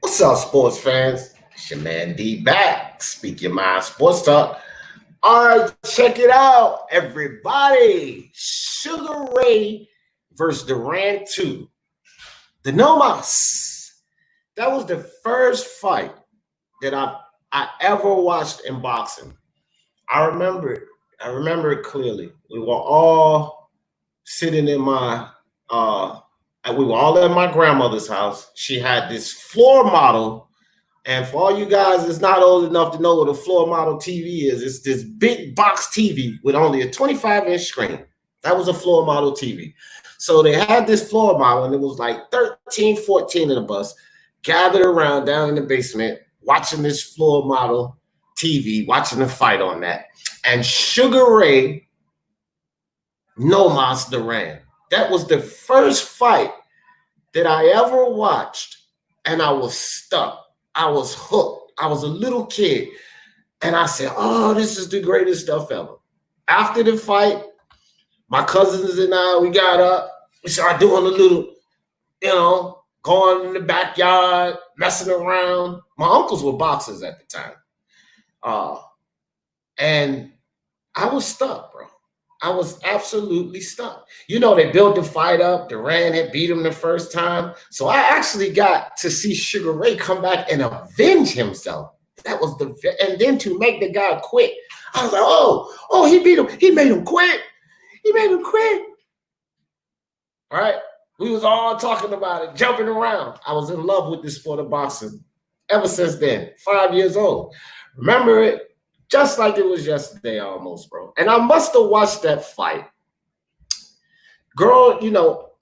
What's up, sports fans? It's your man D back. Speak your mind, sports talk. All right, check it out, everybody. Sugar Ray versus Durant 2. The Nomas. That was the first fight that I ever watched in boxing. I remember it. I remember it clearly. We were all sitting in my we were all at my grandmother's house. She had this floor model. And for all you guys that's not old enough to know what a floor model TV is, it's this big box TV with only a 25-inch screen. That was a floor model TV. So they had this floor model, and it was like 13, 14 of us gathered around down in the basement watching this floor model TV, watching the fight on that. And Sugar Ray Nomas Duran. That was the first fight that I ever watched, and I was stuck. I was hooked. I was a little kid, and I said, "Oh, this is the greatest stuff ever." After the fight, my cousins and I, we got up. We started doing a little, going in the backyard, messing around. My uncles were boxers at the time, and I was stuck, bro. I was absolutely stuck. They built the fight up. Duran had beat him the first time. So I actually got to see Sugar Ray come back and avenge himself. That was and then to make the guy quit. I was like, oh, he beat him. He made him quit. He made him quit. All right. We was all talking about it, jumping around. I was in love with the sport of boxing ever since then, 5 years old. Remember it just like it was yesterday almost, bro. And I must have watched that fight. Growing up,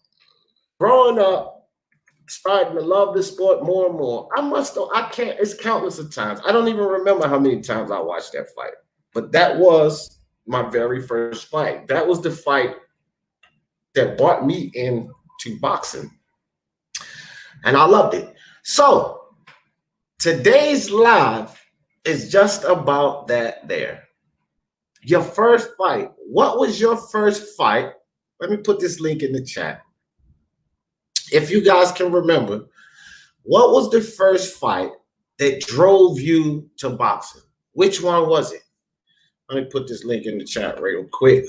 starting to love this sport more and more. It's countless of times. I don't even remember how many times I watched that fight. But that was my very first fight. That was the fight that brought me into boxing. And I loved it. So today's live is just about that there. Your first fight. What was your first fight? Let me put this link in the chat. If you guys can remember, what was the first fight that drove you to boxing? Which one was it? Let me put this link in the chat real quick.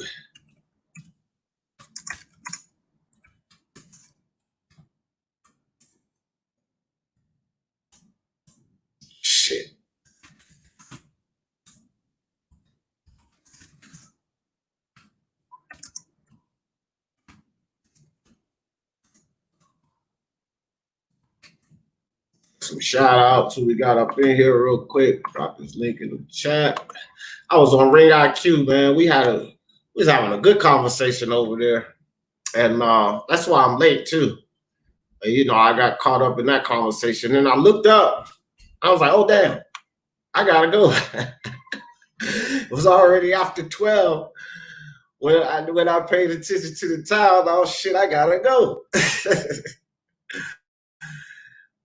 Shit. Some shout outs who we got up in here real quick. Drop this link in the chat. I was on Ring IQ, man. We was having a good conversation over there. And that's why I'm late too. I got caught up in that conversation. And I looked up. I was like, oh damn, I gotta go. It was already after 12. When I paid attention to the time, oh shit, I gotta go.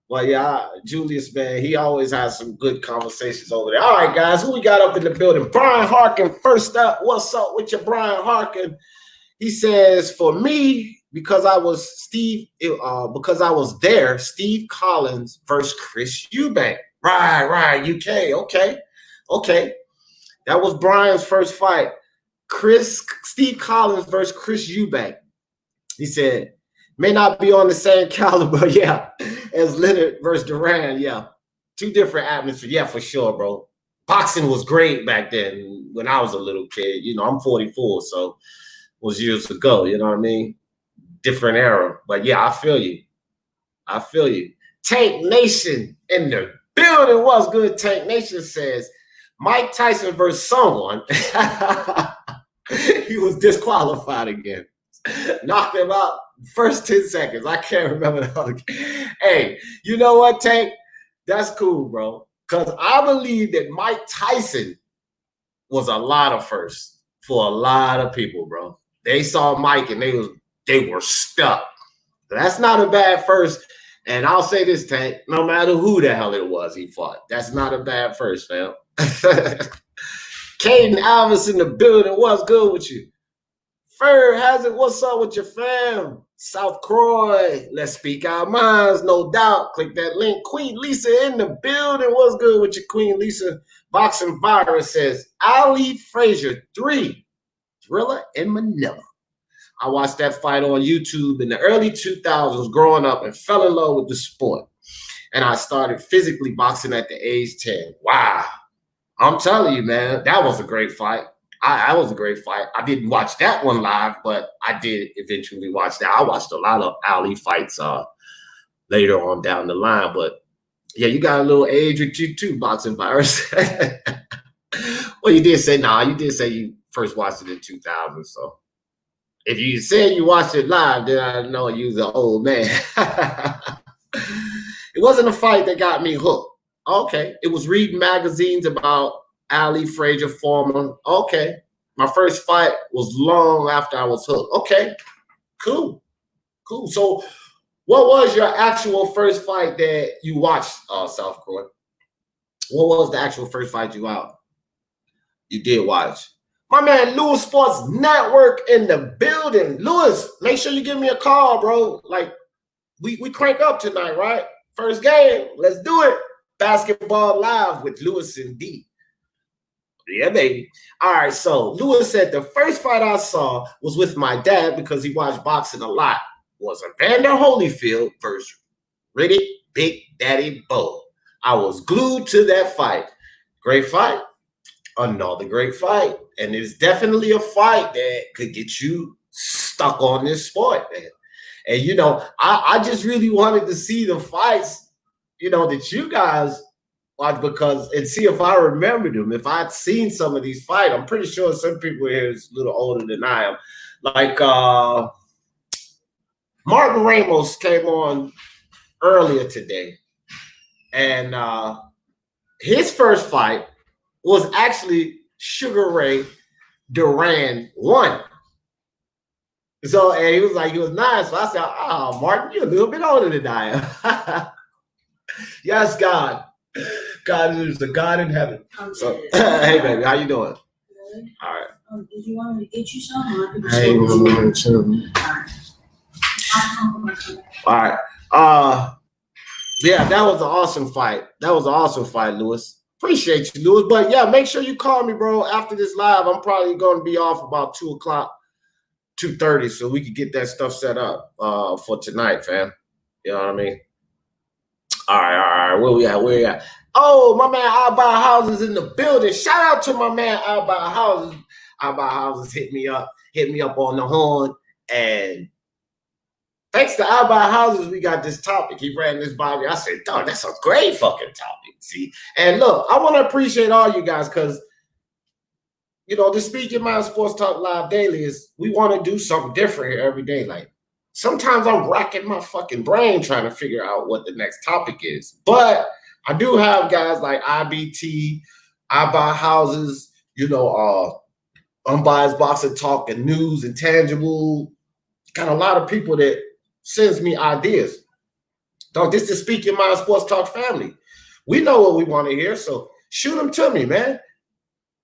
Well, yeah, Julius, man, he always has some good conversations over there. All right, guys, who we got up in the building? Brian Harkin, first up. What's up with you, Brian Harkin? He says, for me, because I was there, Steve Collins versus Chris Eubank. Right, UK. Okay. That was Brian's first fight. Steve Collins versus Chris Eubank. He said, may not be on the same caliber, yeah, as Leonard versus Duran, yeah. Two different atmospheres, yeah, for sure, bro. Boxing was great back then when I was a little kid. I'm 44, so it was years ago, you know what I mean? Different era. But yeah, I feel you. Tank Nation in the building. What's good? Tank Nation says, Mike Tyson versus someone. He was disqualified again. Knocked him out first 10 seconds. I can't remember the other. Hey, you know what, Tank? That's cool, bro. Because I believe that Mike Tyson was a lot of firsts for a lot of people, bro. They saw Mike and they were stuck. That's not a bad first. And I'll say this, Tank, no matter who the hell it was he fought, that's not a bad first, fam. Caden Alvis in the building. What's good with you? Fur has it. What's up with your fam? South Croy, let's speak our minds, no doubt. Click that link. Queen Lisa in the building. What's good with you, Queen Lisa? Boxing Virus says, Ali Frazier 3, Thriller in Manila. I watched that fight on YouTube in the early 2000s growing up and fell in love with the sport. And I started physically boxing at the age 10. Wow. I'm telling you, man, that was a great fight. I was a great fight. I didn't watch that one live, but I did eventually watch that. I watched a lot of Ali fights later on down the line. But yeah, you got a little age with you too, Boxing Virus. Well, you did say, you did say you first watched it in 2000. So if you said you watched it live, then I know you was an old man. It wasn't a fight that got me hooked. Okay. It was reading magazines about Ali Frazier Foreman. Okay. My first fight was long after I was hooked. Okay. Cool. Cool. So what was your actual first fight that you watched, South Croy? What was the actual first fight you did watch? My man, Lewis Sports Network in the building. Lewis, make sure you give me a call, bro. Like, we crank up tonight, right? First game. Let's do it. Basketball Live with Lewis and D. Yeah, baby. All right, so Lewis said the first fight I saw was with my dad because he watched boxing a lot. Was Evander Holyfield versus Riddick Big Daddy Bo. I was glued to that fight. Great fight. Another great fight. And it's definitely a fight that could get you stuck on this sport, man. And, you know, I just really wanted to see the fights, you know, that you guys watch and see if I remembered them. If I'd seen some of these fights, I'm pretty sure some people here is a little older than I am. Like Martin Ramos came on earlier today. And his first fight was actually Sugar Ray Duran 1. So, and he was like, he was nice. So I said, oh, Martin, you're a little bit older than I am. Yes, God. God is the God in heaven. So, hey, baby, how you doing? Good. All right. Did you want me to get you some? I ain't going to. All right. Yeah, that was an awesome fight. That was an awesome fight, Lewis. Appreciate you, Lewis. But yeah, make sure you call me, bro. After this live, I'm probably going to be off about 2 o'clock. 2:30, so we could get that stuff set up for tonight, fam. You know what I mean? All right. Where we at? Oh, my man, I Buy Houses in the building. Shout out to my man, I Buy Houses. I Buy Houses hit me up on the horn. And thanks to I Buy Houses, we got this topic. He ran this by me. I said, dog, that's a great fucking topic. See? And look, I want to appreciate all you guys because you know, the Speak Your Mind Sports Talk Live Daily is we want to do something different here every day. Like sometimes I'm racking my fucking brain trying to figure out what the next topic is. But I do have guys like IBT, I Buy Houses, you know, Unbiased Boxing Talk and News and Tangible. Got a lot of people that sends me ideas. Dog, this is Speak Your Mind Sports Talk family. We know what we want to hear, so shoot them to me, man.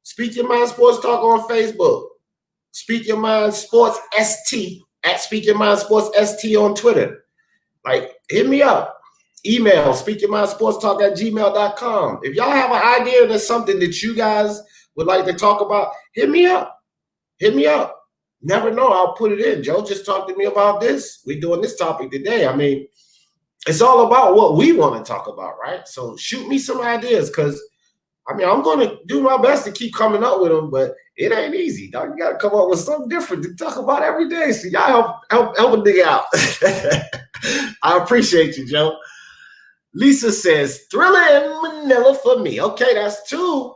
Speak Your Mind Sports Talk on Facebook. Speak Your Mind Sports ST at Speak Your Mind Sports ST on Twitter. Like, hit me up. Email speakyourmindsportstalk@gmail.com. If y'all have an idea or something that you guys would like to talk about, hit me up. Hit me up. Never know. I'll put it in. Joe just talked to me about this. We're doing this topic today. I mean, it's all about what we want to talk about, right? So shoot me some ideas because I mean, I'm going to do my best to keep coming up with them, but it ain't easy, dog. You got to come up with something different to talk about every day. So y'all help a nigga out. I appreciate you, Joe. Lisa says, Thriller in Manila for me. Okay, that's 2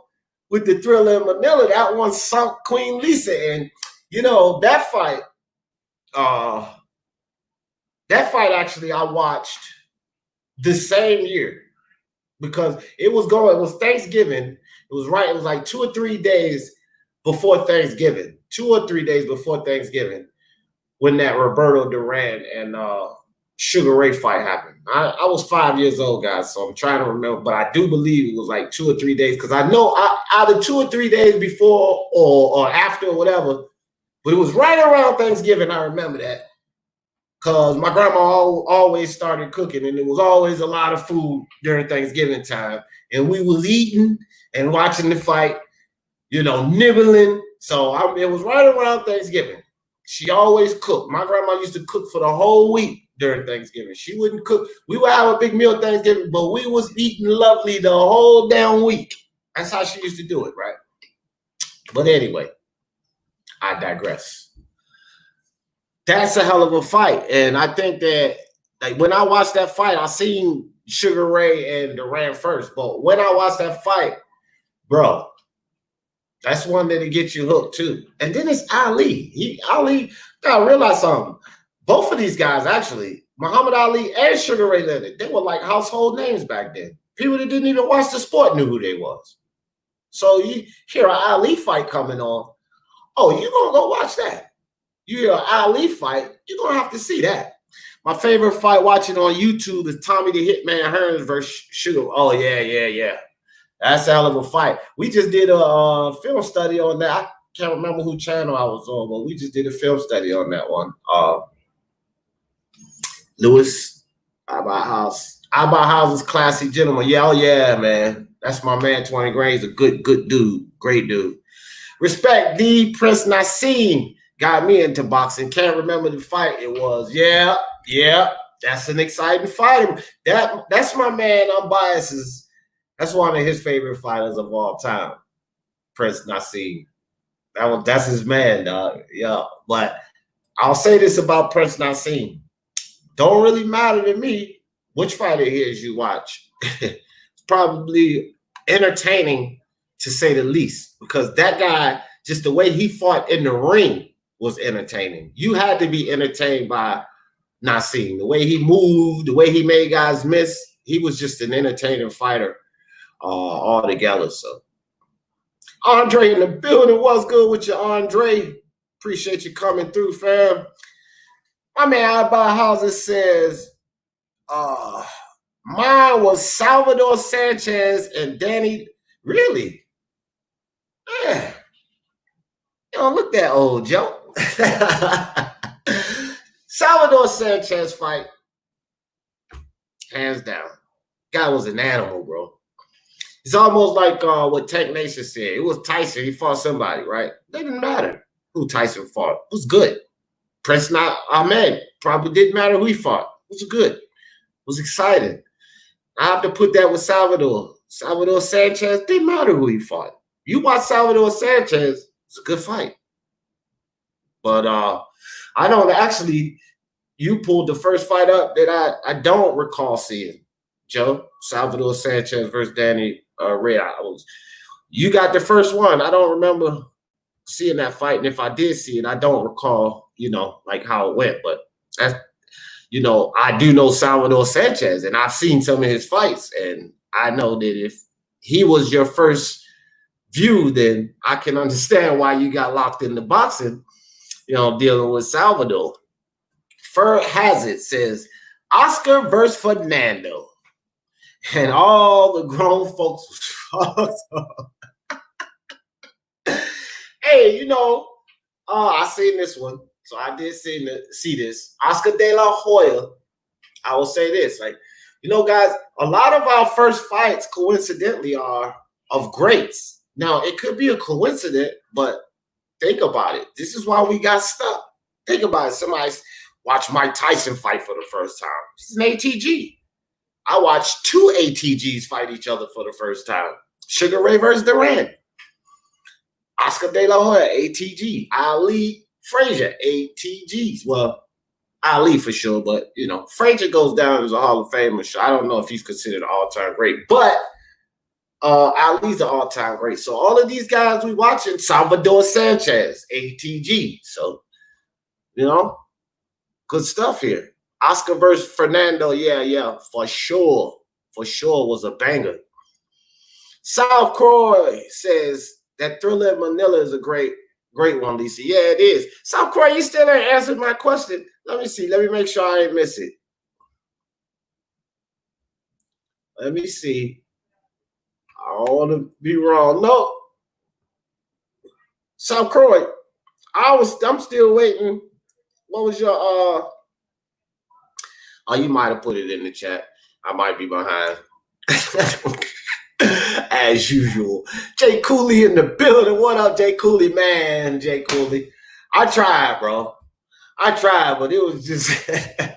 with the Thriller in Manila. That one sunk Queen Lisa. And, you know, that fight actually I watched the same year. Because it was Thanksgiving. It was like 2 or 3 days before Thanksgiving. 2 or 3 days before Thanksgiving when that Roberto Duran and Sugar Ray fight happened. I was 5 years old, guys, so I'm trying to remember, but I do believe it was like 2 or 3 days because I know either 2 or 3 days before or after or whatever, but it was right around Thanksgiving. I remember that because my grandma always started cooking, and it was always a lot of food during Thanksgiving time. And we was eating and watching the fight, nibbling. So it was right around Thanksgiving. She always cooked. My grandma used to cook for the whole week during Thanksgiving. She wouldn't cook. We would have a big meal Thanksgiving, but we was eating lovely the whole damn week. That's how she used to do it, right? But anyway, I digress. That's a hell of a fight. And I think that, like, when I watched that fight, I seen Sugar Ray and Durant first. But when I watched that fight, bro, that's one that'll get you hooked too. And then it's Ali. Ali, gotta realize something. Both of these guys, actually, Muhammad Ali and Sugar Ray Leonard, they were like household names back then. People that didn't even watch the sport knew who they was. So you hear an Ali fight coming on, oh, you're gonna go watch that. You hear an Ali fight, you're gonna have to see that. My favorite fight watching on YouTube is Tommy the Hitman Hearns versus Sugar. Oh, yeah. That's a hell of a fight. We just did a film study on that. I can't remember who channel I was on, but we just did a film study on that one. Lewis, About House's classy gentleman. Yeah, oh yeah, man. That's my man, 20 Grains, a good dude. Great dude. Respect D. Prince Nassim got me into boxing. Can't remember the fight it was. Yeah. That's an exciting fight. That's my man, Unbiased. That's one of his favorite fighters of all time, Prince Nassim. That's his man, dog. Yeah. But I'll say this about Prince Nassim. Don't really matter to me which fighter he is you watch. It's probably entertaining, to say the least, because that guy, just the way he fought in the ring was entertaining. You had to be entertained by Nassim. The way he moved, the way he made guys miss, he was just an entertaining fighter altogether. So Andre in the building. What's good with you, Andre? Appreciate you coming through, fam. My man I Buy Houses says, mine was Salvador Sanchez and Danny. Really? Yeah. You don't look that old, Joe. Salvador Sanchez fight, hands down. Guy was an animal, bro. It's almost like what Tank Nation said. It was Tyson. He fought somebody, right? It didn't matter who Tyson fought. It was good. Prince Ahmed probably didn't matter who he fought. It was good. It was exciting. I have to put that with Salvador. Salvador Sanchez, didn't matter who he fought. You watch Salvador Sanchez, it's a good fight. But I don't actually, you pulled the first fight up that I don't recall seeing, Joe. Salvador Sanchez versus Danny Ray. You got the first one. I don't remember seeing that fight. And if I did see it, I don't recall, like how it went. But that's, I do know Salvador Sanchez, and I've seen some of his fights. And I know that if he was your first view, then I can understand why you got locked into boxing, dealing with Salvador. Fur Hazard says, Oscar versus Fernando. And all the grown folks was fucked up. Hey, I seen this one. So I did see this. Oscar De La Hoya, I will say this. Like, guys, a lot of our first fights, coincidentally, are of greats. Now, it could be a coincidence, but think about it. This is why we got stuck. Think about it. Somebody watched Mike Tyson fight for the first time. He's an ATG. I watched 2 ATGs fight each other for the first time. Sugar Ray versus Durant. Oscar De La Hoya, ATG. Ali Frazier, ATGs. Well, Ali for sure, but, Frazier goes down as a Hall of Famer. So I don't know if he's considered an all-time great, but Ali's an all-time great. So all of these guys we watching, Salvador Sanchez, ATG. So, good stuff here. Oscar versus Fernando, yeah, for sure. For sure was a banger. South Croy says that Thriller in Manila is a great one, Lisa. Yeah, it is. South Croy, you still ain't answered my question. Let me see. Let me make sure I ain't miss it. Let me see. I don't want to be wrong. No. South Croy, I'm still waiting. What was your Oh, you might have put it in the chat. I might be behind. As usual. Jay Cooley in the building. What up, Jay Cooley? Man, Jay Cooley. I tried, bro. I tried, but it was just they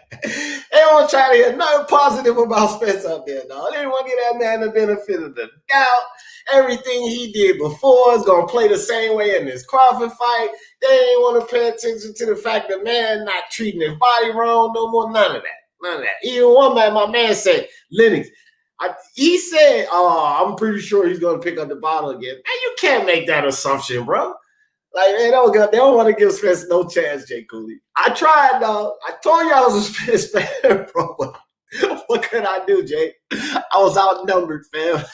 don't try to hear nothing positive about Spence up there, dog. They didn't want to give that man the benefit of the doubt. Everything he did before is gonna play the same way in this Crawford fight. They ain't want to pay attention to the fact that man not treating his body wrong no more. None of that. None of that. Even one man, my man said, Lennox. He said, I'm pretty sure he's gonna pick up the bottle again. Man, you can't make that assumption, bro. Like, they don't want to give Spence no chance, Jay Cooley. I tried, dog. I told you I was a Spence fan, bro. What could I do, Jay? I was outnumbered, fam.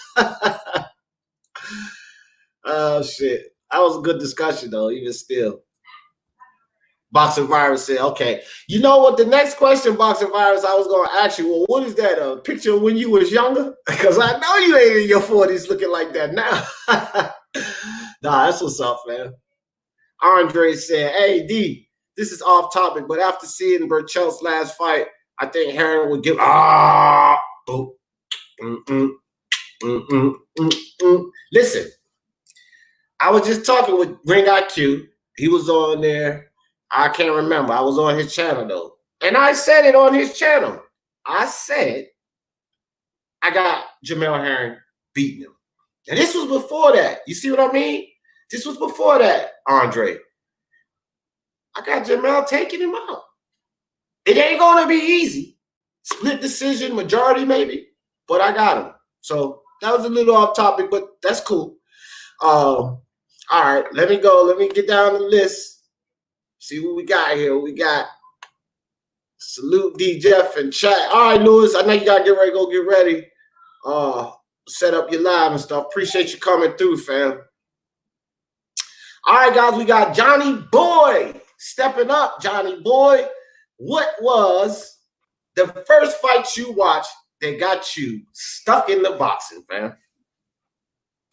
Oh, shit. That was a good discussion, though, even still. Boxing Virus said, okay. You know what? The next question, Boxing Virus, I was going to ask you, well, what is that, a picture of when you was younger? Because I know you ain't in your 40s looking like that now. Nah, that's what's up, man. Andre said, hey, D, this is off topic, but after seeing Burchell's last fight, I think Heron would give, Listen, I was just talking with Ring IQ. He was on there. I can't remember. I was on his channel, though. And I said it on his channel. I said, I got Jamel Herring beating him. And this was before that. You see what I mean? This was before that, Andre. I got Jamel taking him out. It ain't going to be easy. Split decision, majority maybe, but I got him. So that was a little off topic, but that's cool. All right, let me go. Let me get down the list. See what we got here. We got Salute D Jeff and chat. All right, Lewis, I know you got to get ready. Go get ready. Set up your live and stuff. Appreciate you coming through, fam. All right, guys, we got Johnny Boy stepping up. Johnny Boy, what was the first fight you watched that got you stuck in the boxing, fam?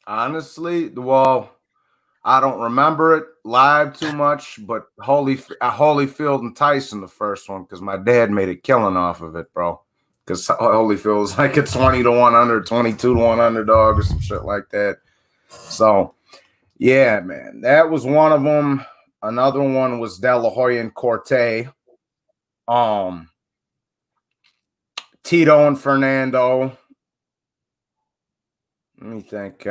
Honestly, well, I don't remember it live too much, but Holyfield and Tyson, the first one, because my dad made a killing off of it, bro. Because Holyfield was like a 20-1 under, 22-1 underdog or some shit like that. So, yeah, man, that was one of them. Another one was De La Hoya and Corte. Tito and Fernando. Let me think.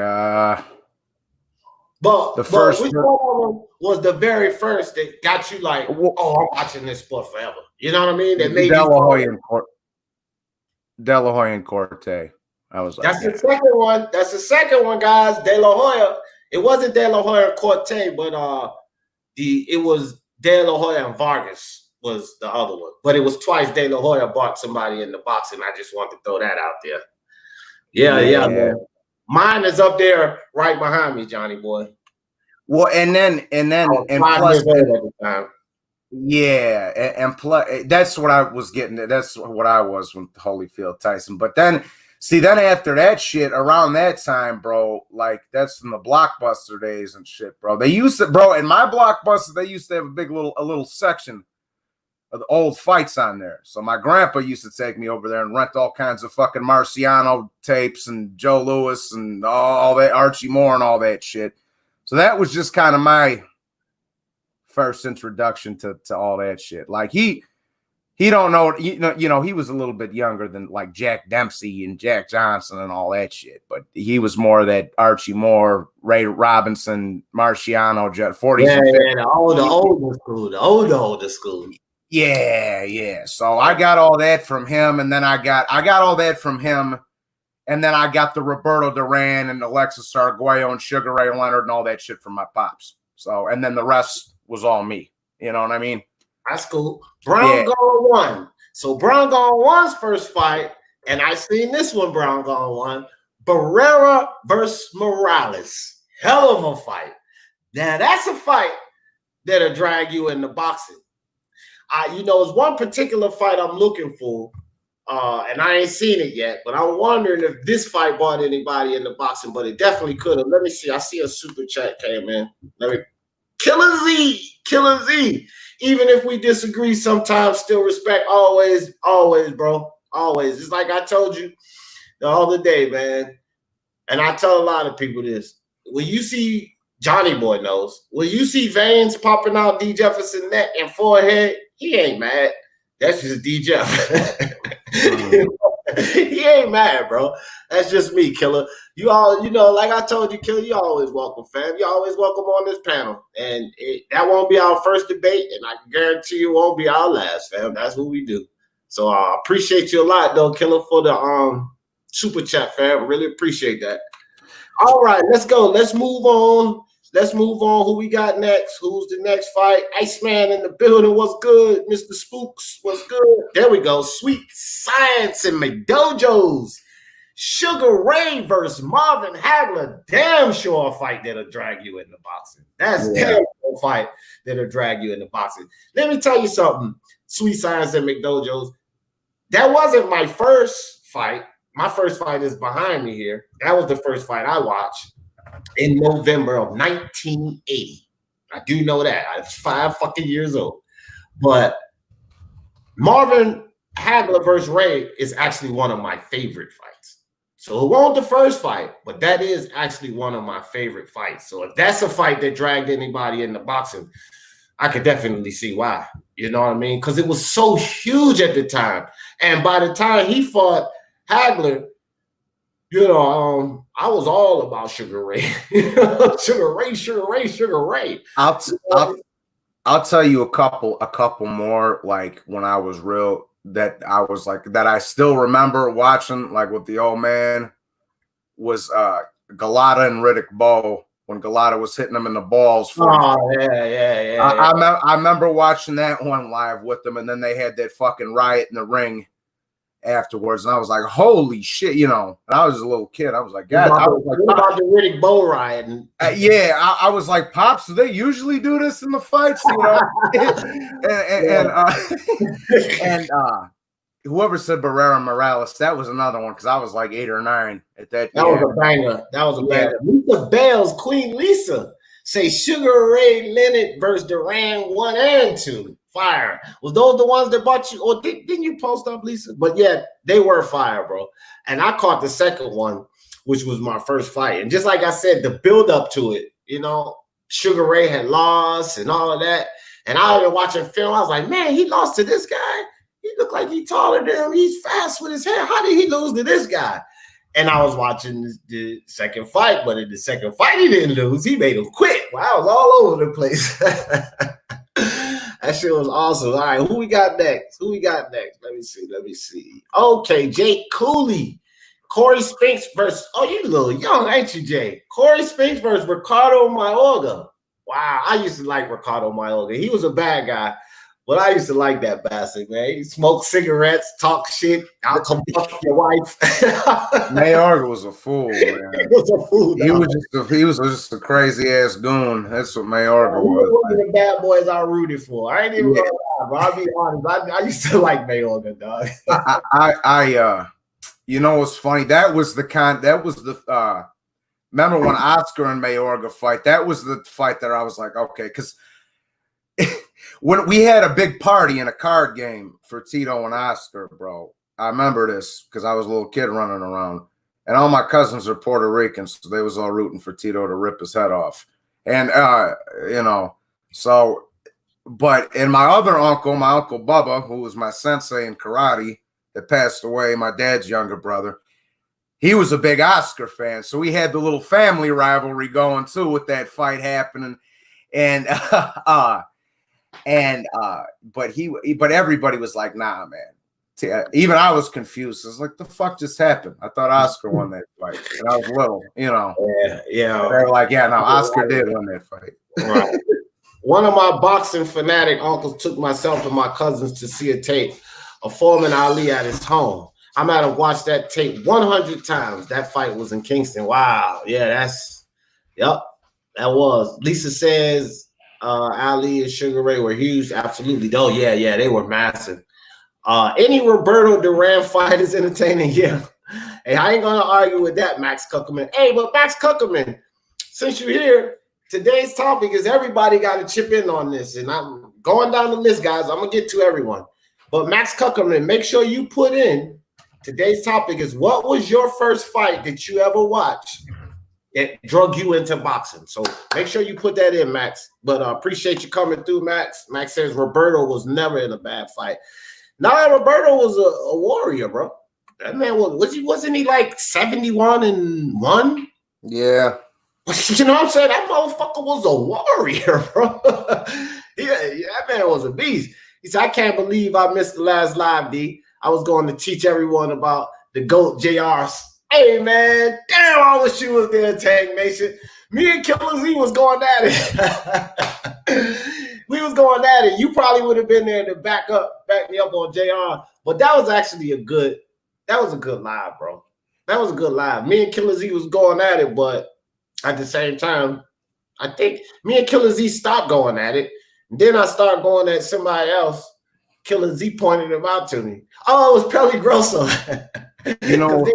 But first, which one of them was the very first that got you like, oh, I'm watching this sport forever? You know what I mean? That made De La Hoya and Corte. I was like, that's the second one. That's the second one, guys. De La Hoya. It wasn't De La Hoya and Corte, but it was De La Hoya and Vargas was the other one. But it was twice De La Hoya bought somebody in the boxing. I just wanted to throw that out there. Yeah. Man. Mine is up there right behind me, Johnny Boy. Well, and plus, yeah, and plus, that's what I was getting at. That's what I was with Holyfield Tyson. But then, see, then after that shit, around that time, bro, like that's in the Blockbuster days and shit, bro. They used to, bro, in my Blockbuster, they used to have a little section of the old fights on there. So my grandpa used to take me over there and rent all kinds of fucking Marciano tapes and Joe Louis and all that, Archie Moore and all that shit. So that was just kind of my first introduction to all that shit. Like he don't know, you know, he was a little bit younger than like Jack Dempsey and Jack Johnson and all that shit. But he was more that Archie Moore, Ray Robinson, Marciano, 40s. Yeah, the older school. Yeah. So I got all that from him, and then I got all that from him, and then I got the Roberto Duran and Alexis Arguello and Sugar Ray Leonard and all that shit from my pops. So, and then the rest was all me. You know what I mean? That's cool. Brown Gone won. So Brown Gone won's first fight, and I seen this one. Brown Gone won. Barrera versus Morales. Hell of a fight. Now that's a fight that'll drag you into boxing. It's one particular fight I'm looking for, and I ain't seen it yet, but I'm wondering if this fight brought anybody into boxing, but it definitely could have. Let me see. I see a super chat came in. Killer Z. Even if we disagree, sometimes still respect. Always, always, bro. Always. It's like I told you the other day, man. And I tell a lot of people this. When you see Johnny Boy knows, when you see veins popping out D Jefferson neck and forehead, he ain't mad. That's just D Jeff. He ain't mad, bro. That's just me, Killer. You all, like I told you, Killer, you always welcome, fam. You always welcome on this panel. And that won't be our first debate, and I can guarantee you it won't be our last, fam. That's what we do. So I appreciate you a lot, though, Killer, for the super chat, fam. Really appreciate that. All right, let's go. Let's move on. Who we got next? Who's the next fight? Iceman in the building. What's good? Mr. Spooks. What's good? There we go. Sweet Science and McDojos. Sugar Ray versus Marvin Hagler. Damn sure a fight that'll drag you into boxing. That's damn sure a fight that'll drag you into boxing. Let me tell you something. Sweet Science and McDojos. That wasn't my first fight. My first fight is behind me here. That was the first fight I watched in November of 1980. I do know that. I was 5 fucking years old. But Marvin Hagler versus Ray is actually one of my favorite fights. So it wasn't the first fight, but that is actually one of my favorite fights. So if that's a fight that dragged anybody into boxing, I could definitely see why. You know what I mean? Because it was so huge at the time. And by the time he fought Hagler, I was all about Sugar Ray. Sugar Ray. I'll tell you a couple more, like when I was real, that I was like, that I still remember watching, like with the old man, was Galata and Riddick Bowe, when Galata was hitting him in the balls. Yeah. I remember watching that one live with them, and then they had that fucking riot in the ring afterwards, and I was like, holy shit, And I was a little kid. I was like, God, what about the Riddick Bowe riot? I was like, Pops, do they usually do this in the fights? and whoever said Barrera Morales, that was another one, because I was like 8 or 9 at that. That was a banger. Lisa Bell's Queen Lisa say Sugar Ray Leonard versus Duran 1 and 2. Fire. Was those the ones that bought you? Or didn't you post up, Lisa? But yeah, they were fire, bro. And I caught the second one, which was my first fight. And just like I said, the build up to it, Sugar Ray had lost and all of that. And I was watching film. I was like, man, he lost to this guy. He looked like he's taller than him. He's fast with his hair. How did he lose to this guy? And I was watching the second fight, but in the second fight, he didn't lose. He made him quit. Wow, I was all over the place. That shit was awesome. All right, who we got next? Let me see. Okay, Jake Cooley. Corey Spinks versus, you a little young, ain't you, Jay? Corey Spinks versus Ricardo Mayorga. Wow, I used to like Ricardo Mayorga. He was a bad guy, but I used to like that bastard, man. He smoked cigarettes, talk shit. I'll come fuck your wife. Mayorga was a fool, man. He was a fool. He was just a crazy ass goon. That's what Mayorga was. One of the bad boys I rooted for. I ain't even gonna lie, bro. I'll be honest. I used to like Mayorga, dog. You know what's funny? That was the remember when Oscar and Mayorga fight? That was the fight that I was like, okay, because when we had a big party in a card game for Tito and Oscar, bro. I remember this because I was a little kid running around, and all my cousins are Puerto Ricans, so they was all rooting for Tito to rip his head off. And and my other uncle, my Uncle Bubba, who was my sensei in karate, that passed away, my dad's younger brother, he was a big Oscar fan. So we had the little family rivalry going too with that fight happening. But everybody was like, nah, man. Even I was confused. I was like, the fuck just happened? I thought Oscar won that fight. And I was little, Yeah. They were like, yeah, no, Oscar did win that fight. Right. One of my boxing fanatic uncles took myself and my cousins to see a tape of Foreman Ali at his home. I might have watched that tape 100 times. That fight was in Kingston. Wow. Yeah, that was. Lisa says Ali and Sugar Ray were huge. Absolutely. Oh, yeah, they were massive. Any Roberto Duran fight is entertaining. Yeah. Hey, I ain't going to argue with that, Max Kuckerman. Hey, but Max Kuckerman, since you're here, today's topic is everybody got to chip in on this. And I'm going down the list, guys. I'm gonna get to everyone. But Max Kuckerman, make sure you put in today's topic is what was your first fight that you ever watched that drug you into boxing? So make sure you put that in, Max. But appreciate you coming through, Max. Max says Roberto was never in a bad fight. Nah, Roberto was a warrior, bro. That man wasn't he like 71-1? Yeah. You know what I'm saying? That motherfucker was a warrior, bro. Yeah, that man was a beast. He said, I can't believe I missed the last live, D. I was going to teach everyone about the GOAT JRs. Hey, man, damn, I wish you was there, Tag Nation. Me and Killer Z was going at it. We was going at it. You probably would have been there to back me up on JR. But that was actually a good live, bro. That was a good live. Me and Killer Z was going at it, but at the same time, I think me and Killer Z stopped going at it. Then I started going at somebody else. Killer Z pointed him out to me. Oh, it was Pelly Grosso. You know,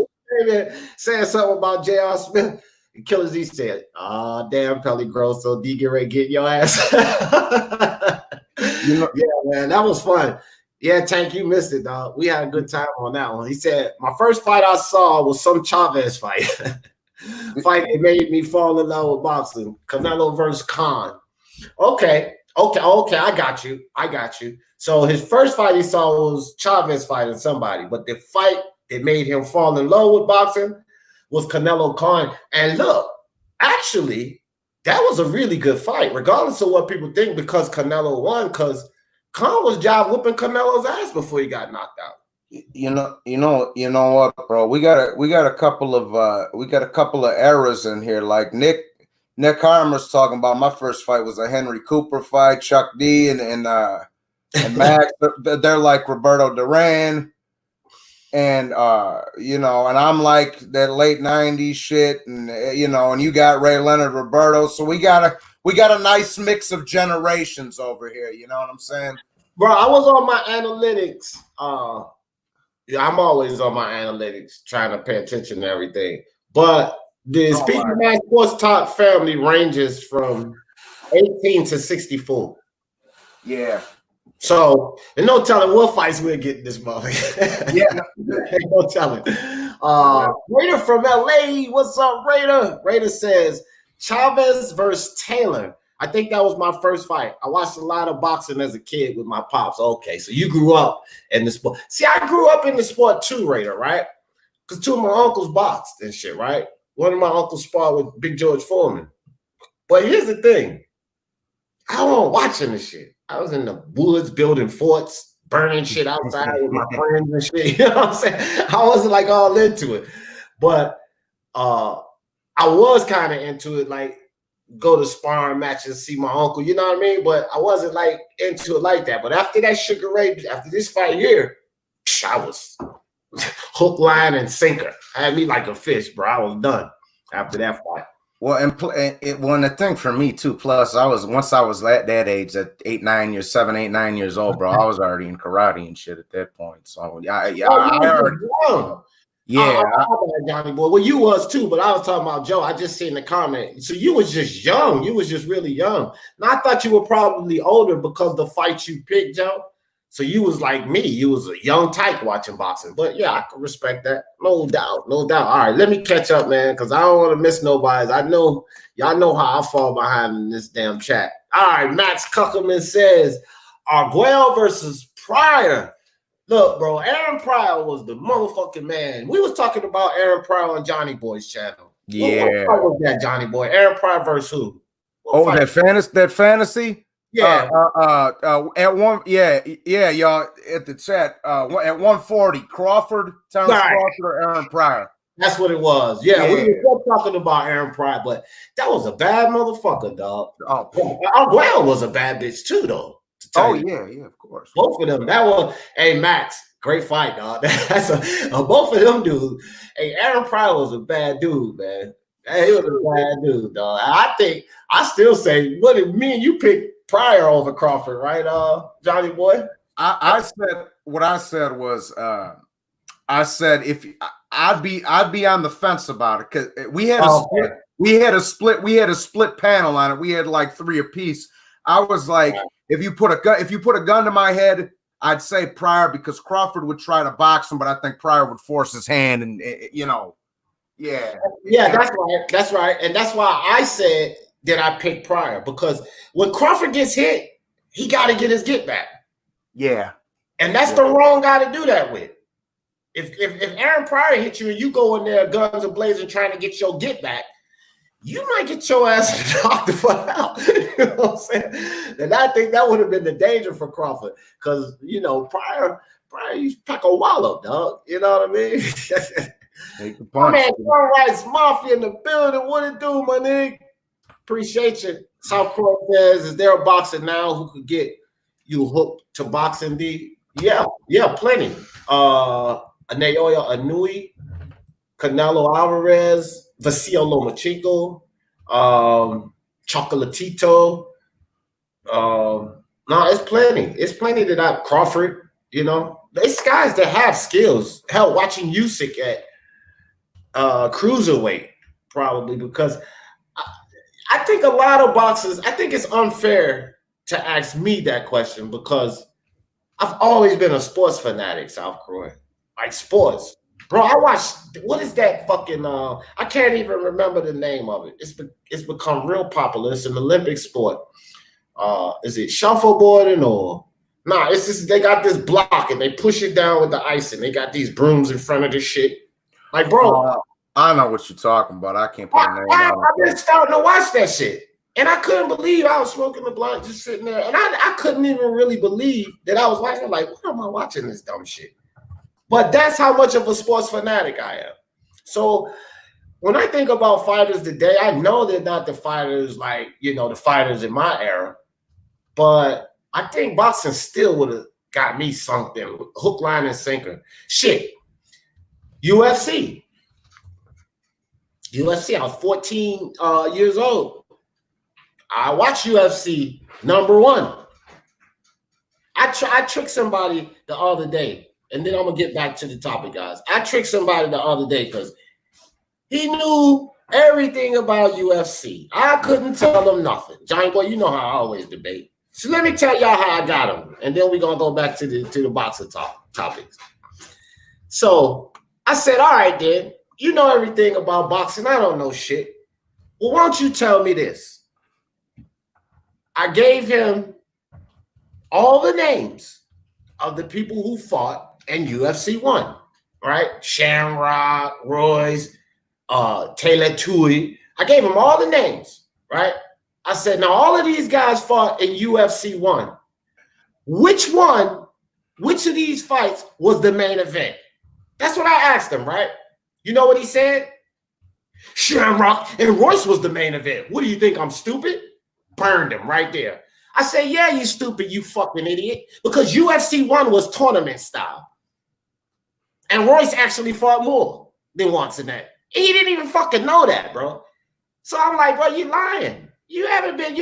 saying something about J.R. Smith. And Killer Z said, "Oh, damn, Pelly Grosso, D get ready, get your ass." Yeah, man, that was fun. Yeah, Tank, you missed it, dog. We had a good time on that one. He said, my first fight I saw was some Chavez fight. Fight that made me fall in love with boxing. Canelo versus Khan. Okay. I got you. So his first fight he saw was Chavez fighting somebody, but the fight that made him fall in love with boxing was Canelo Khan. And look, actually, that was a really good fight, regardless of what people think, because Canelo won, because Khan was job whooping Canelo's ass before he got knocked out. You know what, bro? We got a couple of errors in here. Like Nick Harmer's talking about my first fight was a Henry Cooper fight, Chuck D and Max. They're like Roberto Duran. And and I'm like that late 90s shit, and and you got Ray Leonard, Roberto. So we got a nice mix of generations over here, you know what I'm saying? Bro, I was on my analytics. I'm always on my analytics trying to pay attention to everything. But the Speedman Sports Talk family ranges from 18 to 64. Yeah. So, and no telling what fights we'll get in this month. Yeah. No telling. Raider from LA, what's up, Raider? Raider says Chavez versus Taylor. I think that was my first fight. I watched a lot of boxing as a kid with my pops. Okay, so you grew up in the sport. See, I grew up in the sport too, Raider, right? Because two of my uncles boxed and shit, right? One of my uncles sparred with Big George Foreman. But here's the thing. I wasn't watching this shit. I was in the woods building forts, burning shit outside with my friends and shit. You know what I'm saying? I wasn't like all into it. But I was kind of into it, like go to sparring matches, see my uncle, you know what I mean? But I wasn't like into it like that. But after that Sugar Ray, after this fight here, I was hook, line, and sinker. I had me like a fish, bro. I was done after that fight. Well, and the thing for me too. Plus, once I was at that age, at 8, 9 years old, bro, I was already in karate and shit at that point. So I heard. Yeah, Johnny boy. Well, you was too, but I was talking about Joe. I just seen the comment. So you was just young. You was just really young. Now I thought you were probably older because the fight you picked, Joe. So you was like me. You was a young tyke watching boxing. But yeah, I can respect that. No doubt. All right, let me catch up, man, because I don't want to miss nobody. I know y'all know how I fall behind in this damn chat. All right, Max Kuckerman says Arguello versus Pryor. Look, bro, Aaron Pryor was the motherfucking man. We was talking about Aaron Pryor on Johnny Boy's channel. Yeah. What was that, Johnny Boy? Aaron Pryor versus who? That fantasy? Yeah. At one, y'all at the chat. At 140, Crawford, Terrence Crawford, or Aaron Pryor. That's what it was. Yeah, we were talking about Aaron Pryor, but that was a bad motherfucker, dog. Arguello was a bad bitch too, though. Oh yeah, of course. Both of them. That was, hey Max, great fight, dog. That's both of them dudes. Hey, Aaron Pryor was a bad dude, man. Hey, he was a bad dude, dog. I still say, what did me and you pick Pryor over Crawford, right, Johnny boy? I said what I said was I said if I'd be on the fence about it because we had a split panel on it. We had like 3 apiece. I was like, if you put a gun to my head, I'd say Pryor because Crawford would try to box him, but I think Pryor would force his hand, and yeah, that's right, and that's why I said that I picked Pryor because when Crawford gets hit, he got to get his get back. Yeah, and that's the wrong guy to do that with. If Aaron Pryor hits you and you go in there guns a-blazing trying to get your get back, you might get your ass knocked the fuck out. You know what I'm saying? And I think that would have been the danger for Crawford because, Pryor used to pack a wallop, dog. You know what I mean? Take the punch. Man, Gun Rights Mafia in the building. What it do, my nigga? Appreciate you. South Croy says, is there a boxer now who could get you hooked to boxing, D? Yeah, plenty. Naoya Anui, Canelo Alvarez, Vasil Lomachenko, Chocolatito. No, it's plenty. It's plenty that I Crawford, These guys that have skills. Hell, watching Usyk at cruiserweight, probably, because I think a lot of boxers, I think it's unfair to ask me that question because I've always been a sports fanatic, South Croy. Like sports. Bro, I watched, what is that fucking, I can't even remember the name of it. It's become real popular. It's an Olympic sport. Is it shuffleboarding or? Nah, it's just, they got this block and they push it down with the ice and they got these brooms in front of the shit. Like, bro. I know what you're talking about. I can't put a name on it. I've been starting to watch that shit. And I couldn't believe I was smoking the blunt just sitting there. And I couldn't even really believe that I was watching. Like, why am I watching this dumb shit? But that's how much of a sports fanatic I am. So when I think about fighters today, I know they're not the fighters like, the fighters in my era. But I think boxing still would have got me sunk in hook, line, and sinker. Shit. UFC. I was 14 years old. I watched UFC #1. I tricked somebody the other day, and then I'm going to get back to the topic, guys. I tricked somebody the other day because he knew everything about UFC. I couldn't tell him nothing. Johnny Boy, you know how I always debate. So let me tell y'all how I got him, and then we're going to go back to the boxing topics. So I said, all right, then. You know everything about boxing. I don't know shit. Well, why don't you tell me this? I gave him all the names of the people who fought in UFC 1, right? Shamrock, Royce, Taylor Tui. I gave him all the names, right? I said, now all of these guys fought in UFC 1. Which of these fights was the main event? That's what I asked him, right? You know what he said? Shamrock and Royce was the main event. What do you think? I'm stupid? Burned him right there. I say, yeah, you stupid, you fucking idiot. Because UFC 1 was tournament style. And Royce actually fought more than once in that. He didn't even fucking know that, bro. So I'm like, bro, you lying. You haven't been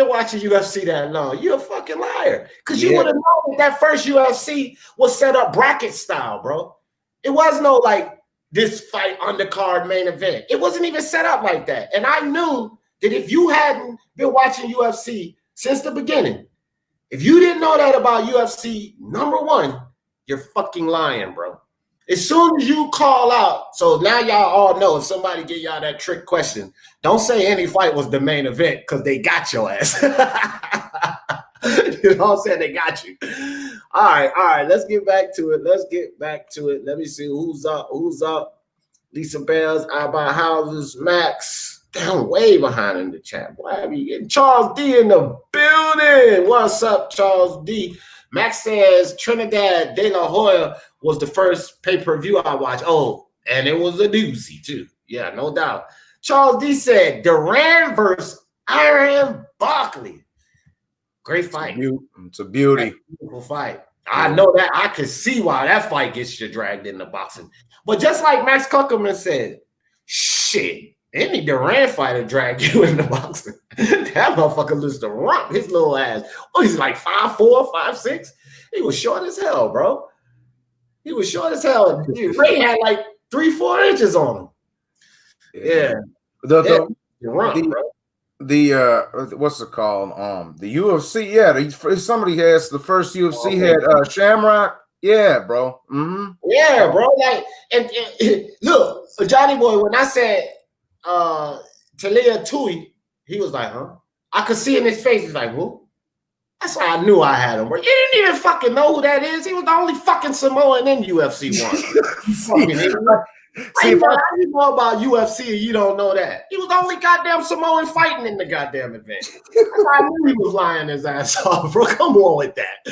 watching UFC that long. You're a fucking liar. Because you would have known that first UFC was set up bracket style, bro. It was no like this fight undercard main event. It wasn't even set up like that. And I knew that if you hadn't been watching UFC since the beginning, if you didn't know that about UFC #1, you're fucking lying, bro. As soon as you call out, so now y'all all know if somebody give y'all that trick question, don't say any fight was the main event because they got your ass. You know what I'm saying? They got you. All right. Let's get back to it. Let me see who's up. Lisa Bells, I buy houses, Max. Damn, way behind in the chat. Why are you getting Charles D in the building? What's up, Charles D? Max says Trinidad De La Hoya was the first pay-per-view I watched. Oh, and it was a doozy too. Yeah, no doubt. Charles D said Duran versus Iron Barkley. Great fight. It's a beauty. Beautiful fight. I know that. I can see why that fight gets you dragged into boxing. But just like Max Kuckerman said, shit, any Duran fighter drag you into boxing. That motherfucker loses the rump his little ass. Oh, he's like 5'4", 5'6". He was short as hell, bro. He was short as hell. Dude, Ray had like 3-4 inches on him. Yeah. The the what's it called? The UFC. Yeah, somebody asked the first UFC had Shamrock. Yeah, bro. Mm-hmm. Yeah, bro. Like, and look, Johnny Boy, when I said Talia Tui, he was like, huh? I could see in his face, he's like, who? That's why I knew I had him, bro. You didn't even fucking know who that is. He was the only fucking Samoan in UFC 1. How you know about UFC and you don't know that? He was the only goddamn Samoan fighting in the goddamn event. I knew he was lying his ass off, bro. Come on with that.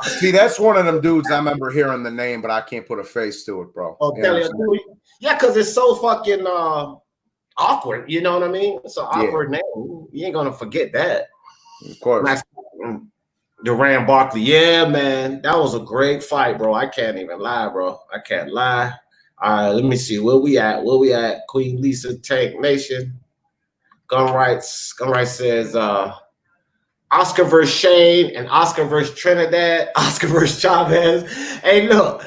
See, that's one of them dudes I remember hearing the name, but I can't put a face to it, bro. Oh, yeah, because it's so fucking awkward. You know what I mean? It's an awkward name. You ain't gonna forget that. Of course. Duran Barkley. Yeah, man. That was a great fight, bro. I can't even lie, bro. I can't lie. All right, let me see. Where we at? Queen Lisa Tank Nation. Gun Rights. Gun Rights says Oscar versus Shane and Oscar versus Trinidad. Oscar versus Chavez. Hey, look.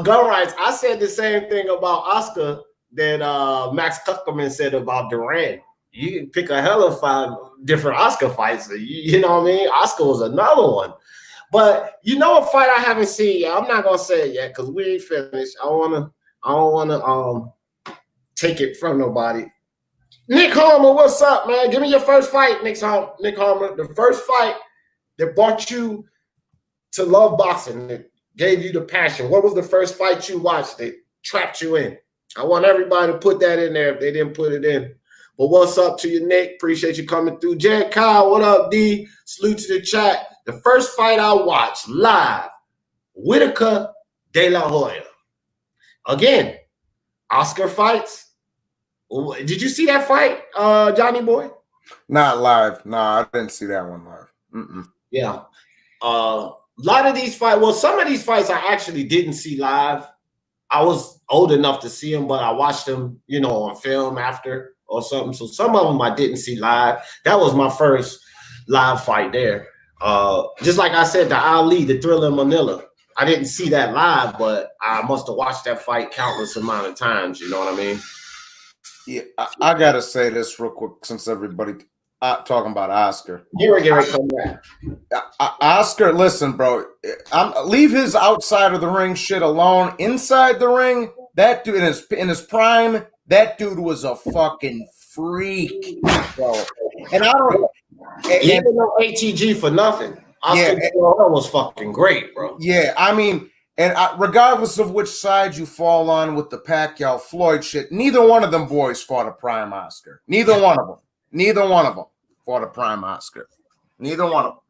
Gun Rights. I said the same thing about Oscar that Max Tuckerman said about Duran. You can pick a hell of 5 different Oscar fights. You know what I mean? Oscar was another one. But you know a fight I haven't seen yet. I'm not gonna say it yet because we ain't finished. I don't wanna take it from nobody. Nick Harmer, what's up, man? Give me your first fight, Nick Harmer. The first fight that brought you to love boxing, that gave you the passion. What was the first fight you watched that trapped you in? I want everybody to put that in there if they didn't put it in. But what's up to you, Nick? Appreciate you coming through. Jed Kyle, what up, D? Salute to the chat. The first fight I watched live, Whitaker De La Hoya. Again, Oscar fights. Did you see that fight, Johnny Boy? Not live. No, I didn't see that one live. Mm-mm. Yeah. A lot of these fights, well, some of these fights I actually didn't see live. I was old enough to see them, but I watched them, on film after or something. So some of them I didn't see live. That was my first live fight there. Just like I said, the Ali, the Thriller in Manila. I didn't see that live, but I must have watched that fight countless amount of times. You know what I mean? Yeah, I gotta say this real quick since everybody talking about Oscar. Here we come back. Oscar, listen, bro. Leave his outside of the ring shit alone. Inside the ring, that dude in his prime, that dude was a fucking freak, bro. And I don't. Even no ATG for nothing. Oscar was fucking great, bro. Yeah, I mean, and regardless of which side you fall on with the Pacquiao Floyd shit, neither one of them boys fought a prime Oscar. Neither one of them fought a prime Oscar. Neither one of them.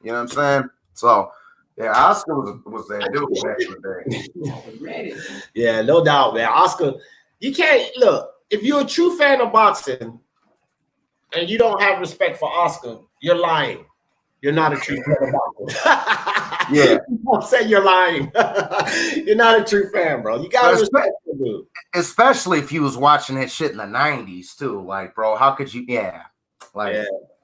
You know what I'm saying? So, yeah, Oscar was that dude back in the day. Yeah, no doubt, man. Oscar, you can't look. If you're a true fan of boxing and you don't have respect for Oscar, you're lying. You're not a true fan of boxing. Yeah. I'm saying you're lying. You're not a true fan, bro. You gotta respect the dude. Especially if you was watching that shit in the 90s too. Like, bro, how could you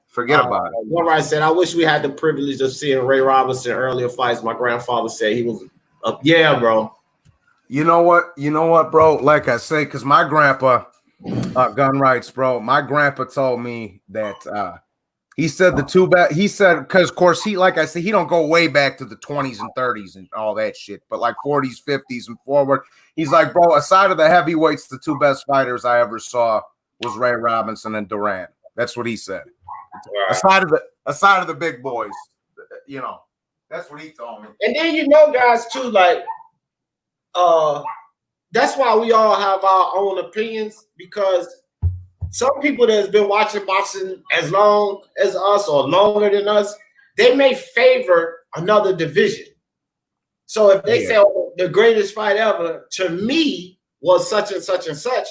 forget about it. All right, said, I wish we had the privilege of seeing Ray Robinson earlier fights. My grandfather said he was up. Yeah, bro. You know what, bro? Like I say, because my grandpa, gun rights, bro. My grandpa told me that he said because of course he, like I said, he don't go way back to the 20s and 30s and all that shit, but like 40s, 50s and forward. He's like, bro, aside of the heavyweights, the 2 best fighters I ever saw was Ray Robinson and Duran. That's what he said. Right. Aside of the big boys, that's what he told me. And then guys too, like that's why we all have our own opinions, because some people that's been watching boxing as long as us or longer than us, they may favor another division. So if they say the greatest fight ever to me was such and such and such,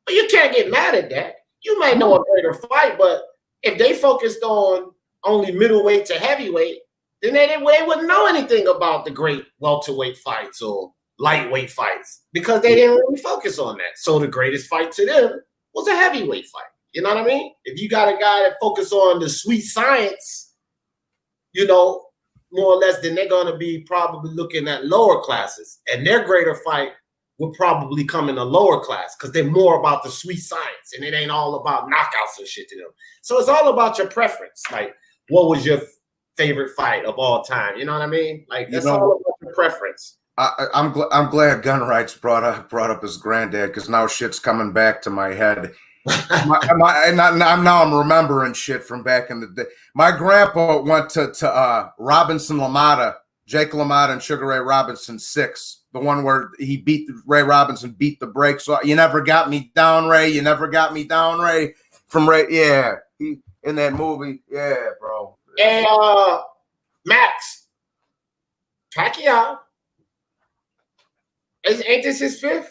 but you can't get mad at that. You might know a greater fight, but if they focused on only middleweight to heavyweight, then they wouldn't know anything about the great welterweight fights or lightweight fights, because they didn't really focus on that. So the greatest fight to them was a heavyweight fight. You know what I mean? If you got a guy that focus on the sweet science, more or less, then they're going to be probably looking at lower classes. And their greater fight would probably come in a lower class because they're more about the sweet science and it ain't all about knockouts and shit to them. So it's all about your preference. Like, what was your favorite fight of all time? You know what I mean? Like, that's all about your preference. I'm glad Gun Rights brought up his granddad, because now shit's coming back to my head. Now I'm remembering shit from back in the day. My grandpa went to Robinson LaMotta, Jake LaMotta and Sugar Ray Robinson 6, the one where he beat Ray Robinson, beat the brakes. So you never got me down, Ray. You never got me down, Ray. From Ray, yeah, he in that movie, yeah, bro. Hey, Max Pacquiao, ain't this his 5th?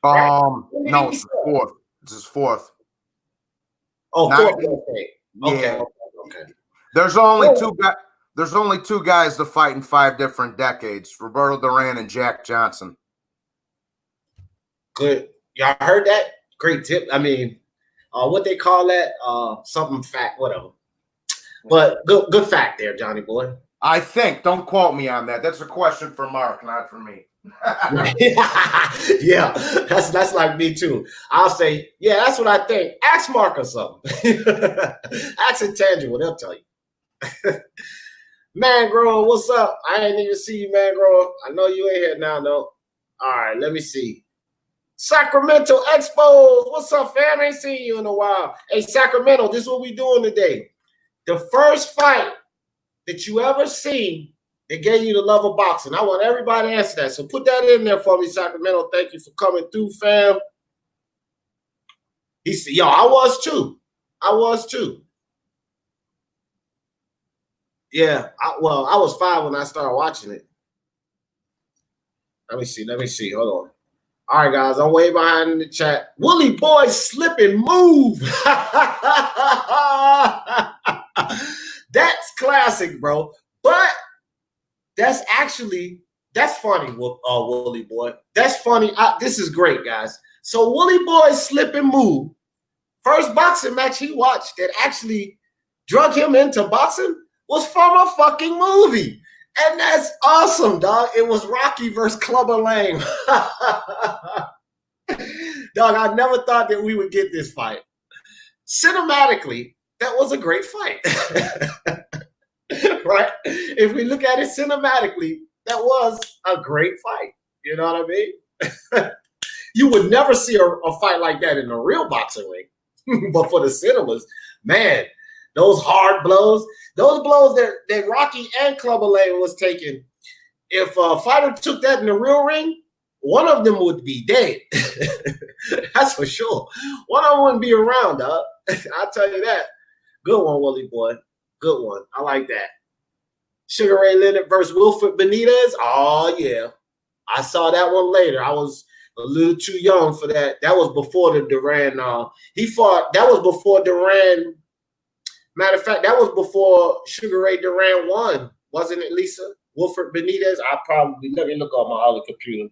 No, it's his 4th. It's his 4th. Oh, 4th. Okay. Yeah. Okay. There's only two guys to fight in 5 different decades: Roberto Duran and Jack Johnson. Good. Y'all heard that? Great tip. I mean, what they call that? Something fact, whatever. But good fact there, Johnny boy. I think. Don't quote me on that. That's a question for Mark, not for me. Yeah, that's like me too. I'll say, yeah, that's what I think. Ask Mark or something. Ask Intangible, they'll tell you. Man, Grow, what's up? I ain't even see you, Man, Grow. I know you ain't here now, though. All right, let me see. Sacramento Expos, what's up, fam? Ain't seen you in a while. Hey, Sacramento, this is what we doing today. The first fight that you ever seen that gave you the love of boxing. I want everybody to answer that. So put that in there for me, Sacramento. Thank you for coming through, fam. He said, yo, I was too. Yeah, I was 5 when I started watching it. Let me see. Hold on. All right, guys, I'm way behind in the chat. Willie Boy slip and move. That's classic, bro. But that's funny, Willie Boy. That's funny. This is great, guys. So Willie Boy slip and move. First boxing match he watched that actually drug him into boxing was from a fucking movie. And that's awesome, dog. It was Rocky versus Clubber Lang. Dog, I never thought that we would get this fight. Cinematically, that was a great fight. Right? If we look at it cinematically, that was a great fight. You know what I mean? You would never see a fight like that in a real boxing ring. But for the cinemas, man, those hard blows, that Rocky and Clubber Lang was taking, if a fighter took that in the real ring, one of them would be dead. That's for sure. One of them wouldn't be around, dog. I'll tell you that. Good one, Willie Boy. Good one. I like that. Sugar Ray Leonard versus Wilfred Benitez. Oh, yeah. I saw that one later. I was a little too young for that. That was before the Duran. He fought. That was before Duran. Matter of fact, that was before Sugar Ray Duran won. Wasn't it, Lisa? Wilfred Benitez? Let me look on my other computer in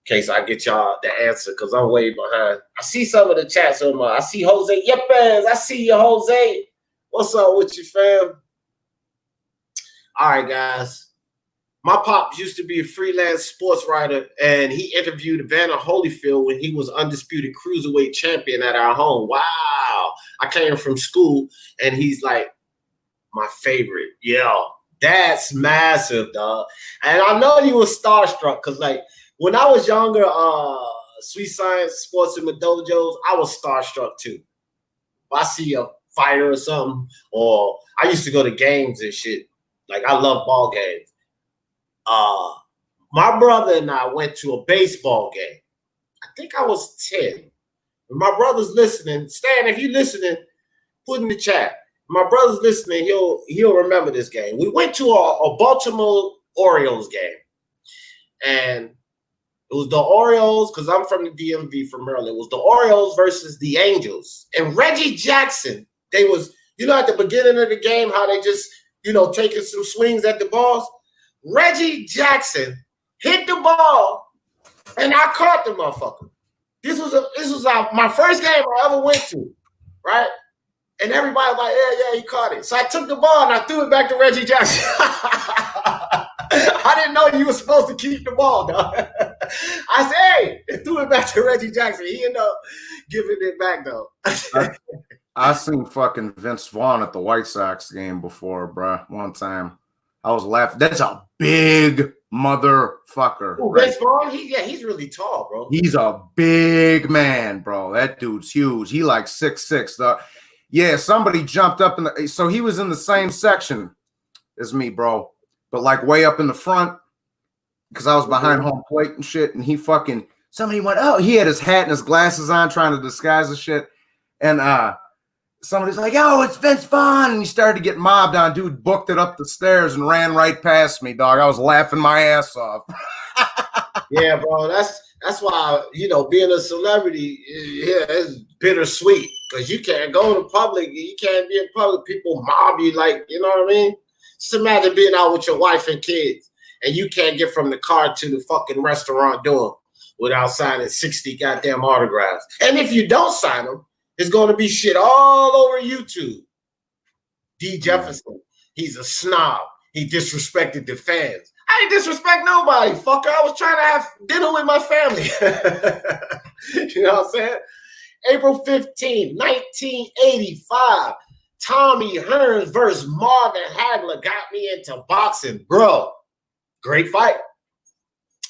case I get y'all the answer, because I'm way behind. I see some of the chats on I see Jose Yepes. I see you, Jose. What's up with you, fam? All right, guys. My pops used to be a freelance sports writer, and he interviewed Evander Holyfield when he was undisputed cruiserweight champion at our home. Wow. I came from school, and he's like, my favorite. Yo, that's massive, dog. And I know he was starstruck because, like, when I was younger, Sweet Science Sports in the dojos, I was starstruck too. If I see a fighter or something, or I used to go to games and shit. Like, I love ball games. My brother and I went to a baseball game. I think I was 10. My brother's listening. Stan, if you're listening, put in the chat. My brother's listening. He'll remember this game. We went to a Baltimore Orioles game. And it was the Orioles, because I'm from the DMV from Maryland. It was the Orioles versus the Angels. And Reggie Jackson, they was, at the beginning of the game, how they just, taking some swings at the balls. Reggie Jackson hit the ball, and I caught the motherfucker. This was my first game I ever went to, right? And everybody was like, yeah, he caught it. So I took the ball and I threw it back to Reggie Jackson. I didn't know you were supposed to keep the ball, dog. I said, hey, it threw it back to Reggie Jackson. He ended up giving it back, though. I seen fucking Vince Vaughn at the White Sox game before, bro. One time. I was laughing. That's a big motherfucker. Ooh, right? Vince Vaughn? He's really tall, bro. He's a big man, bro. That dude's huge. He like 6'6", though. Yeah, somebody jumped up so he was in the same section as me, bro. But like way up in the front, because I was behind home plate and shit. And somebody went, oh, he had his hat and his glasses on trying to disguise the shit. And somebody's like, oh, it's Vince Vaughn. And he started to get mobbed on. Dude booked it up the stairs and ran right past me, dog. I was laughing my ass off. Yeah, bro. That's why, being a celebrity, it's bittersweet. Because you can't go to public. You can't be in public. People mob you like, you know what I mean? Just imagine being out with your wife and kids. And you can't get from the car to the fucking restaurant door without signing 60 goddamn autographs. And if you don't sign them, it's going to be shit all over YouTube. D. Jefferson, he's a snob. He disrespected the fans. I didn't disrespect nobody, fucker. I was trying to have dinner with my family. You know what I'm saying? April 15, 1985. Tommy Hearns versus Marvin Hagler got me into boxing. Bro, great fight.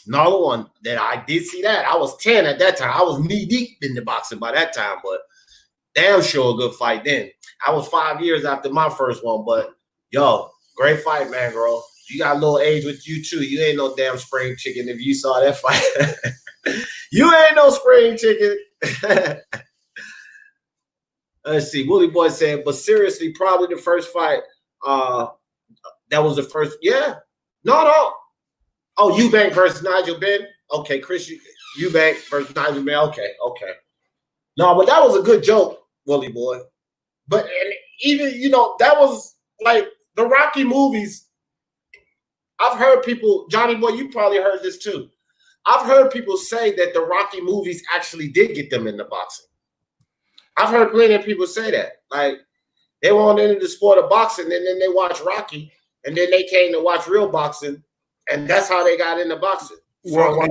Another one that I did see that. I was 10 at that time. I was knee deep in the boxing by that time, but damn sure a good fight then. I was 5 years after my first one, but yo, great fight, man, bro. You got a little age with you too. You ain't no damn spring chicken if you saw that fight. You ain't no spring chicken. Let's see. Willie Boy said, but seriously, probably the first fight. That was the first. Yeah. No. Oh, Eubank versus Nigel Benn. Okay, Chris Eubank versus Nigel Benn. Okay. No, but that was a good joke, Willie Boy. But even, that was like the Rocky movies. I've heard people, Johnny Boy, you probably heard this too. I've heard people say that the Rocky movies actually did get them into boxing. I've heard plenty of people say that. Like, they weren't into the sport of boxing, and then they watched Rocky, and then they came to watch real boxing, and that's how they got into boxing. Well,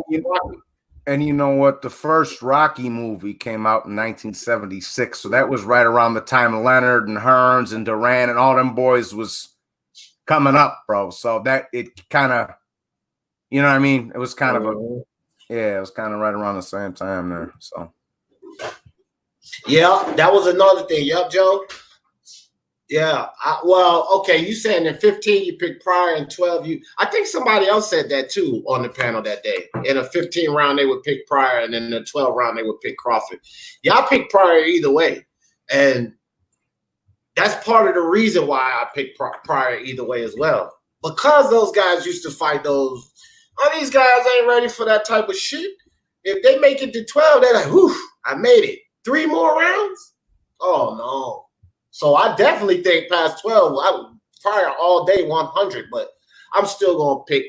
and you know what? The first Rocky movie came out in 1976, so that was right around the time Leonard and Hearns and Duran and all them boys was coming up, bro. So that it kind of, you know what I mean? It was kind of it was kind of right around the same time there. So yeah, that was another thing. Yep, Joe. Yeah. Okay. You saying in 15 you picked Pryor and 12 I think somebody else said that too on the panel that day. In a 15 round they would pick Pryor, and in the 12 round they would pick Crawford. Yeah, I picked Pryor either way, and that's part of the reason why I picked Pryor either way as well. Because those guys used to fight those. Oh, these guys ain't ready for that type of shit. If they make it to 12, they're like, whew, I made it. 3 more rounds? Oh, no. So I definitely think past 12, I would Pryor all day 100, but I'm still going to pick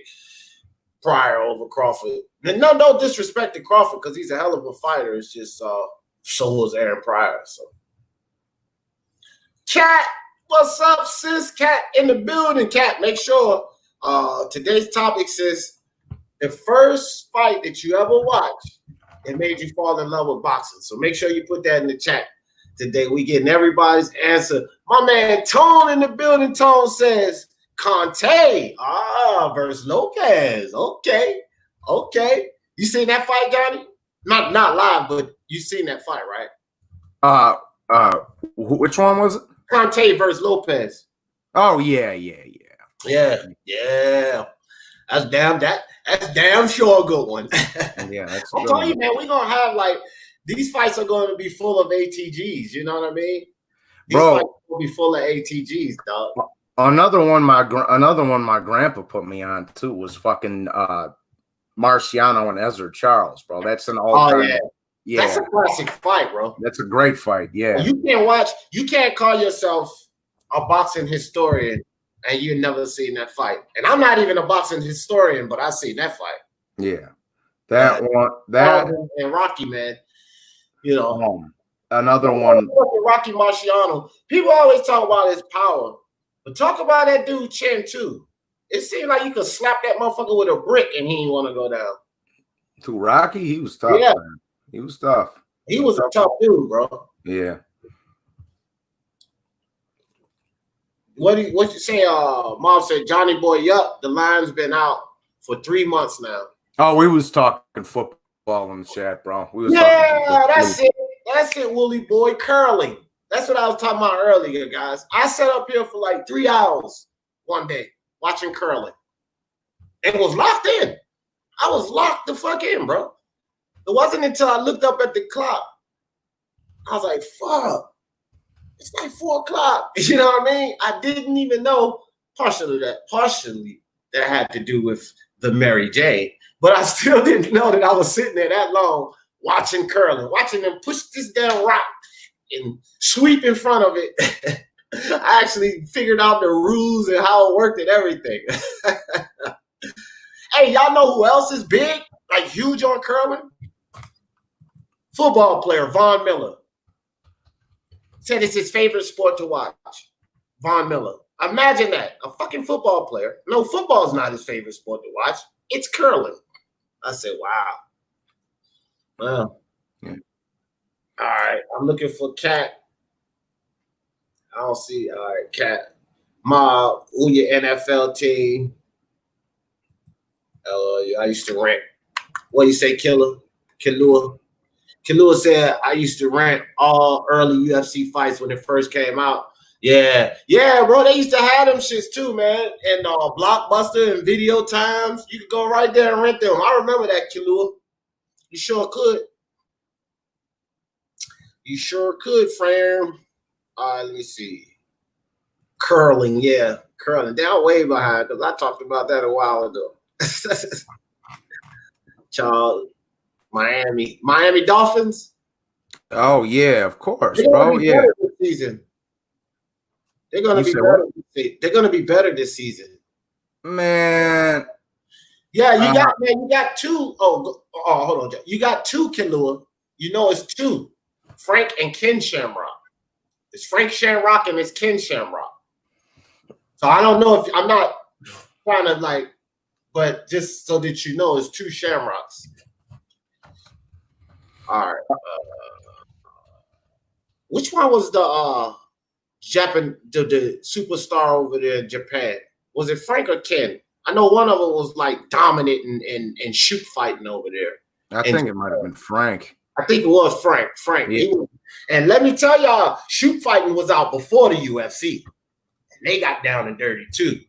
Pryor over Crawford. And no disrespect to Crawford because he's a hell of a fighter. It's just so was Aaron Pryor. So, Cat, what's up, sis? Cat in the building. Cat, make sure today's topic says the first fight that you ever watched that made you fall in love with boxing. So make sure you put that in the chat today. We getting everybody's answer. My man Tone in the building. Tone says Conte versus Lopez. Okay. You seen that fight, Johnny? Not live, but you seen that fight, right? Which one was it? Conte versus Lopez. Oh yeah. That's damn sure a good one. Yeah, that's I'm telling you, man, we're gonna have these fights are going to be full of ATGs. You know what I mean? These fights will be full of ATGs, dog. Another one my grandpa put me on too was fucking Marciano and Ezra Charles, bro. That's an all-time. Yeah, that's a classic fight, bro. That's a great fight. Yeah, you can't call yourself a boxing historian and you've never seen that fight. And I'm not even a boxing historian, but I've seen that fight. Yeah, that and Rocky, man. Another one. Rocky Marciano. People always talk about his power, but talk about that dude chin too. It seemed like you could slap that motherfucker with a brick and he didn't want to go down. To Rocky, he was tough, Yeah. man. He was tough. He was a tough dude, bro. Yeah. What you say? Mom said, Johnny Boy, yup, the line's been out for 3 months now. Oh, we was talking football in the chat, bro. We was that's it. That's it, Wooly Boy. Curling. That's what I was talking about earlier, guys. I sat up here for like 3 hours one day watching curling. And was locked in. I was locked the fuck in, bro. It wasn't until I looked up at the clock. I was like, fuck. It's like 4 o'clock. You know what I mean? I didn't even know partially that had to do with the Mary J. But I still didn't know that I was sitting there that long watching curling, watching them push this damn rock and sweep in front of it. I actually figured out the rules and how it worked and everything. Hey, y'all know who else is big, like huge on curling? Football player Von Miller. Said it's his favorite sport to watch. Von Miller. Imagine that. A fucking football player. No, football's not his favorite sport to watch. It's curling. I said, wow. Well. Yeah. All right. I'm looking for Cat. I don't see. All right, Cat. Ma, who your NFL team? I used to rant. What do you say, Killer? Kalua said, I used to rant all early UFC fights when it first came out. Yeah, bro. They used to have them shits too, man. And Blockbuster and Video Times. You could go right there and rent them. I remember that, Kalua. You sure could. You sure could, fam. All right, let me see. Curling, yeah. Curling. Down way behind because I talked about that a while ago. Charles. Miami Dolphins. Oh yeah, of course, bro. Yeah. This season. They're gonna be better. They're gonna be better this season. Man. Yeah, you got two. Oh, hold on, Joe. You got two, Kilua. You know it's two. Frank and Ken Shamrock. It's Frank Shamrock and it's Ken Shamrock. So I don't know if I'm not trying to like, but just so that you know, it's two Shamrocks. All right. Which one was the the superstar over there in Japan? Was it Frank or Ken? I know one of them was like dominant and shoot fighting over there. I think it might have been Frank. I think it was Frank. Yeah. And let me tell y'all, shoot fighting was out before the UFC. And they got down and dirty too.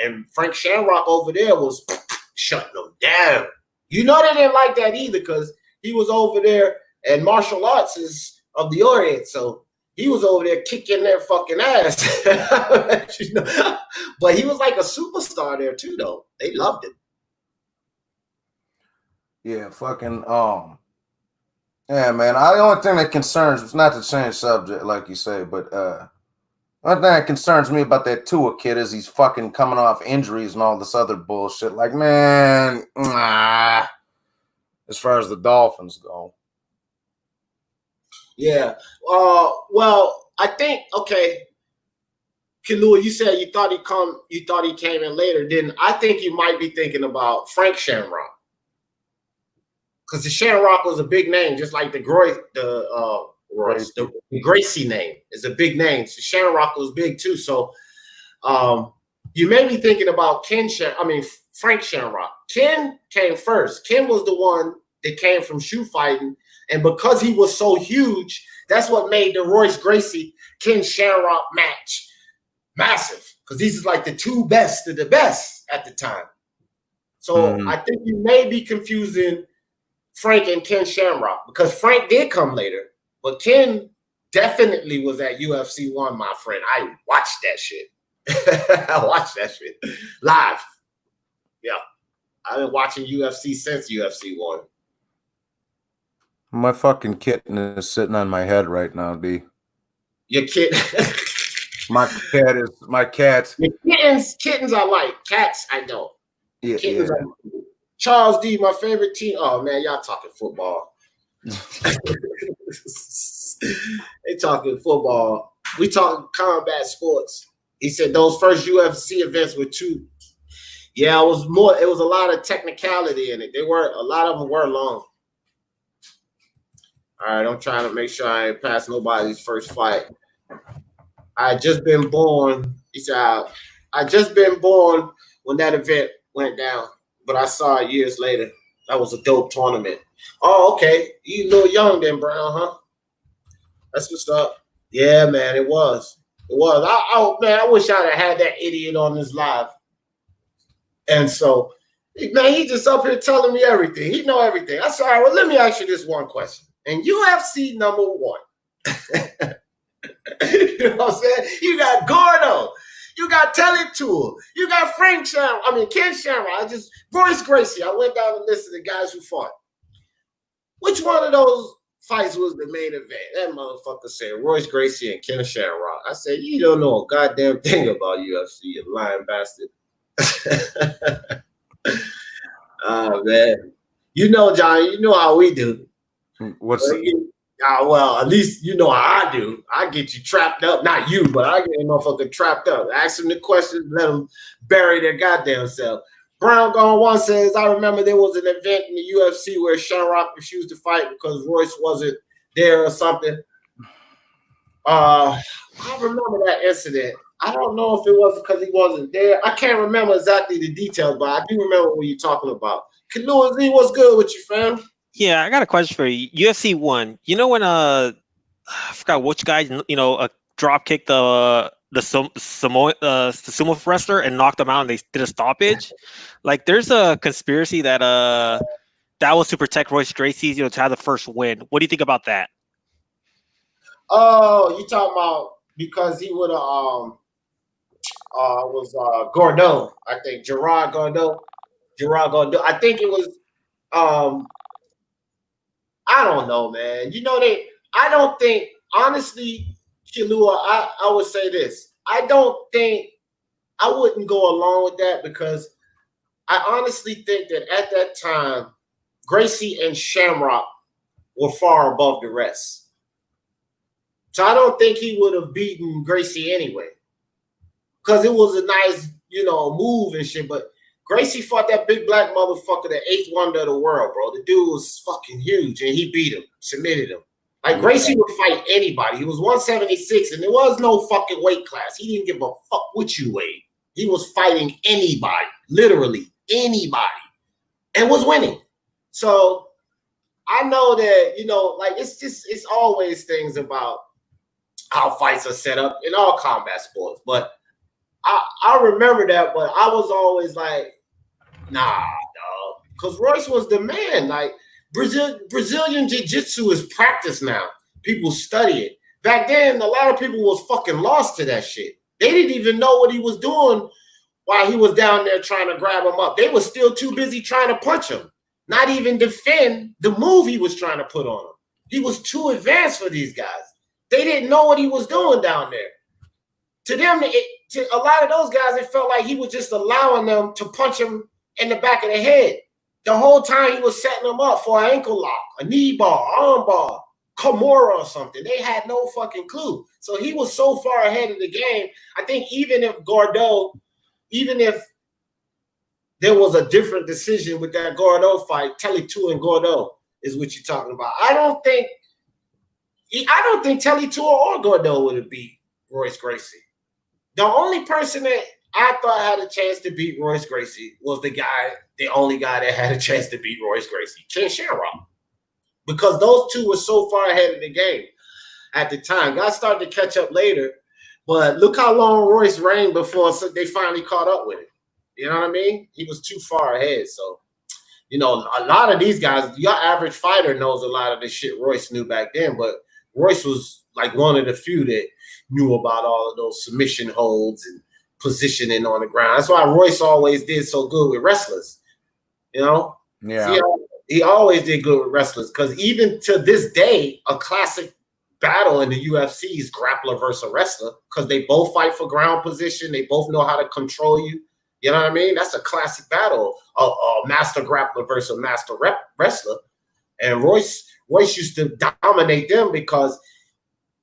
And Frank Shamrock over there was shutting them down. You know they didn't like that either because he was over there, and martial arts is of the Orient, so he was over there kicking their fucking ass. You know? But he was like a superstar there too, though. They loved him. Yeah, fucking yeah, man. The only thing that concerns, it's not to change subject, like you say, but one thing that concerns me about that Tua kid is he's fucking coming off injuries and all this other bullshit. Like, man, as far as the Dolphins go. Yeah. Well, I think Kilua, you said you thought he came in later. Then I think you might be thinking about Frank Shamrock. Because the Shamrock was a big name, just like the Gracie name is a big name. So Shamrock was big too. So you may be thinking about Frank Shamrock. Ken came first. Ken was the one that came from shoe fighting. And because he was so huge, that's what made the Royce Gracie Ken Shamrock match massive. Because these are like the two best of the best at the time. So I think you may be confusing Frank and Ken Shamrock because Frank did come later, but Ken definitely was at UFC 1, my friend. I watched that shit. I watched that shit live. Yeah. I've been watching UFC since UFC 1. My fucking kitten is sitting on my head right now, D. Your kitten? My cat. Kittens I like. Cats I don't. Yeah, kittens I like. Charles D, my favorite team. Oh man, y'all talking football. They talking football. We talking combat sports. He said those first UFC events were too Yeah, it was more. It was a lot of technicality in it. A lot of them were long. All right, I'm trying to make sure I ain't pass nobody's first fight. I had just been born. He said, I just been born when that event went down, but I saw it years later. That was a dope tournament. Oh, okay. You a little young then, Brown, huh? That's what's up. Yeah, man, it was. It was. Man, I wish I'd have had that idiot on this live. And so, man, he just up here telling me everything. He know everything. I said, all right, well, let me ask you this one question. And UFC number 1. You know what I'm saying? You got Gordo. You got Telly Tool. You got Ken Shamrock. Royce Gracie. I went down the list of the guys who fought. Which one of those fights was the main event? That motherfucker said Royce Gracie and Ken Shamrock. I said, you don't know a goddamn thing about UFC, you lying bastard. Oh, man. You know, Johnny, you know how we do. What's well, at least you know how I do. I get you trapped up. Not you, but I get a motherfucker trapped up. Ask them the questions, let them bury their goddamn self. Brown Gone One says, I remember there was an event in the UFC where Shamrock refused to fight because Royce wasn't there or something. I remember that incident. I don't know if it was because he wasn't there. I can't remember exactly the details, but I do remember what you're talking about. Khalil Z, what's good with you, fam? Yeah, I got a question for you. UFC 1. You know when I forgot which guy, drop kicked the sumo wrestler and knocked him out, and they did a stoppage. Like, there's a conspiracy that that was to protect Royce Gracie, to have the first win. What do you think about that? Oh, you talking about because he would have was Gordo, I think Gerard Gordo. I think it was I don't know, man. I don't think, honestly, Kilua, I would say this. I wouldn't go along with that because I honestly think that at that time, Gracie and Shamrock were far above the rest. So I don't think he would have beaten Gracie anyway. Because it was a nice, move and shit, but Gracie fought that big black motherfucker, the 8th wonder of the world, bro. The dude was fucking huge, and he beat him, submitted him. Like, Gracie would fight anybody. He was 176, and there was no fucking weight class. He didn't give a fuck what you weighed. He was fighting anybody, literally anybody, and was winning. So I know that, it's always things about how fights are set up in all combat sports. But I remember that, but I was always like, nah, dog. Because Royce was the man. Like, Brazilian Jiu-Jitsu is practice now. People study it. Back then, a lot of people was fucking lost to that shit. They didn't even know what he was doing while he was down there trying to grab him up. They were still too busy trying to punch him, not even defend the move he was trying to put on him. He was too advanced for these guys. They didn't know what he was doing down there. To them, to a lot of those guys, it felt like he was just allowing them to punch him in the back of the head. The whole time he was setting them up for an ankle lock, a knee bar, arm bar, Kimura or something. They had no fucking clue. So he was so far ahead of the game. I think even if there was a different decision with that Gordo fight, Telly 2 and Gordo is what you're talking about. I don't think Telly 2 or Gordo would have beat Royce Gracie. The only person that I thought had a chance to beat Royce Gracie was the only guy that had a chance to beat Royce Gracie, Ken Shamrock. Because those two were so far ahead of the game at the time. Guys started to catch up later, but look how long Royce reigned before they finally caught up with him. You know what I mean? He was too far ahead. So, a lot of these guys, your average fighter knows a lot of the shit Royce knew back then, but Royce was like one of the few that knew about all of those submission holds and positioning on the ground. That's why Royce always did so good with wrestlers. Yeah. See, he always did good with wrestlers because even to this day, a classic battle in the UFC is grappler versus wrestler because they both fight for ground position. They both know how to control you. You know what I mean? That's a classic battle, a master grappler versus a master wrestler. And Royce used to dominate them because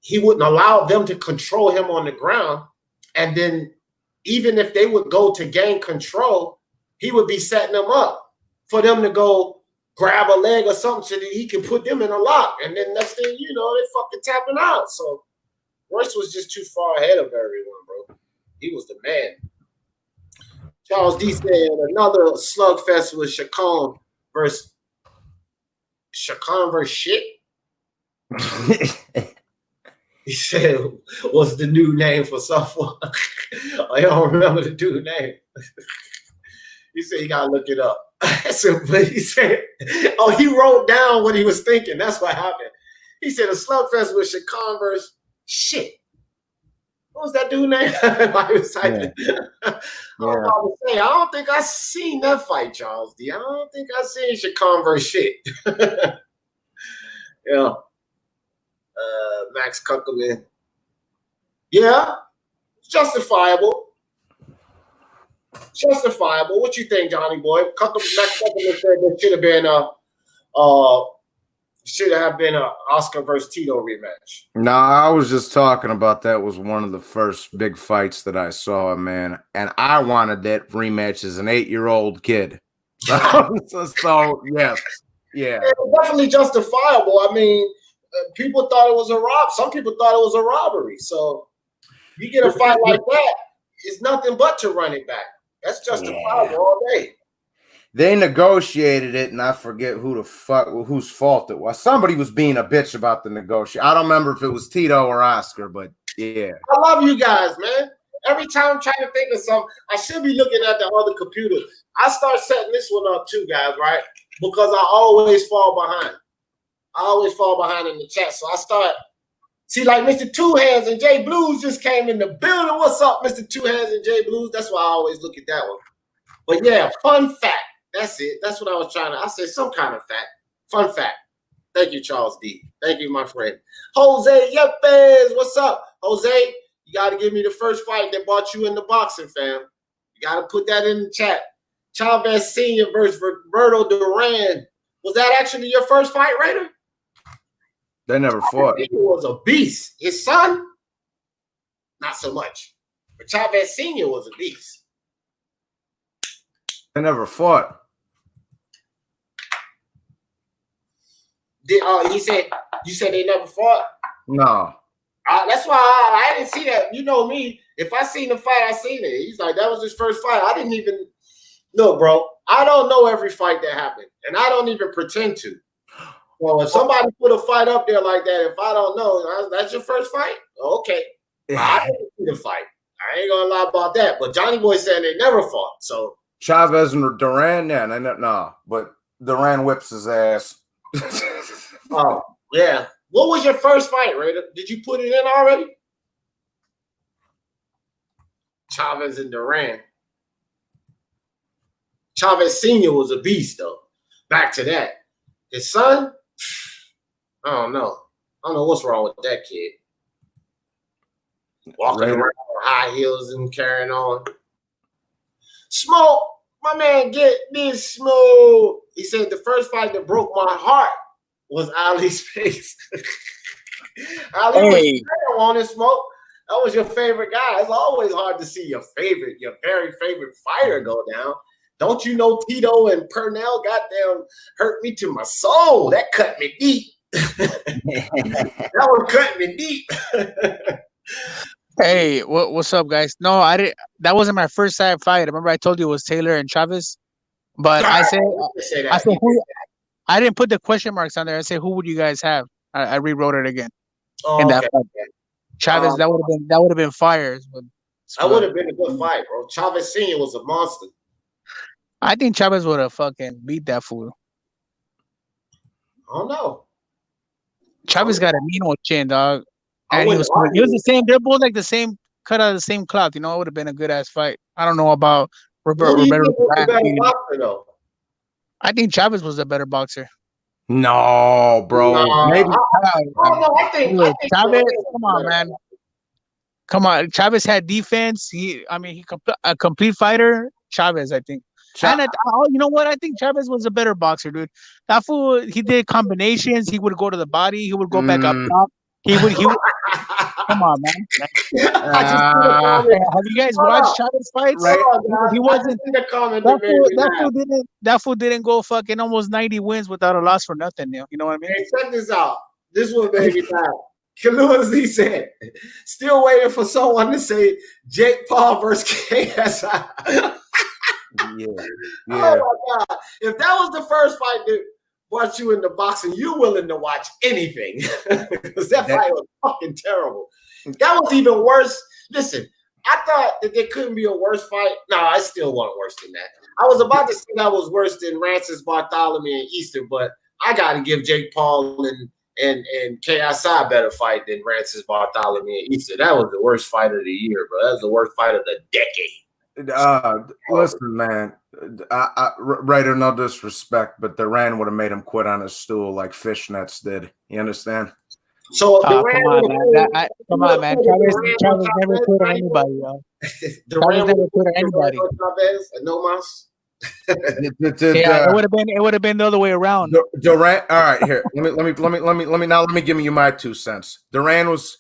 he wouldn't allow them to control him on the ground. And then even if they would go to gain control, he would be setting them up for them to go grab a leg or something so that he can put them in a lock. And then next thing you know, they fucking tapping out. So Royce was just too far ahead of everyone, bro. He was the man. Charles D said another slugfest with Chacon versus shit. He said, what's the new name for someone? I don't remember the dude's name. He said, you got to look it up. So, but he said, oh, he wrote down what he was thinking. That's what happened. He said, a slugfest with Chacon versus shit. What was that dude's name? I was typing. Yeah. I don't think I seen that fight, Charles D. I don't think I seen Chacon versus shit. Yeah. Max Kuckelman. Yeah, it's justifiable. Justifiable. What you think, Johnny boy? Max Kuckelman said there should have been a Oscar versus Tito rematch. No, I was just talking about that was one of the first big fights that I saw, man. And I wanted that rematch as an 8-year-old kid. So yes. Yeah. It was definitely justifiable. I mean, people thought it was some people thought it was a robbery. So you get a fight like that, it's nothing but to run it back. That's justifiable all day. They negotiated it, and I forget whose fault it was. Somebody was being a bitch about the negotiation. I don't remember if it was Tito or Oscar, but yeah. I love you guys, man. Every time I'm trying to think of something, I should be looking at the other computer. I start setting this one up too, guys, right? Because I always fall behind. I always fall behind in the chat. So I start, see, like Mr. Two Hands and Jay Blues just came in the building. What's up, Mr. Two Hands and Jay Blues? That's why I always look at that one. But yeah, fun fact. That's it. That's what I was trying to. I said some kind of fact. Fun fact. Thank you, Charles D. Thank you, my friend. Jose Yepes. What's up, Jose? You got to give me the first fight that brought you in the boxing, fam. You got to put that in the chat. Chavez Sr. versus Roberto Duran. Was that actually your first fight, Raider? They never fought. He was a beast. His son, not so much. But Chavez Sr. was a beast. They never fought. You said they never fought? No. That's why I didn't see that. You know me. If I seen the fight, I seen it. He's like, that was his first fight. I didn't even look, bro. I don't know every fight that happened, and I don't even pretend to. Well, if somebody put a fight up there like that, if I don't know, that's your first fight? Okay. I didn't see the fight. I ain't gonna lie about that. But Johnny Boy said they never fought. So Chavez and Duran, no. But Duran whips his ass. Oh, yeah. What was your first fight, Raider? Did you put it in already? Chavez and Duran. Chavez Sr. was a beast, though. Back to that. His son, I don't know. I don't know what's wrong with that kid. Walking around with high heels and carrying on. Smoke, my man, get this smoke. He said the first fight that broke my heart was Ali's face. Ali was on his smoke. That was your favorite guy. It's always hard to see your very favorite fighter go down. Don't you know Tito and Purnell goddamn hurt me to my soul? That cut me deep. That one cut me deep. Hey, what's up, guys? No, I didn't. That wasn't my first fight. I remember I told you it was Taylor and Chavez, but I said who, I didn't put the question marks on there. I said who would you guys have? I rewrote it again. In that fight. Chavez, that would have been fire. That would have been a good fight, bro. Chavez Sr. was a monster. I think Chavez would have fucking beat that fool. I don't know. Chavez got a mean old chin, dog. And he was the same. They're both like the same, cut out of the same cloth. You know, it would have been a good ass fight. I don't know about Roberto. I think Chavez was a better boxer. No, bro. No, Maybe. I think Chavez. Come on, man. Come on. Chavez had defense. He a complete fighter. Chavez, I think. And you know what? I think Chavez was a better boxer, dude. That fool, he did combinations. He would go to the body. He would go back up top. He would. come on, man. I just see the comment. Have you guys watched Chavez fights? Right. He wasn't. The comment That fool didn't go fucking almost 90 wins without a loss for nothing. You know what I mean? Hey, check this out. This one made me laugh. Kalua Z said, still waiting for someone to say Jake Paul versus KSI. Yeah. Oh my God. If that was the first fight that brought you into boxing, you're willing to watch anything. Because that fight was fucking terrible. That was even worse. Listen, I thought that there couldn't be a worse fight. No, I still want worse than that. I was about to say that was worse than Francis Bartholomew and Easter, but I got to give Jake Paul and KSI a better fight than Francis Bartholomew and Easter. That was the worst fight of the year, bro. That was the worst fight of the decade. Listen, man. Raider, no disrespect, but Duran would have made him quit on his stool like fishnets did. You understand? So come on, man. Chavez never quit on anybody, yo. Chavez never quit on anybody. No mas. Yeah, it would have been the other way around. Duran. All right, here. Let me give you my 2 cents. Duran was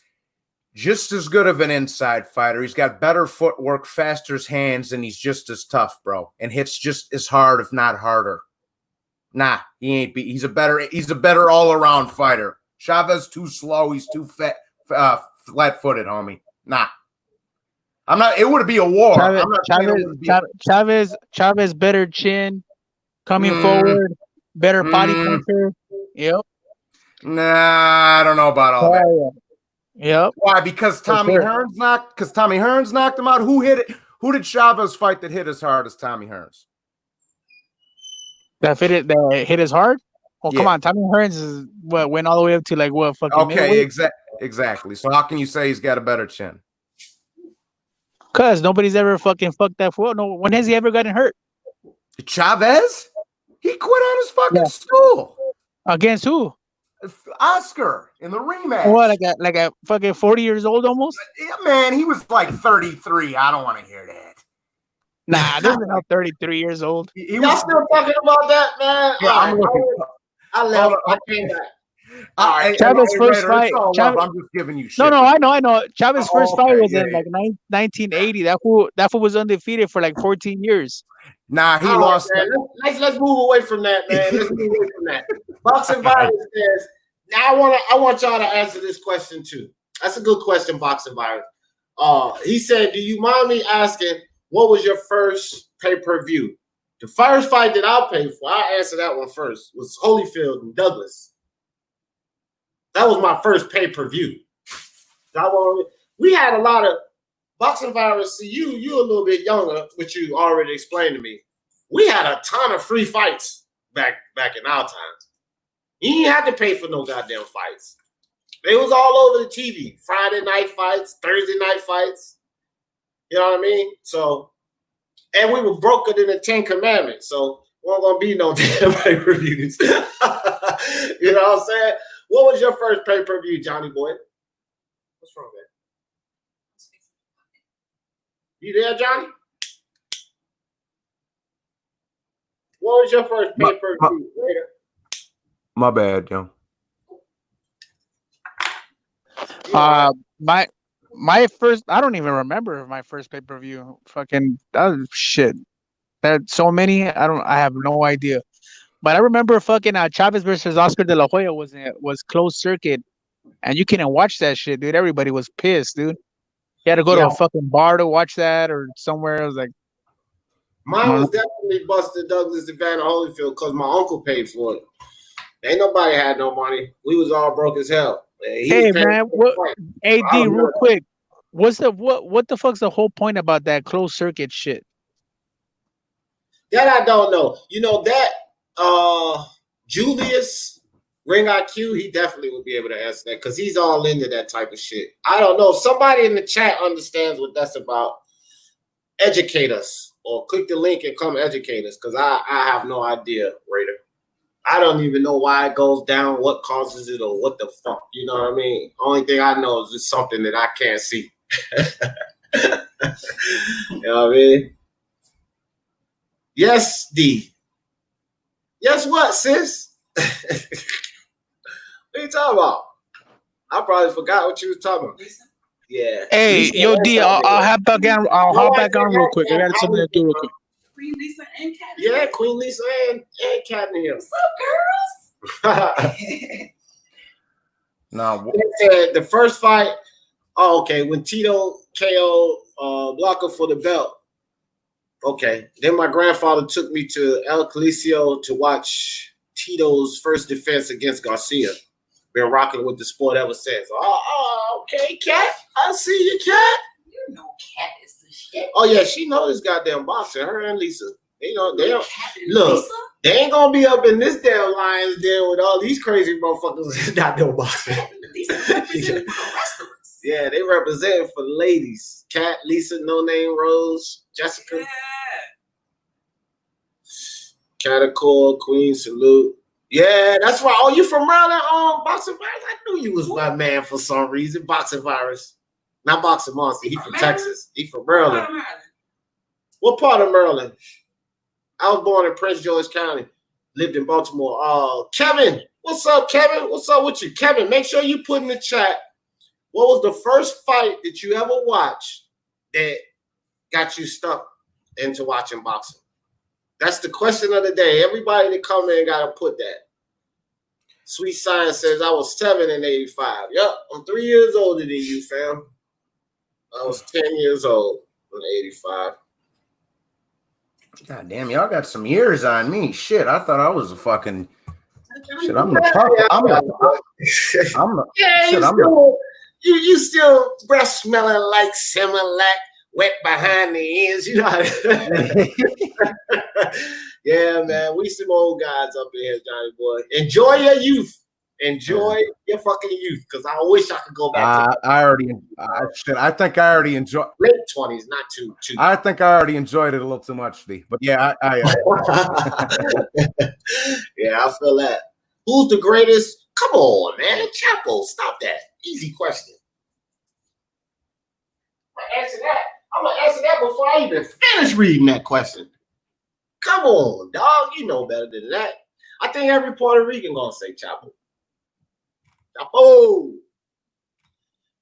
just as good of an inside fighter. He's got better footwork, faster hands, and he's just as tough, bro. And hits just as hard, if not harder. Nah, he ain't. He's a better all-around fighter. Chavez too slow. He's too flat-footed, homie. Nah. I'm not. It would be a war. Chavez better chin, coming forward, better body puncher. Yep. Nah, I don't know about all that. Yep. Why? Because Tommy Hearns knocked him out. Who hit it? Who did Chavez fight that hit as hard as Tommy Hearns? That hit as hard? Oh, come on. Tommy Hearns went all the way up to like what fucking okay, exactly. So how can you say he's got a better chin? Cause nobody's ever fucking fucked that fool. No, when has he ever gotten hurt? Chavez? He quit on his fucking stool. Against who? Oscar in the rematch. What, like a fucking 40 years old almost? Yeah, man, he was like 33. I don't want to hear that. Nah, there's no 33 years old. Y'all still talking about that, man? Yeah, I left. I came back. Chavez's first fight. I'm just giving you shit. No, I know. Chavez's first fight was in like 1980. That fool was undefeated for like 14 years. Nah, he lost. Let's move away from that, man. Let's move away from that. Boxing Virus says, now I want y'all to answer this question too. That's a good question, Boxing Virus. He said, do you mind me asking, what was your first pay-per-view? The first fight that I paid for, I'll answer that one first, was Holyfield and Douglas. That was my first pay-per-view. We had a lot of Boxing Virus. See, you a little bit younger, which you already explained to me. We had a ton of free fights back in our times. You didn't have to pay for no goddamn fights. They was all over the TV. Friday night fights, Thursday night fights. You know what I mean? So, and we were broker than the 10 Commandments. So, we weren't going to be no damn pay-per-views. You know what I'm saying? What was your first pay-per-view, Johnny boy? What's wrong, man? You there, Johnny? What was your first pay-per-view? My bad, yo. My first, I don't even remember my first pay-per-view. Fucking that was shit. That's so many. I have no idea. But I remember fucking Chavez versus Oscar De La Hoya was closed circuit, and you couldn't watch that shit, dude. Everybody was pissed, dude. You had to go to a fucking bar to watch that or somewhere. I was like, mine was definitely Buster Douglas and Evander Holyfield because my uncle paid for it. Ain't nobody had no money. We was all broke as hell. Hey man, AD, real quick, what the fuck's the whole point about that closed circuit shit? That I don't know. You know that Julius Ring IQ, he definitely would be able to answer that because he's all into that type of shit. I don't know. Somebody in the chat understands what that's about. Educate us or click the link and come educate us because I have no idea, Raider. I don't even know why it goes down, what causes it, or what the fuck. You know what I mean? Only thing I know is it's something that I can't see. You know what I mean? Yes, D. Yes, what, sis? What are you talking about? I probably forgot what you was talking about. Yeah. Hey, Lisa yo, and D, Cat I'll hop back on. I'll hop back on real Nail. quick. I got something to do real quick. Queen Lisa and Cat. Yeah, Queen Lisa and Cat Nail. What's up, girls? No, The first fight. Oh, okay. When Tito KO Blocker for the belt. Okay. Then my grandfather took me to El Coliseo to watch Tito's first defense against Garcia. Been rocking with the sport ever since. Okay, Cat. I see you, Cat. You know Cat is the shit. Oh yeah, she knows this goddamn boxer. Her and Lisa. They know they don't Cat and look. Lisa? They ain't gonna be up in this damn Lions den with all these crazy motherfuckers not no boxing. Lisa representing for the rest of us. Yeah, they represent for the ladies. Cat, Lisa, No Name, Rose, Jessica. Yeah. Catacall, Queen, Salute. Yeah, that's right. Oh, you from Maryland? Boxing Virus? I knew you was my man for some reason. Boxing Virus. Not Boxing Monster. He from Texas. He from Maryland. What part of Maryland? I was born in Prince George County. Lived in Baltimore. Kevin. What's up, Kevin? What's up with you? Kevin, make sure you put in the chat. What was the first fight that you ever watched that got you stuck into watching boxing? That's the question of the day. Everybody that come in got to put that. Sweet Science says, I was 7 in 85. Yep, I'm 3 years older than you, fam. I was 10 years old in 85. God damn, y'all got some years on me. Shit, I thought I was a fucking... Shit, I'm the puppet. You still breath smelling like Similac, wet behind the ears, you know. Yeah, man, we some old guys up in here, Johnny boy. Enjoy your youth. Enjoy your fucking youth, because I wish I could go back. I think I already enjoyed late 20s, not too. I think I already enjoyed it a little too much, D. But yeah, yeah, I feel that. Who's the greatest? Come on, man, Chapo, stop that. Easy question. I'm gonna answer that before I even finish reading that question. Come on, dog. You know better than that. I think every Puerto Rican gonna say Chapo. Chapo.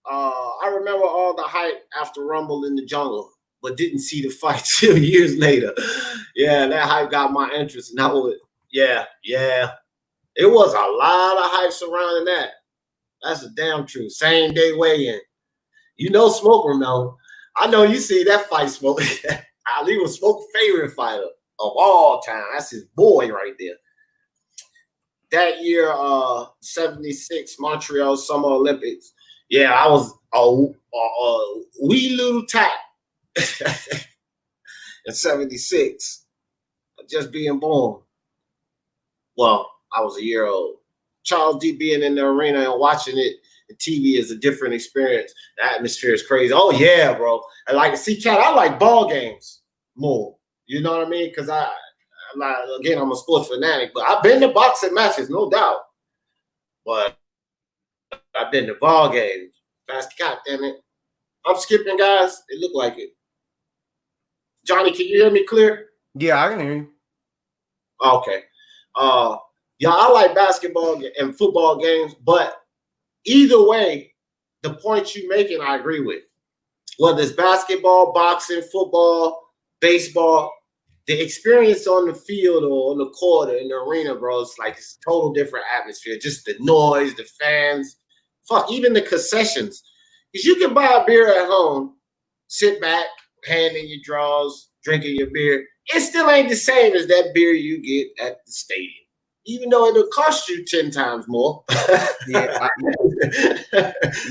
I remember all the hype after Rumble in the Jungle, but didn't see the fight till years later. Yeah, that hype got my interest. And yeah. It was a lot of hype surrounding that. That's a damn truth. Same day weigh-in. You know Smoke will know. I know you see that fight, Smoke. Ali was Smoke's favorite fighter of all time. That's his boy right there. That year, 76 Montreal Summer Olympics. Yeah, I was a wee little tat in 76. Just being born. Well, I was a year old. Charles D being in the arena and watching it, the TV is a different experience. The atmosphere is crazy. Oh yeah, bro. I like Cat. I like ball games more. You know what I mean? Because I'm a sports fanatic, but I've been to boxing matches, no doubt. But I've been to ball games. God damn it. I'm skipping, guys. It looked like it. Johnny, can you hear me clear? Yeah, I can hear you. Okay. Yeah, I like basketball and football games, but either way, the points you making, I agree with. Whether it's basketball, boxing, football, baseball, the experience on the field or on the court or in the arena, bro, it's like it's a total different atmosphere. Just the noise, the fans, even the concessions. Because you can buy a beer at home, sit back, hand in your drawers, drinking your beer. It still ain't the same as that beer you get at the stadium. Even though it'll cost you 10 times more. Yeah,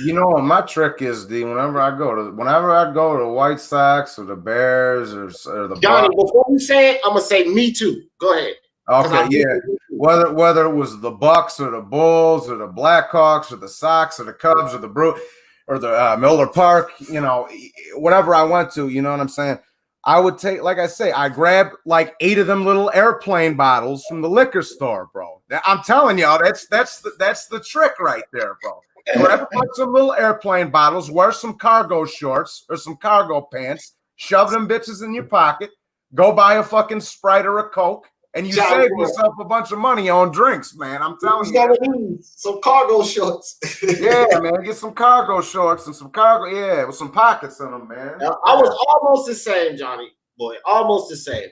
you know what my trick is, D. Whenever I go to the White Sox or the Bears or the Johnny, before you say it, I'm gonna say me too. Go ahead. Okay, yeah. Whether it was the Bucks or the Bulls or the Blackhawks or the Sox or the Cubs or the Miller Park, you know, whatever I went to, you know what I'm saying? I would take, like I say, I grabbed like 8 of them little airplane bottles from the liquor store, bro. I'm telling y'all, that's the trick right there, bro. Grab a bunch of little airplane bottles, wear some cargo shorts or some cargo pants, shove them bitches in your pocket, go buy a fucking Sprite or a Coke, And you Johnny save boy. yourself a bunch of money on drinks, man. I'm telling You you. gotta need some cargo shorts. Yeah, man. Get some cargo shorts and some cargo, yeah, with some pockets in them, man. I was almost the same, Johnny boy. Almost the same.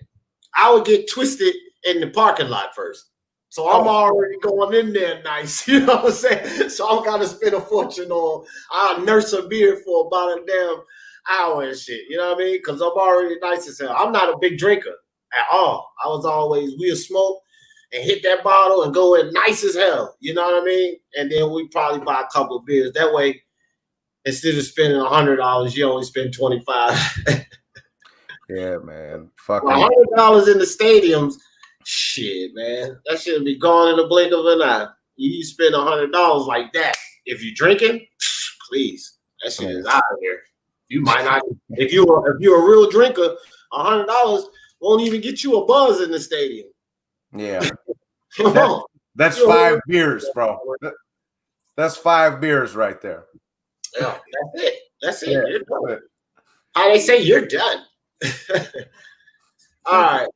I would get twisted in the parking lot first. So I'm already going in there nice. You know what I'm saying? So I gotta spend a fortune on I'll nurse a beer for about a damn hour and shit. You know what I mean? Because I'm already nice as hell. I'm not a big drinker at all. I was always we'll smoke and hit that bottle and go in nice as hell. You know what I mean? And then we probably buy a couple of beers. That way, instead of spending $100, you only spend $25. Yeah, man. Fucking $100 in the stadiums, shit, man. That should be gone in the blink of an eye. You spend $100 like that. If you're drinking, please, that shit is out of here. You might not. If you're a real drinker, $100 won't even get you a buzz in the stadium. yeah. Come on. That's 5 beers, bro. That's 5 beers right there. Yeah, that's it. That's it. Yeah, You're done. that's it. How they say you're done. All right.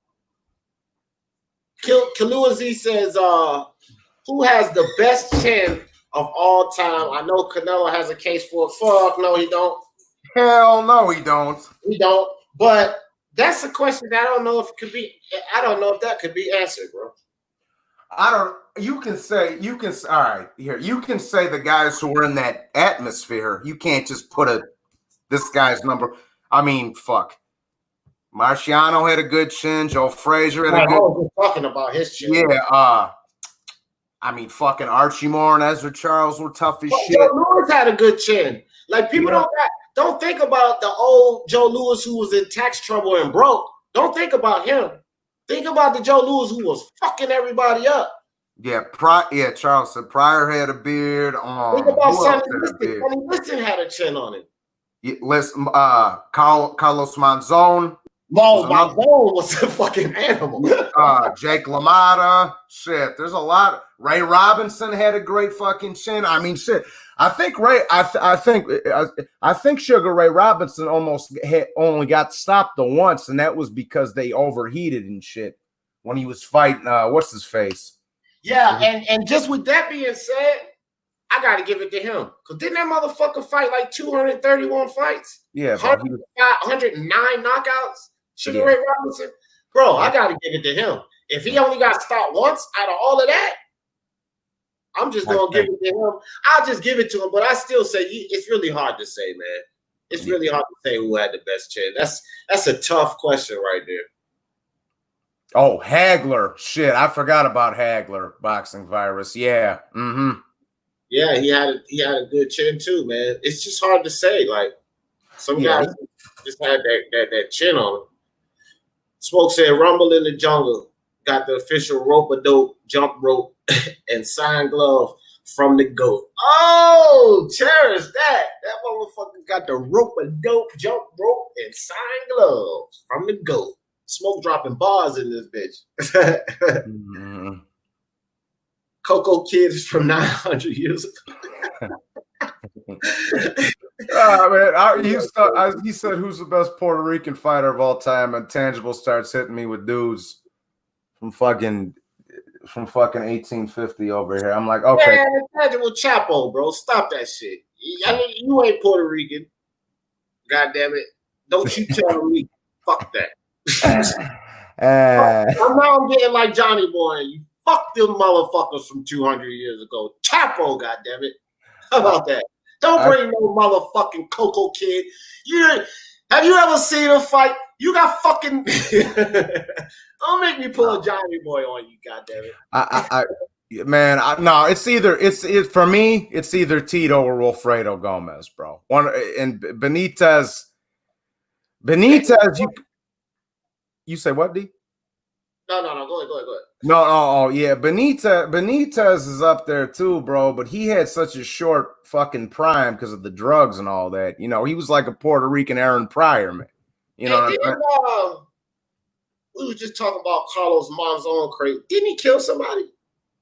Kalua Z says, who has the best chin of all time? I know Canelo has a case for it. Fuck, no, he don't. Hell no, he don't. He don't. But that's a question that I don't know if it could be. I don't know if that could be answered, bro. You can say, all right, here, you can say the guys who were in that atmosphere. You can't just put this guy's number. I mean, fuck. Marciano had a good chin. Joe Frazier had a good. I was just talking about his chin. Yeah, I mean, fucking Archie Moore and Ezra Charles were tough as shit. Joe Lewis had a good chin. Like people don't think about the old Joe Lewis who was in tax trouble and broke. Don't think about him. Think about the Joe Lewis who was fucking everybody up. Yeah, Charles said Pryor had a beard. Think about Sonny Liston. Sonny Liston had a chin on it. Yeah, Carlos Monzon. Monzon was a fucking animal. Jake LaMotta. Shit, there's a lot. Ray Robinson had a great fucking chin. I mean, shit. I think Sugar Ray Robinson only got stopped once, and that was because they overheated and shit when he was fighting. What's his face? Yeah, and just with that being said, I got to give it to him. Because didn't that motherfucker fight like 231 fights? Yeah, 109 knockouts? Sugar Ray Robinson? Bro, I got to give it to him. If he only got stopped once out of all of that, I'm just going to give it to him. I'll just give it to him. But I still say it's really hard to say, man. It's really hard to say who had the best chin. That's a tough question right there. Oh, Hagler. Shit, I forgot about Hagler, boxing virus. Yeah. Mm-hmm. Yeah, he had a good chin too, man. It's just hard to say. Like some guys just had that chin on them. Smoke said Rumble in the Jungle got the official rope-a-dope jump rope and signed glove from the GOAT. Oh, cherish that. That motherfucker got the rope-a-dope jump rope and signed gloves from the GOAT. Smoke dropping bars in this bitch. Mm-hmm. Coco Kid is from 900 years ago. He said, who's the best Puerto Rican fighter of all time? And Tangible starts hitting me with dudes from fucking 1850 over here. I'm like, okay. Man, Tangible Chapo, bro. Stop that shit. I mean, you ain't Puerto Rican. God damn it. Don't you tell me. Fuck that. Now I'm getting like Johnny Boy. You fuck them motherfuckers from 200 years ago. Chapo, goddammit. How about that? Don't bring no motherfucking Coco Kid. Have you ever seen a fight? You got fucking. Don't make me pull a Johnny Boy on you, goddammit. No, it's for me. It's either Tito or Wilfredo Gomez, bro. And Benitez. You say what, D? No. Go ahead. No. Yeah. Benitez is up there too, bro. But he had such a short fucking prime because of the drugs and all that. You know, he was like a Puerto Rican Aaron Pryor, man. You know what I'm saying? We were just talking about Carlos Monzon crate. Didn't he kill somebody?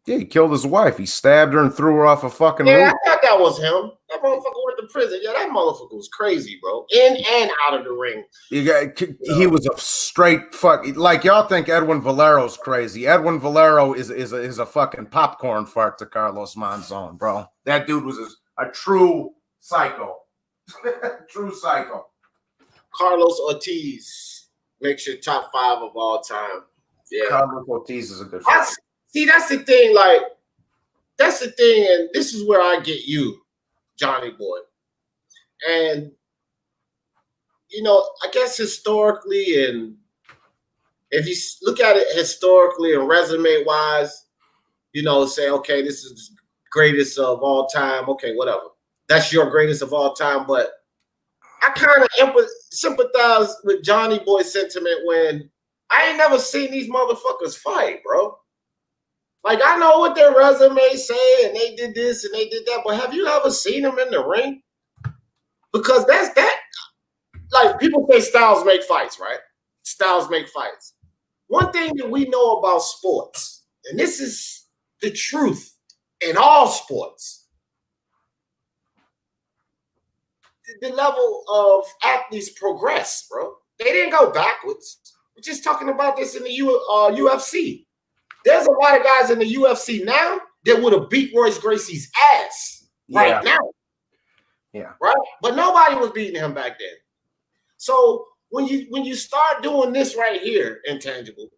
Yeah, he killed his wife. He stabbed her and threw her off a fucking roof. I thought that was him. that motherfucker went to prison. Yeah, that motherfucker was crazy, bro. In and out of the ring. He was a straight fuck. Like y'all think Edwin Valero's crazy. Edwin Valero is a fucking popcorn fart to Carlos Monzon, bro. That dude was a true psycho. True psycho. Carlos Ortiz makes your top 5 of all time. Yeah, Carlos Ortiz is a good fighter. See, that's the thing. Like, that's the thing, and this is where I get you, Johnny Boy. And you know, I guess historically, and if you look at it historically and resume wise, you know, say, okay, this is greatest of all time. Okay, whatever. That's your greatest of all time. But I kind of sympathize with Johnny Boy's sentiment when I ain't never seen these motherfuckers fight, bro. Like, I know what their resumes say, and they did this and they did that, but have you ever seen them in the ring? Because that's that. Like, people say styles make fights, right? Styles make fights. One thing that we know about sports, and this is the truth in all sports, the level of athletes progress, bro. They didn't go backwards. We're just talking about this in the UFC. There's a lot of guys in the UFC now that would have beat Royce Gracie's ass right now. Yeah. Right? But nobody was beating him back then. So when you start doing this right here, Intangible,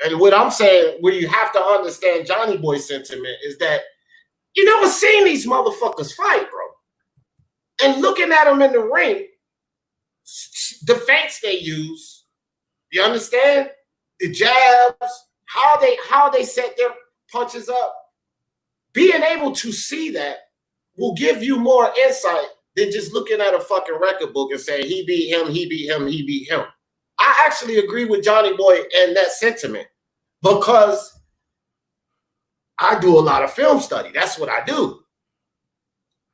and what I'm saying, where you have to understand Johnny Boy's sentiment is that you never seen these motherfuckers fight, bro. And looking at them in the ring, the feints they use, you understand? The jabs, how they set their punches up. Being able to see that will give you more insight than just looking at a fucking record book and saying he beat him, he beat him, he beat him. I actually agree with Johnny Boy and that sentiment because I do a lot of film study. That's what I do.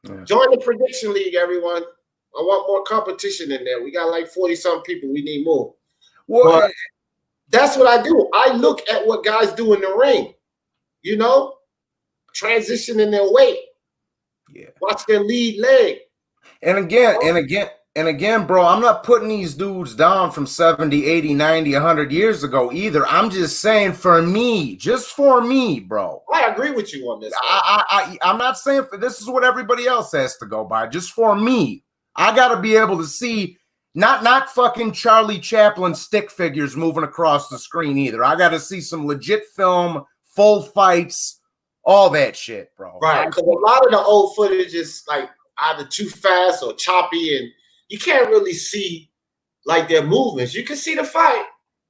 Yeah. Join the prediction league, everyone. I want more competition in there. We got like 40-something people. We need more. Well, but that's what I do. I look at what guys do in the ring, you know, transitioning their weight. Yeah. Watch their lead leg. And again, bro, I'm not putting these dudes down from 70, 80, 90, 100 years ago either. I'm just saying for me, just for me, bro. I agree with you on this. I'm not saying this is what everybody else has to go by. Just for me, I got to be able to see not fucking Charlie Chaplin stick figures moving across the screen either. I got to see some legit film, full fights, all that shit, bro. Right, because a lot of the old footage is like either too fast or choppy, and you can't really see like their movements. You can see the fight,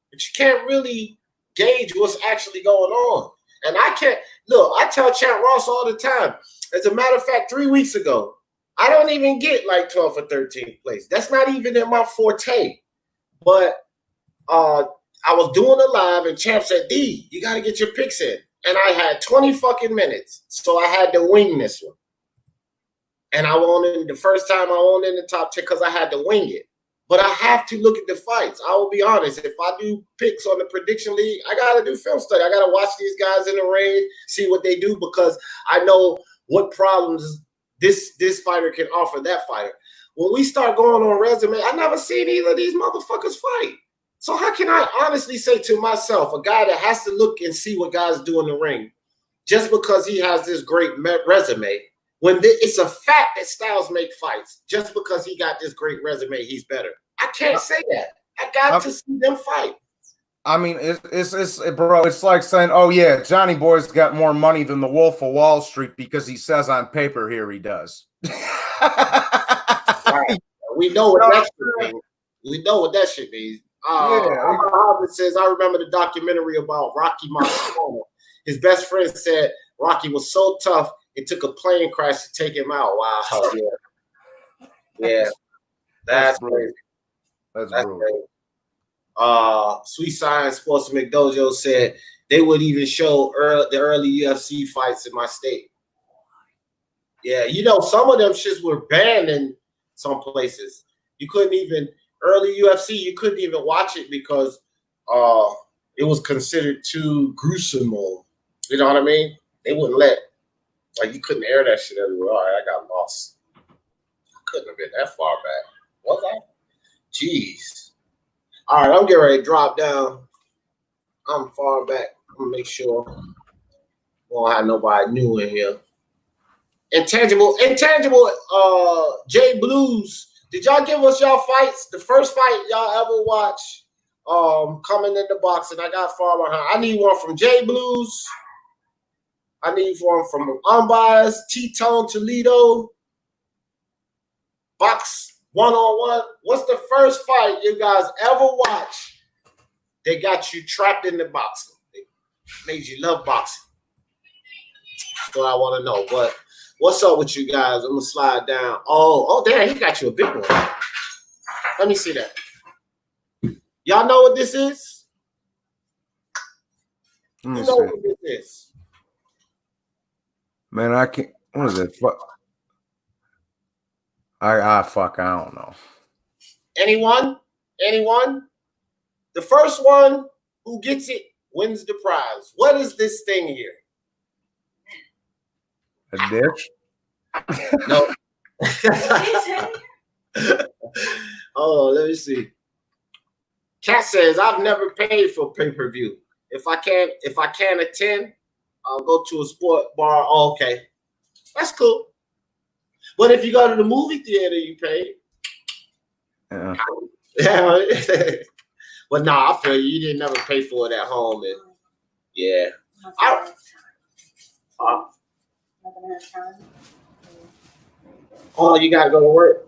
but you can't really gauge what's actually going on. And I can't look. I tell Champ Ross all the time. As a matter of fact, 3 weeks ago, I don't even get like 12th or 13th place. That's not even in my forte. But I was doing a live, and Champ said, "D, you got to get your picks in." And I had 20 fucking minutes, so I had to wing this one. And I won in the first time I won in the top 10 because I had to wing it. But I have to look at the fights. I will be honest. If I do picks on the prediction league, I got to do film study. I got to watch these guys in the ring, see what they do, because I know what problems this fighter can offer that fighter. When we start going on resume, I never seen either of these motherfuckers fight. So how can I honestly say to myself, a guy that has to look and see what guys do in the ring, just because he has this great resume, when it's a fact that styles make fights, just because he got this great resume, he's better. I can't say that. I got to see them fight. I mean, it's bro, it's like saying, oh yeah, Johnny Boy's got more money than the Wolf of Wall Street because he says on paper here he does. Right. We know what that shit means. We know what that shit means. Harvard says, I remember the documentary about Rocky Marciano. His best friend said Rocky was so tough, it took a plane crash to take him out. Wow. Yeah. That's crazy. That's brutal. Sweet Science Sports McDojo said they would even show the early UFC fights in my state. Yeah, you know, some of them shits were banned in some places. You couldn't even early UFC, you couldn't even watch it because it was considered too gruesome. You know what I mean? They wouldn't let, like, you couldn't air that shit everywhere. All right, I got lost. couldn't have been that far back. Was I? Jeez. All right, I'm getting ready to drop down. I'm far back. I'm gonna make sure we won't have nobody new in here. Intangible. J Blues. Did y'all give us y'all fights? The first fight y'all ever watched? Coming in the box, and I got far behind. I need one from J Blues. I need one from Unbiased, T-Tone Toledo. Box 1-on-1. What's the first fight you guys ever watched? They got you trapped in the boxing. They made you love boxing. That's what I want to know. But what's up with you guys? I'm gonna slide down. Oh, damn, he got you a big one. Let me see that. Y'all know what this is? You know what this is? Man, I can't. What is it? Fuck. Fuck. I don't know. Anyone? The first one who gets it wins the prize. What is this thing here? A dish? No. Oh, let me see. Cat says I've never paid for pay-per-view. If I can attend, I'll go to a sport bar. Oh, okay, that's cool. But if you go to the movie theater, you pay. Yeah. But nah, I feel you didn't never pay for it at home. And yeah. Oh, you gotta go to work.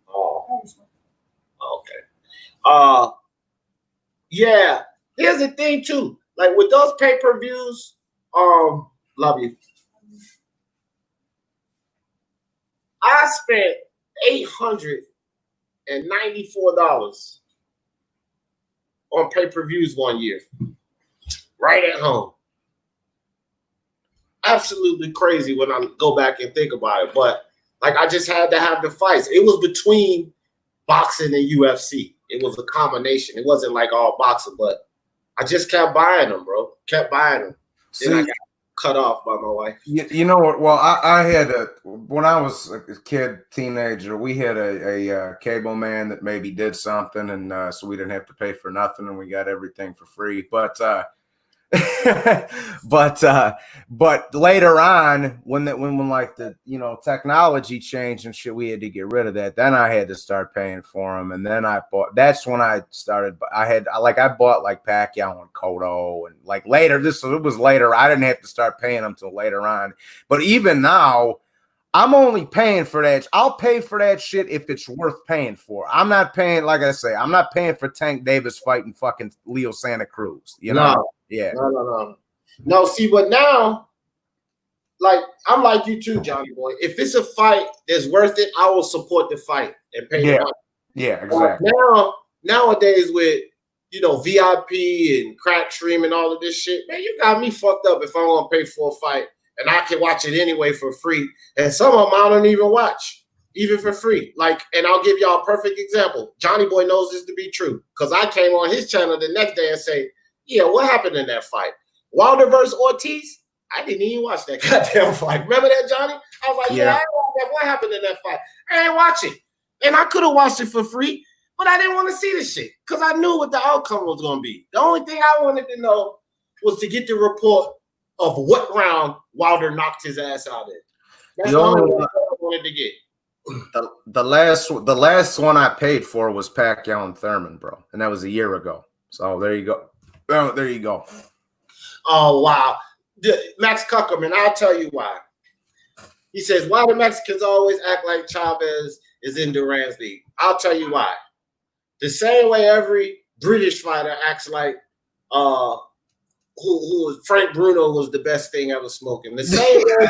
Oh, okay. Yeah. Here's the thing too. Like with those pay-per-views, love you. I spent $894 on pay-per-views one year, right at home. Absolutely crazy when I go back and think about it. But like I just had to have the fights. It was between boxing and UFC. It was a combination. It wasn't like all boxing, but I just kept buying them, bro. Kept buying them. Then I got cut off by my wife. You know what? Well, I had when I was a kid, teenager, we had a cable man that maybe did something, and so we didn't have to pay for nothing, and we got everything for free. But but later on, when like the technology changed and shit, we had to get rid of that. Then I had to start paying for them, and then I bought. That's when I started. I bought like Pacquiao and Cotto, and like later. It was later. I didn't have to start paying them till later on. But even now, I'm only paying for that. I'll pay for that shit if it's worth paying for. I'm not paying, like I say, I'm not paying for Tank Davis fighting fucking Leo Santa Cruz. You know? No. Yeah. No, see, but now, like, I'm like you too, Johnny boy. If it's a fight that's worth it, I will support the fight and pay the money. Yeah, exactly. Nowadays with, VIP and crack stream and all of this shit, man, you got me fucked up if I want to pay for a fight and I can watch it anyway for free. And some of them I don't even watch, even for free. Like, and I'll give y'all a perfect example. Johnny boy knows this to be true because I came on his channel the next day and say, yeah, what happened in that fight? Wilder versus Ortiz? I didn't even watch that goddamn fight. Remember that, Johnny? I was like, yeah, I didn't watch that. What happened in that fight? I ain't watch it. And I could have watched it for free, but I didn't want to see this shit because I knew what the outcome was going to be. The only thing I wanted to know was to get the report of what round Wilder knocked his ass out in. That's the only one I wanted to get. The last one I paid for was Pacquiao and Thurman, bro. And that was a year ago. So there you go. Oh, there you go. Oh, wow. Max Kuckerman, I'll tell you why. He says, why do Mexicans always act like Chavez is in Duran's league? I'll tell you why. The same way every British fighter acts like Frank Bruno was the best thing ever smoking. The same way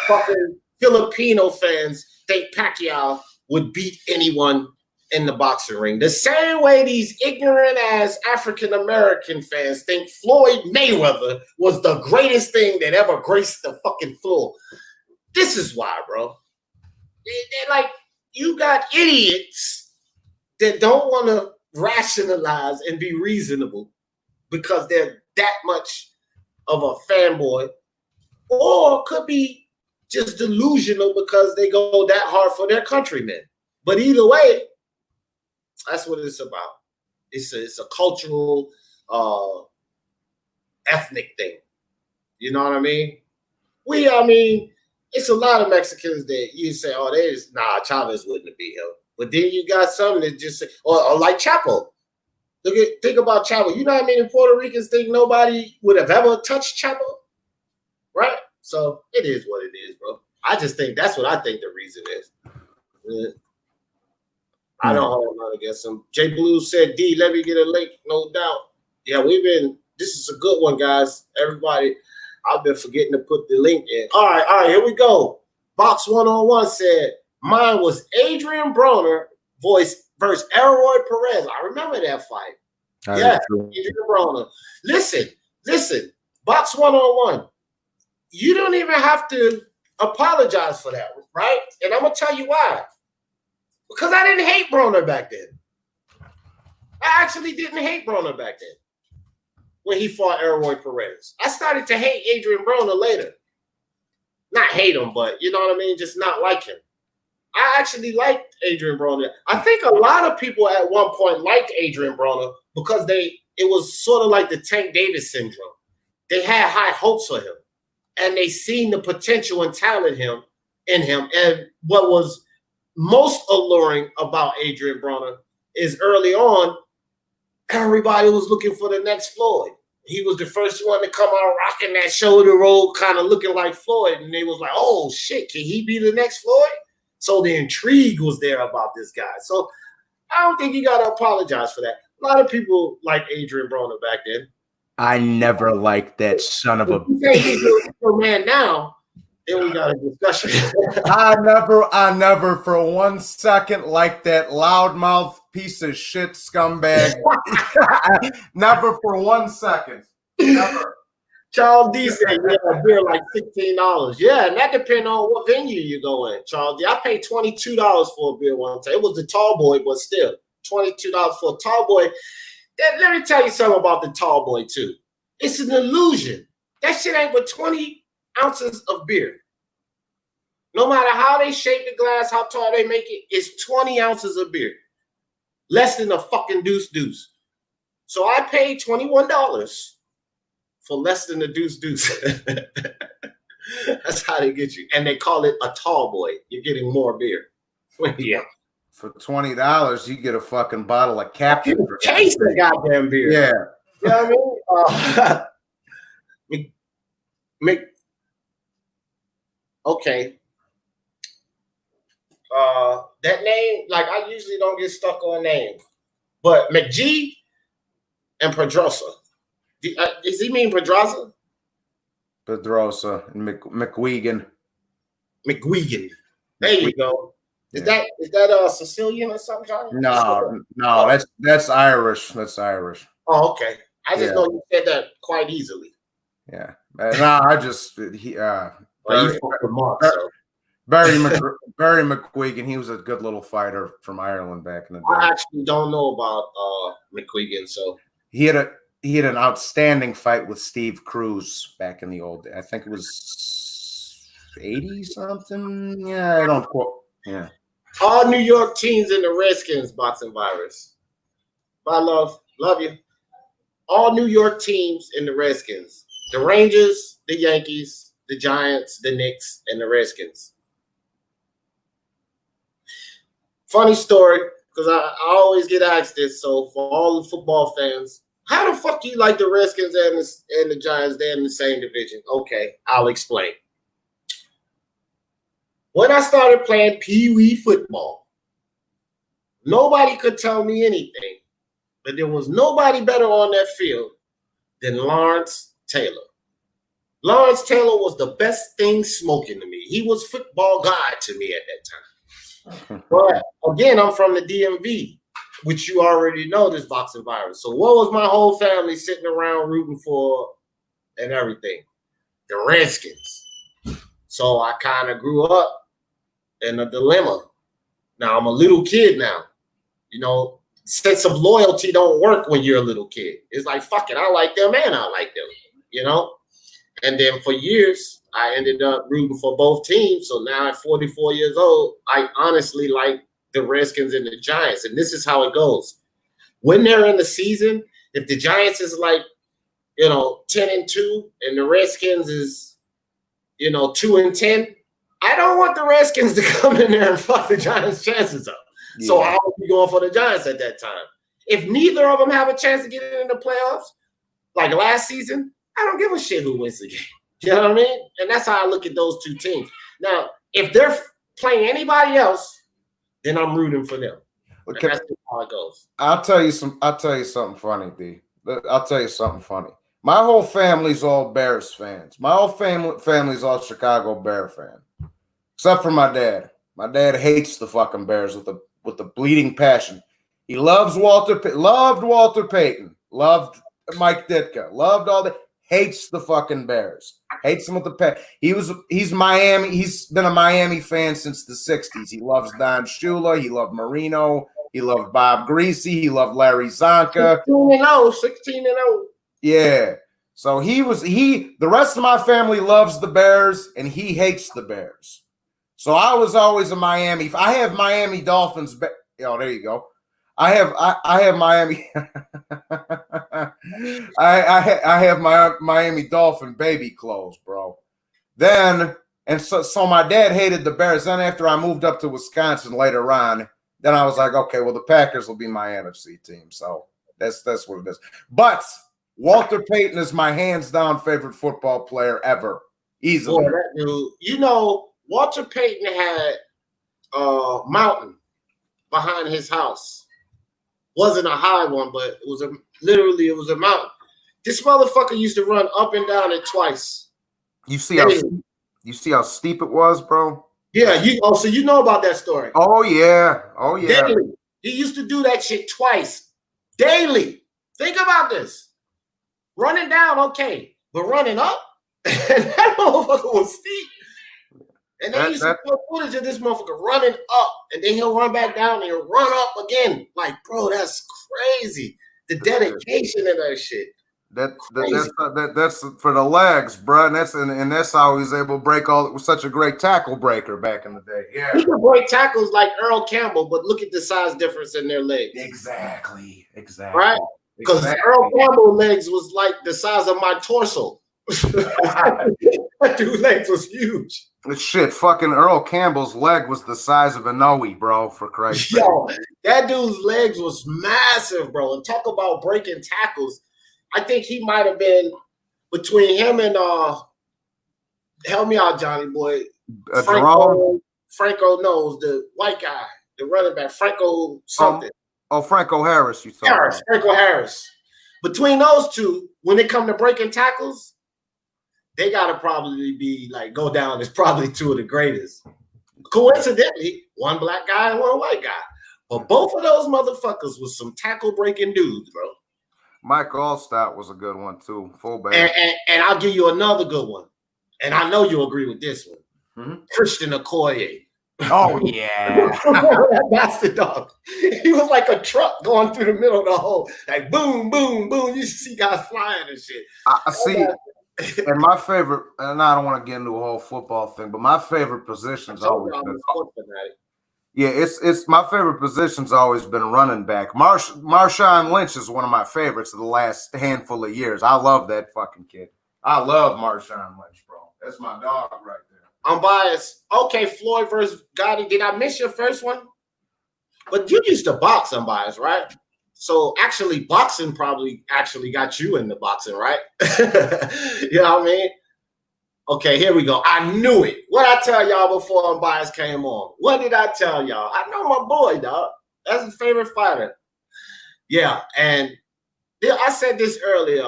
fucking Filipino fans think Pacquiao would beat anyone in the boxing ring. The same way these ignorant ass African American fans think Floyd Mayweather was the greatest thing that ever graced the fucking floor. This is why, bro. They're like, you got idiots that don't want to rationalize and be reasonable because they're that much of a fanboy, or could be just delusional because they go that hard for their countrymen. But either way, that's what it's about. It's a cultural, ethnic thing. You know what I mean? It's a lot of Mexicans that you say, oh, Chavez wouldn't have beat him. But then you got some that just say, or like Chapo. Think about Chapo. You know what I mean? Puerto Ricans think nobody would have ever touched Chapo, right? So it is what it is, bro. I just think that's what I think the reason is. Yeah. I don't hold on against him. Jay Blue said, D, let me get a link, no doubt. Yeah, this is a good one, guys. Everybody, I've been forgetting to put the link in. All right, here we go. Box 101 said, mine was Adrian Broner versus Elroy Perez. I remember that fight. Yeah, Adrian Broner. Listen. Box 101. You don't even have to apologize for that, right? And I'm going to tell you why. Because I didn't hate Broner back then. I actually didn't hate Broner back then when he fought Elroy Perez. I started to hate Adrian Broner later. Not hate him, but you know what I mean? Just not like him. I actually liked Adrian Broner. I think a lot of people at one point liked Adrian Broner because it was sort of like the Tank Davis syndrome. They had high hopes for him, and they seen the potential and talent in him. And what was most alluring about Adrian Broner is early on, everybody was looking for the next Floyd. He was the first one to come out rocking that shoulder roll, kind of looking like Floyd. And they was like, oh, shit, can he be the next Floyd? So the intrigue was there about this guy. So I don't think you got to apologize for that. A lot of people like Adrian Broner back then. I never liked that son of a bitch. He's a man now. Then we got a discussion. I never for 1 second liked that loudmouth piece of shit scumbag. Never for 1 second. Never. Charles D said, yeah, a beer like $16. Yeah, and that depends on what venue you go in, Charles D. I paid $22 for a beer one time. It was the tall boy, but still, $22 for a tall boy. Let me tell you something about the tall boy, too. It's an illusion. That shit ain't but 20 ounces of beer. No matter how they shape the glass, how tall they make it, it's 20 ounces of beer. Less than a fucking deuce. So I paid $21 for less than a deuce. That's how they get you. And they call it a tall boy. You're getting more beer. Yeah. For $20, you get a fucking bottle of Captain. You taste the goddamn beer. Yeah. You know what I mean? Okay. That name, like I usually don't get stuck on names, but McGee and Pedrosa. Does he mean Pedrosa? Pedrosa and McGuigan. There you go. Is that Sicilian or something, Johnny? No, that's Irish. That's Irish. Oh, okay. I just know you said that quite easily. Yeah. No, I just Barry McGuigan. He was a good little fighter from Ireland back in the day. I actually don't know about McGuigan, so he had an outstanding fight with Steve Cruz back in the old day. I think it was 80 something. Yeah, I don't quote. Yeah. All New York teams in the Redskins boxing virus. Bye, love you. All New York teams in the Redskins. The Rangers, the Yankees, the Giants, the Knicks, and the Redskins. Funny story, because I always get asked this. So for all the football fans, how the fuck do you like the Redskins and the Giants? They're in the same division. Okay, I'll explain. When I started playing pee-wee football, nobody could tell me anything, but there was nobody better on that field than Lawrence Taylor. Lawrence Taylor was the best thing smoking to me. He was football God to me at that time. But again, I'm from the DMV, which you already know this boxing virus. So what was my whole family sitting around rooting for and everything? The Redskins. So I kind of grew up in a dilemma. Now I'm a little kid now. You know, sense of loyalty don't work when you're a little kid. It's like, fuck it, I like them and I like them, you know? And then for years, I ended up rooting for both teams. So now at 44 years old, I honestly like the Redskins and the Giants. And this is how it goes. When they're in the season, if the Giants is like, 10-2 and the Redskins is, 2-10, I don't want the Redskins to come in there and fuck the Giants' chances up. Yeah. So I would be going for the Giants at that time. If neither of them have a chance to get in the playoffs, like last season, I don't give a shit who wins the game. You know what I mean? And that's how I look at those two teams. Now, if they're playing anybody else, then I'm rooting for them. Okay. That's how it goes. I'll tell you something funny, D. I'll tell you something funny. My whole family's all Bears fans. My whole family's all Chicago Bear fan, except for my dad. My dad hates the fucking Bears with a bleeding passion. He loves loved Walter Payton, loved Mike Ditka, loved all that. Hates the fucking Bears. Hates them with the pet. He's Miami. He's been a Miami fan since the 60s. He loves Don Shula. He loved Marino. He loved Bob Greasy. He loved Larry Zonka. 16-0. Yeah. So the rest of my family loves the Bears and he hates the Bears. So I was always a Miami. I have Miami Dolphins. Oh, there you go. I have Miami. I have my Miami Dolphin baby clothes, bro. So my dad hated the Bears. Then after I moved up to Wisconsin later on, then I was like, okay, well the Packers will be my NFC team. So that's what it is. But Walter Payton is my hands down favorite football player ever, easily. Boy, that dude, Walter Payton had a mountain behind his house. Wasn't a high one, but it was a mountain. This motherfucker used to run up and down it twice. You see how steep it was, bro? Yeah, so you know about that story. Oh yeah. Daily. He used to do that shit twice. Daily. Think about this. Running down, okay, but running up, and that motherfucker was steep. And they used to put footage of this motherfucker running up, and then he'll run back down and he'll run up again. Like, bro, that's crazy. The dedication of that shit. That's for the legs, bro. And that's how he was able to break it was such a great tackle breaker back in the day. Yeah, he could break tackles like Earl Campbell, but look at the size difference in their legs. Exactly. Right? Because Earl Campbell's legs was like the size of my torso. That dude's legs was huge. Shit, fucking Earl Campbell's leg was the size of a Noe, bro, for Christ's sake. Yo, that dude's legs was massive, bro. And talk about breaking tackles. I think he might have been between him and help me out, Johnny boy. Franco knows the white guy, the running back, Franco something. Franco Harris, you saw. Franco Harris. Between those two, when it come to breaking tackles, they gotta probably be like go down as probably two of the greatest. Coincidentally, one black guy and one white guy. But both of those motherfuckers was some tackle breaking dudes, bro. Mike Allstott was a good one too, fullback. And I'll give you another good one. And I know you'll agree with this one. Mm-hmm. Christian Okoye. Oh yeah. That bastard dog. He was like a truck going through the middle of the hole. Like boom, boom, boom. You see guys flying and shit. I see. And my favorite, and I don't want to get into a whole football thing, but my favorite position's always been. Yeah, it's my favorite position's always been running back. Marshawn Lynch is one of my favorites of the last handful of years. I love that fucking kid. I love Marshawn Lynch, bro. That's my dog right there. I'm biased. Okay, Floyd versus Gotti. Did I miss your first one? But you used to box, unbiased, right? So actually, boxing probably actually got you into boxing, right? You know what I mean? Okay, here we go. I knew it. What I tell y'all before Unbiased came on? What did I tell y'all? I know my boy, dog. That's his favorite fighter. Yeah, and I said this earlier,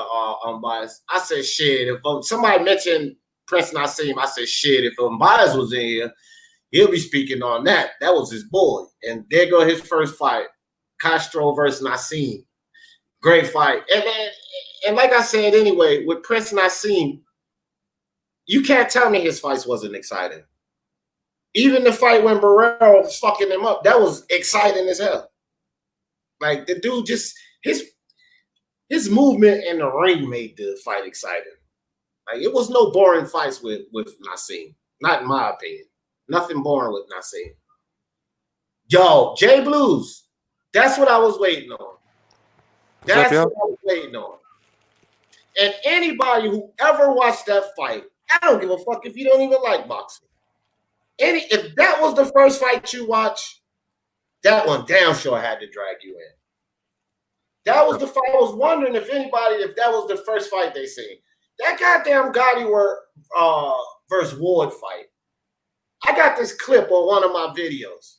Unbiased. I said, shit, if somebody mentioned Prince Nassim, I said, shit, if Unbiased was in here, he'll be speaking on that. That was his boy. And there go his first fight, Castro versus Nassim. Great fight. And like I said anyway, with Prince Nassim, you can't tell me his fights wasn't exciting. Even the fight when Barrero was fucking him up, that was exciting as hell. Like the dude just his movement in the ring made the fight exciting. Like it was no boring fights with Nassim. Not in my opinion. Nothing boring with Nassim. Yo, Jay Blues. That's what I was waiting on. That's what I was waiting on. And anybody who ever watched that fight, I don't give a fuck if you don't even like boxing. If that was the first fight you watched, that one damn sure had to drag you in. That was the fight. I was wondering if that was the first fight they seen. That goddamn Gotti versus Ward fight. I got this clip on one of my videos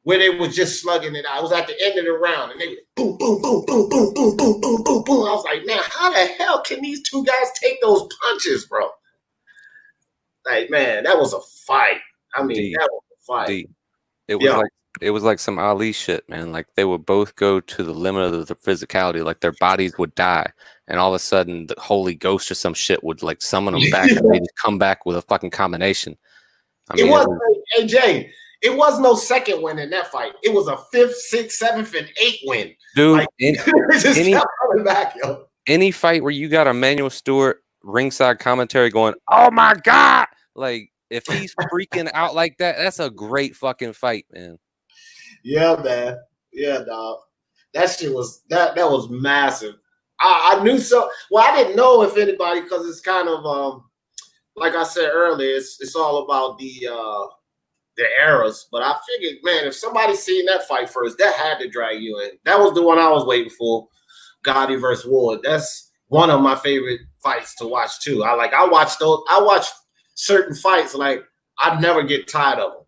where they were just slugging it out. It was at the end of the round, and they boom, boom, boom, boom, boom, boom, boom, boom, boom, boom. I was like, man, how the hell can these two guys take those punches, bro? Like, man, that was a fight. I mean, that was a fight. It was like some Ali shit, man. Like they would both go to the limit of the physicality. Like their bodies would die, and all of a sudden, the Holy Ghost or some shit would like summon them back, and they just come back with a fucking combination. I mean, AJ. It was no second win in that fight. It was a 5th, 6th, 7th, and 8th win. Dude, like, just kept coming back, yo. Any fight where you got Emmanuel Stewart ringside commentary going, "Oh my God!" Like if he's freaking out like that, that's a great fucking fight, man. Yeah, man. Yeah, dog. That shit was that was massive. I knew so. Well, I didn't know if anybody, because it's kind of like I said earlier, it's all about the eras. But I figured, man, if somebody seen that fight first, that had to drag you in. That was the one I was waiting for, Gotti versus Ward. That's one of my favorite fights to watch too. I watch certain fights, like I'd never get tired of them.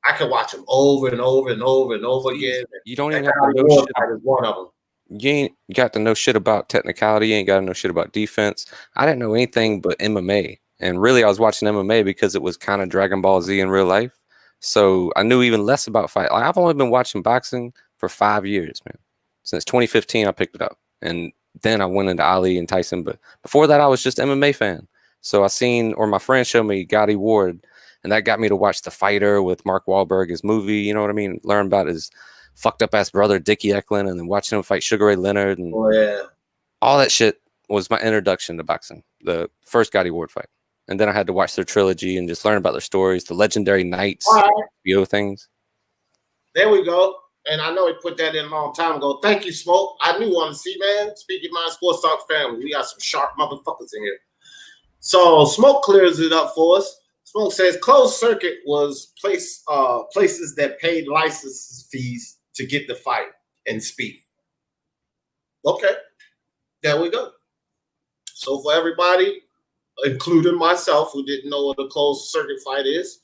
I can watch them over and over and over and over again. You don't even have to know shit. One of them. You ain't got to know shit about technicality. You ain't got to know shit about defense. I didn't know anything but MMA. And really, I was watching MMA because it was kind of Dragon Ball Z in real life. So I knew even less about fight. Like, I've only been watching boxing for 5 years, man. Since 2015, I picked it up. And then I went into Ali and Tyson. But before that, I was just MMA fan. So my friend showed me Gotti Ward. And that got me to watch The Fighter with Mark Wahlberg, his movie, you know what I mean? Learn about his fucked up ass brother, Dickie Eklund, and then watching him fight Sugar Ray Leonard. And all that shit was my introduction to boxing, the first Gotti Ward fight. And then I had to watch their trilogy and just learn about their stories, the legendary Knights, HBO things. There we go. And I know he put that in a long time ago. Thank you, Smoke. I knew on the see, man. Speaking my Sports Talk family, we got some sharp motherfuckers in here. So Smoke clears it up for us. Smoke says closed circuit was places that paid license fees to get the fight and speak. Okay, there we go. So for everybody, including myself, who didn't know what a closed circuit fight is,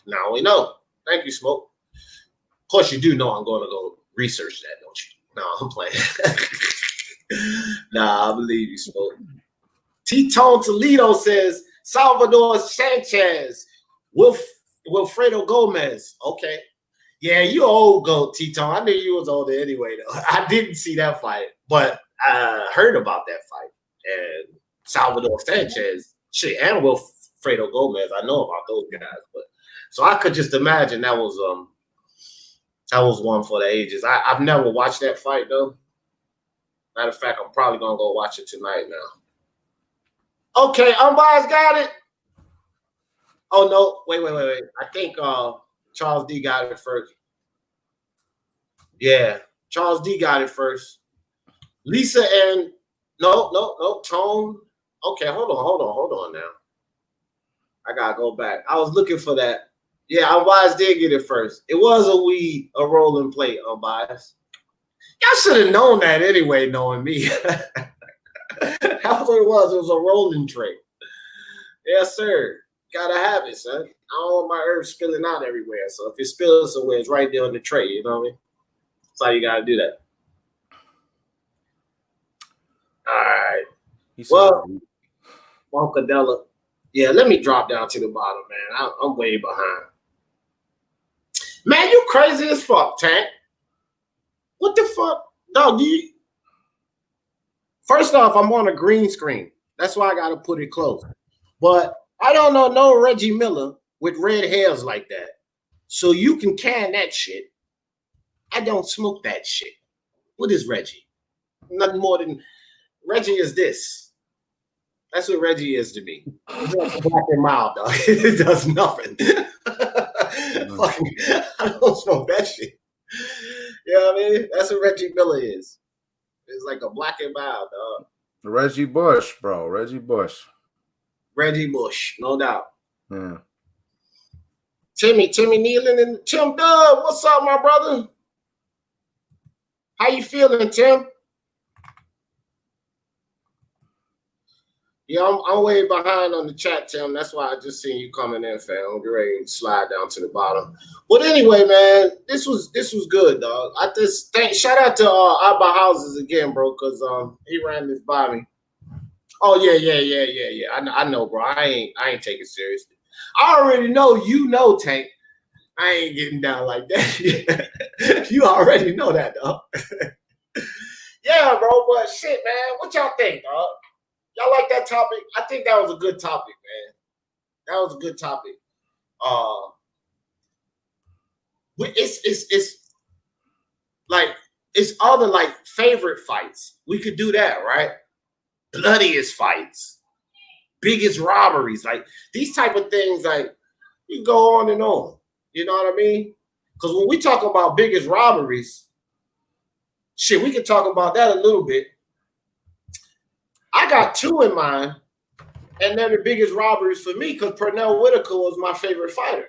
now we know. Thank you, Smoke. Of course, you do know I'm going to go research that, don't you? No, I'm playing. Nah, I believe you, Smoke. T-Tone Toledo says Salvador Sanchez, Wilfredo Gomez. Okay. Yeah, you old goat, T-Tone. I knew you was older anyway, though. I didn't see that fight, but I heard about that fight. And Salvador Sanchez, shit, and Wilfredo Gomez. I know about those guys, but so I could just imagine that was one for the ages. I've never watched that fight though. Matter of fact, I'm probably gonna go watch it tonight now. Okay, Unbiased got it. Oh no, wait. I think Charles D got it first. Yeah, Charles D got it first. Lisa and no, Tone. Okay, hold on now. I gotta go back. I was looking for that. Yeah, Unbiased did get it first. It was a rolling plate, Unbiased. Y'all should have known that anyway, knowing me. That's what it was. It was a rolling tray. Yes, sir. Gotta have it, son. I don't want my herbs spilling out everywhere. So if it spills somewhere, it's right there on the tray. You know what I mean? That's how you gotta do that. All right. Well, Moncadella. Yeah, let me drop down to the bottom, man. I'm way behind. Man, you crazy as fuck, Tank. What the fuck? Dog, First off, I'm on a green screen. That's why I got to put it close. But I don't know no Reggie Miller with red hairs like that. So you can can that shit. I don't smoke that shit. What is Reggie? Nothing more than Reggie is this. That's what Reggie is to me. He's like black and mild, dog. It does nothing. Fucking, I don't smoke that shit. You know what I mean? That's what Reggie Miller is. It's like a black and mild, dog. Reggie Bush, bro. Reggie Bush. Reggie Bush, no doubt. Yeah. Timmy Nealon and Tim Dub. What's up, my brother? How you feeling, Tim? Yeah, I'm way behind on the chat, Tim. That's why I just seen you coming in, fam. I'm ready to slide down to the bottom. But anyway, man, this was good, dog. I just shout out to Abba Houses again, bro, because he ran this by me. Oh yeah. I know, bro. I ain't taking it seriously. I already know Tank. I ain't getting down like that. You already know that, dog. Yeah, bro. But shit, man. What y'all think, dog? Y'all like that topic? I think that was a good topic, man. That was a good topic. It's like it's other like favorite fights. We could do that, right? Bloodiest fights, biggest robberies, like these type of things. Like you go on and on. You know what I mean? Because when we talk about biggest robberies, shit, we can talk about that a little bit. I got two in mind, and they're the biggest robberies for me because Pernell Whitaker was my favorite fighter.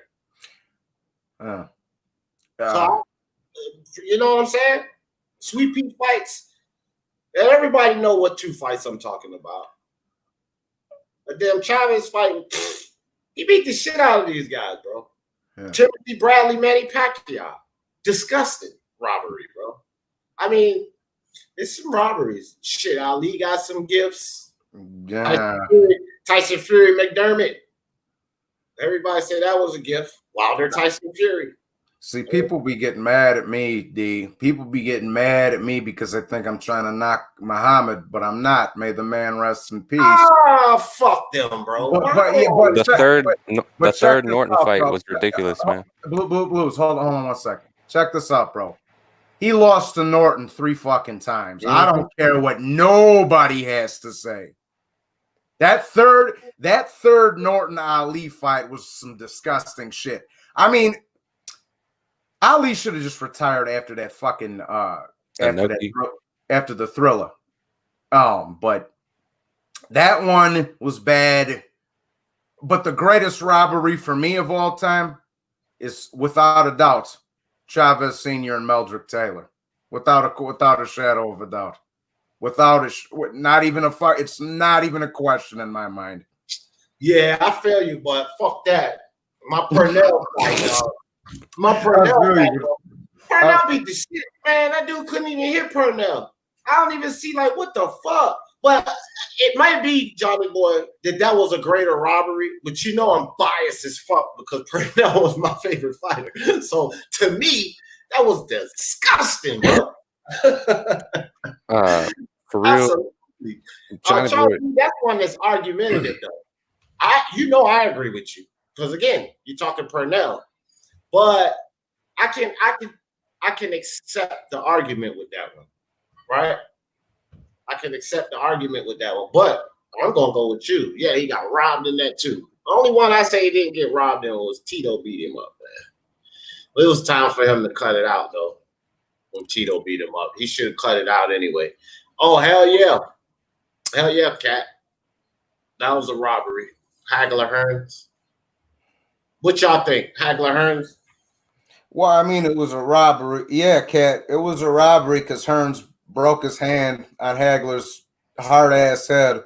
So, you know what I'm saying? Sweet Pea fights. And everybody know what two fights I'm talking about. But damn Chavez fighting, he beat the shit out of these guys, bro. Yeah. Timothy Bradley, Manny Pacquiao. Disgusting robbery, bro. I mean, it's some robberies. Shit, Ali got some gifts. Yeah. Tyson Fury, McDermott. Everybody said that was a gift. Wilder, Tyson Fury. See, people be getting mad at me, D. People be getting mad at me because they think I'm trying to knock Muhammad, but I'm not. May the man rest in peace. Ah, fuck them, bro. The third Norton fight was ridiculous, man. Blues, hold on 1 second. Check this out, bro. He lost to Norton 3 fucking times. I don't care what nobody has to say. That third Norton Ali fight was some disgusting shit. I mean, Ali should have just retired after that fucking after the Thriller. But that one was bad. But the greatest robbery for me of all time is without a doubt Chavez Sr. and Meldrick Taylor. Without a shadow of a doubt. Not even a question in my mind. Yeah, I feel you, but fuck that. My Pernell fight, dog. My Pernell fight, dog. Pernell beat the shit, man. That dude couldn't even hit Pernell. I don't even see, like, what the fuck? But it might be, Johnny Boy, that was a greater robbery. But you know I'm biased as fuck because Pernell was my favorite fighter. So to me, that was disgusting, bro. For real, absolutely. Charlie, that's one that's argumentative, though. I agree with you because again, you're talking Pernell, but I can accept the argument with that one, right? I can accept the argument with that one, but I'm gonna go with you. Yeah, he got robbed in that too. The only one I say he didn't get robbed in was Tito beat him up, man. But it was time for him to cut it out, though. When Tito beat him up, he should have cut it out anyway. Oh, hell yeah, Cat. That was a robbery. Hagler Hearns. What y'all think? Hagler Hearns? Well, I mean, it was a robbery. Yeah, Cat. It was a robbery because Hearns broke his hand on Hagler's hard-ass head.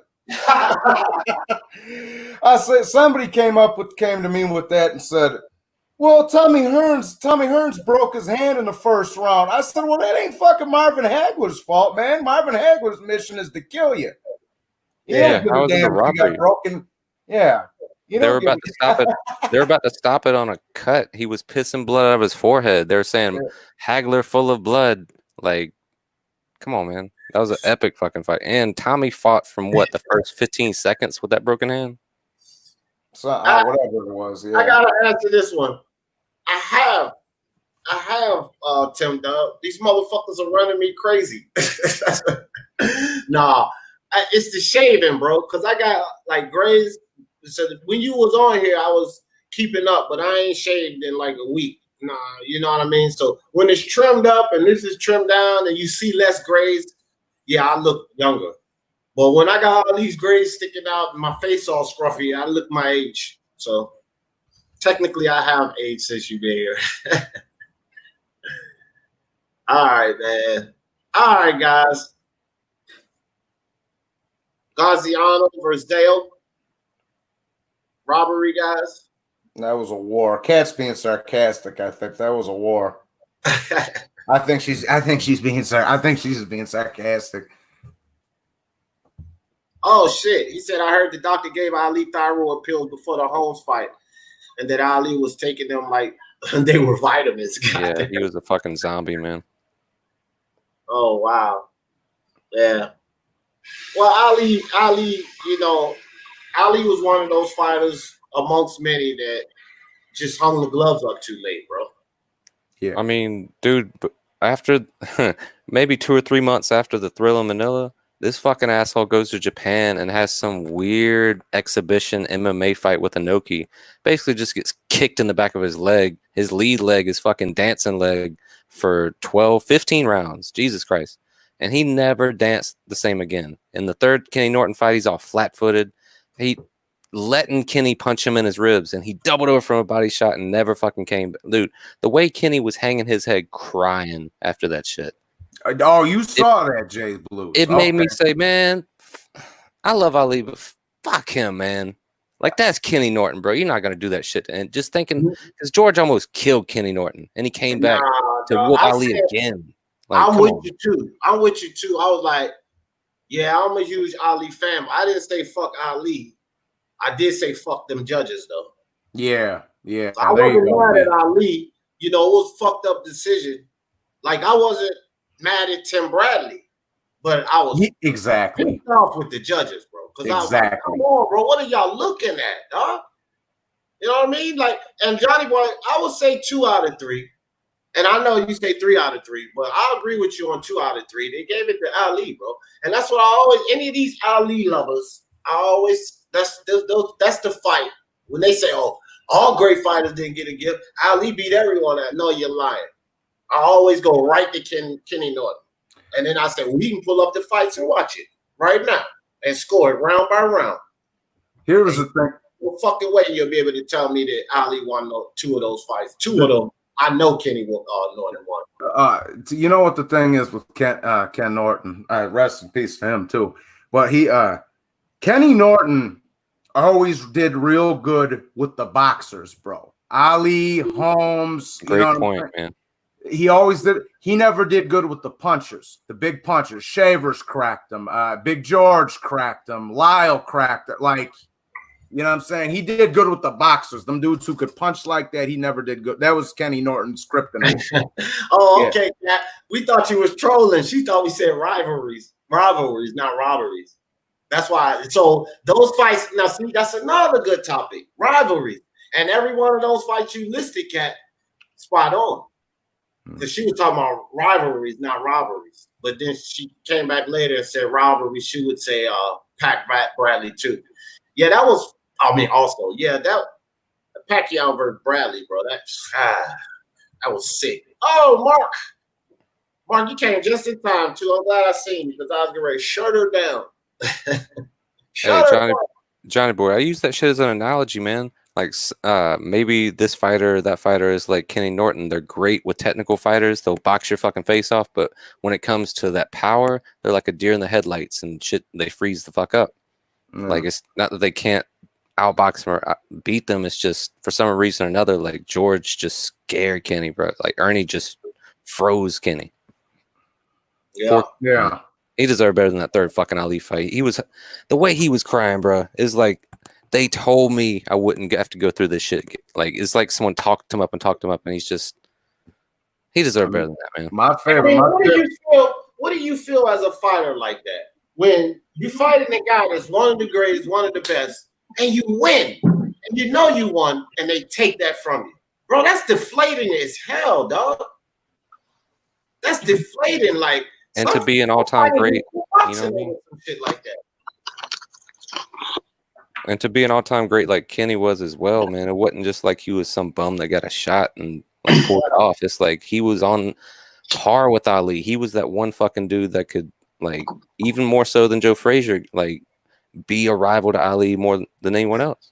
I said somebody came to me with that and said, well, Tommy Hearns broke his hand in the first round. I said, well, that ain't fucking Marvin Hagler's fault, man. Marvin Hagler's mission is to kill you. Yeah, how was it a robbery? Yeah. They were about to stop it. They were about to stop it on a cut. He was pissing blood out of his forehead. They were saying Hagler full of blood. Like, come on, man. That was an epic fucking fight. And Tommy fought from the first 15 seconds with that broken hand? So whatever it was. Yeah. I gotta answer this one. I have Tim Dub. These motherfuckers are running me crazy. Nah, it's the shaving, bro. Because I got like grays. So when you was on here, I was keeping up, but I ain't shaved in like a week. Nah, you know what I mean? So when it's trimmed up and this is trimmed down and you see less grays, yeah, I look younger. But when I got all these grays sticking out and my face all scruffy, I look my age. So technically I have age since you've been here. All right, man. All right, guys. Gaziano versus Dale. Robbery, guys. That was a war. Cat's being sarcastic. I think that was a war. I think she's being sarcastic. Oh shit! He said I heard the doctor gave Ali thyroid pills before the Holmes fight, and that Ali was taking them like they were vitamins. Yeah, he was a fucking zombie, man. Oh wow, yeah. Well, Ali, you know, Ali was one of those fighters amongst many that just hung the gloves up too late, bro. Yeah, I mean, dude, after maybe 2 or 3 months after the Thrill in Manila, this fucking asshole goes to Japan and has some weird exhibition MMA fight with Inoki. Basically just gets kicked in the back of his leg. His lead leg, his fucking dancing leg for 12, 15 rounds. Jesus Christ. And he never danced the same again. In the third Kenny Norton fight, he's all flat-footed. He letting Kenny punch him in his ribs, and he doubled over from a body shot and never fucking came back. Dude, the way Kenny was hanging his head crying after that shit. Oh, you saw that, Jay Blue. It made me say, man, I love Ali, but fuck him, man. Like, that's Kenny Norton, bro. You're not going to do that shit. And just thinking, because George almost killed Kenny Norton, and he came back to whoop Ali again. Like, I'm with you, too. I was like, yeah, I'm a huge Ali fan. I didn't say fuck Ali. I did say fuck them judges, though. Yeah. So I wasn't mad at Ali. You know, it was a fucked up decision. Like, I wasn't mad at Tim Bradley, but I was pissed off with the judges, bro. Because I was like, come on, bro, what are y'all looking at, dog? You know what I mean? Like, and Johnny Boy, I would say 2 out of 3. And I know you say 3 out of 3, but I agree with you on 2 out of 3. They gave it to Ali, bro. And that's what I always, any of these Ali lovers, that's the fight. When they say, oh, all great fighters didn't get a gift, Ali beat everyone. No, you're lying. I always go right to Kenny Norton. And then I say, we can pull up the fights and watch it right now and score it round by round. Here's the thing. No fucking way you'll be able to tell me that Ali won 2 of those fights. 2 of them, I know Kenny Norton won. You know what the thing is with Ken Norton? Rest in peace to him, too. But Kenny Norton always did real good with the boxers, bro. Ali, Holmes. Great point, man. He always did. He never did good with the punchers, the big punchers. Shavers cracked him. Big George cracked him. Lyle cracked it. Like, you know what I'm saying? He did good with the boxers. Them dudes who could punch like that, he never did good. That was Kenny Norton's scripting. Oh, okay, Kat. We thought you was trolling. She thought we said rivalries, not robberies. That's why. So those fights, now see, that's another good topic. Rivalries. And every one of those fights you listed, Kat, spot on. Because she was talking about rivalries, not robberies. But then she came back later and said robberies. She would say Pat Bradley too. Yeah, that was, also, yeah, that Pacquiao versus Bradley, bro. That was sick. Oh, Mark, you came just in time too. I'm glad I seen you because I was getting ready to shut her down. Johnny boy, I use that shit as an analogy, man. Like, maybe this fighter, that fighter is like Kenny Norton. They're great with technical fighters. They'll box your fucking face off. But when it comes to that power, they're like a deer in the headlights and shit. They freeze the fuck up. Like, it's not that they can't outbox them or beat them. It's just for some reason or another, like George just scared Kenny, bro. Like Ernie just froze Kenny. Yeah. He deserved better than that third fucking Ali fight. The way he was crying, bro, is like, they told me I wouldn't have to go through this shit. Like, it's like someone talked him up, and he deserved better than that, man. My favorite. What do you feel as a fighter like that? When you fighting a guy that's one of the greatest, one of the best, and you win, and you know you won, and they take that from you. Bro, that's deflating as hell, dog. That's deflating, like. And to be an all-time great. You know what I mean? Some shit like that. And to be an all-time great like Kenny was as well, man, it wasn't just like he was some bum that got a shot and like pulled it off. It's like he was on par with Ali. He was that one fucking dude that could, like, even more so than Joe Frazier, like, be a rival to Ali more than anyone else.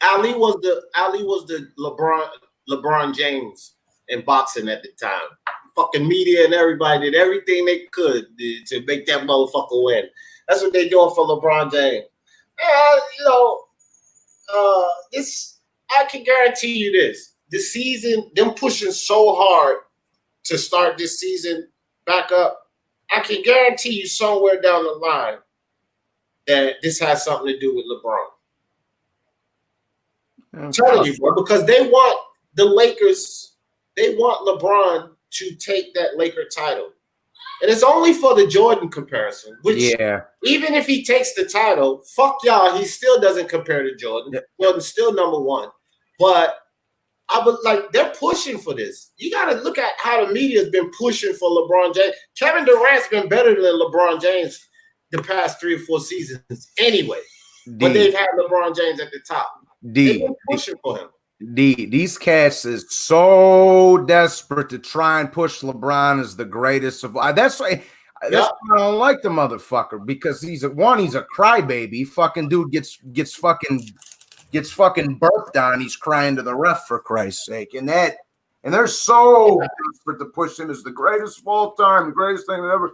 Ali was the LeBron James in boxing at the time. Fucking media and everybody did everything they could to make that motherfucker win. That's what they're doing for LeBron James. This, I can guarantee you this. The season, them pushing so hard to start this season back up, I can guarantee you somewhere down the line that this has something to do with LeBron. I'm telling you, bro, because they want the Lakers, they want LeBron to take that Laker title. And it's only for the Jordan comparison, which even if he takes the title, fuck y'all, he still doesn't compare to Jordan. Jordan's still number one. But I would like, they're pushing for this. You got to look at how the media has been pushing for LeBron James. Kevin Durant's been better than LeBron James the past 3 or 4 seasons anyway. But they've had LeBron James at the top. They've been pushing for him. These cats is so desperate to try and push LeBron as the greatest of. That's why I don't like the motherfucker, because he's a crybaby. Fucking dude gets fucking burped on. He's crying to the ref, for Christ's sake, and they're so desperate to push him as the greatest of all time, the greatest thing that ever.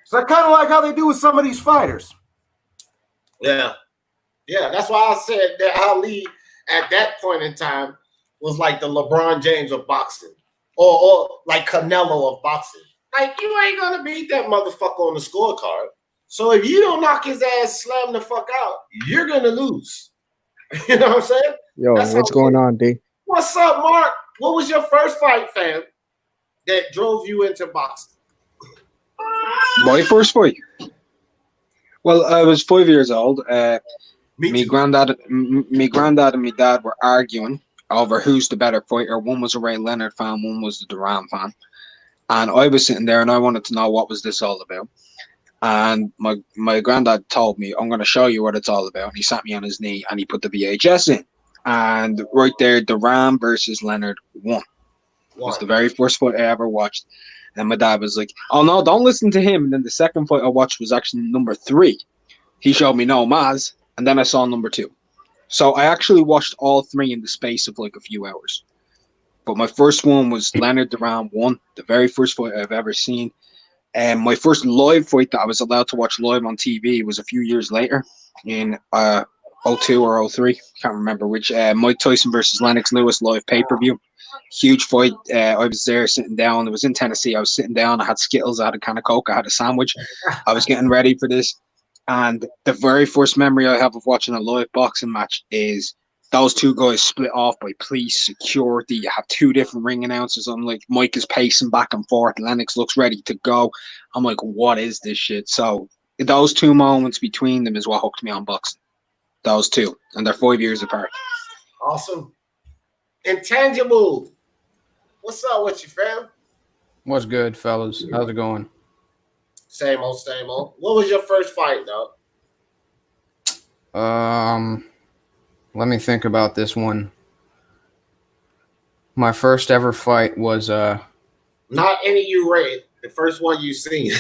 So I kind of like how they do with some of these fighters. Yeah, that's why I said that Ali at that point in time was like the LeBron James of boxing, or like Canelo of boxing. Like, you ain't gonna beat that motherfucker on the scorecard. So if you don't knock his ass, slam the fuck out, you're gonna lose. You know what I'm saying? Yo, what's going on, D? What's up, Mark? What was your first fight, fam, that drove you into boxing? My first fight? Well, I was 5 years old. My granddad and my dad were arguing over who's the better fighter. One was a Ray Leonard fan, one was the Duran fan. And I was sitting there and I wanted to know what was this all about. And my granddad told me, I'm going to show you what it's all about. And he sat me on his knee and he put the VHS in. And right there, Duran versus Leonard won. It was the very first fight I ever watched. And my dad was like, oh no, don't listen to him. And then the second fight I watched was actually number 3. He showed me no Maz. And then I saw number 2. So I actually watched all 3 in the space of like a few hours. But my first one was Leonard Duran won, the very first fight I've ever seen. And my first live fight that I was allowed to watch live on TV was a few years later in 02 or 03. Can't remember which. Mike Tyson versus Lennox Lewis live pay-per-view. Huge fight. I was there sitting down. It was in Tennessee. I was sitting down. I had Skittles. I had a can of Coke. I had a sandwich. I was getting ready for this. And the very first memory I have of watching a live boxing match is those two guys split off by police, security. You have 2 different ring announcers. I'm like, Mike is pacing back and forth. Lennox looks ready to go. I'm like, what is this shit? So those 2 moments between them is what hooked me on boxing. Those 2. And they're 5 years apart. Awesome. Intangible. What's up with you, fam? What's good, fellas? How's it going? Same old, same old. What was your first fight, dog? Let me think about this one. My first ever fight was not any you read. The first one you seen.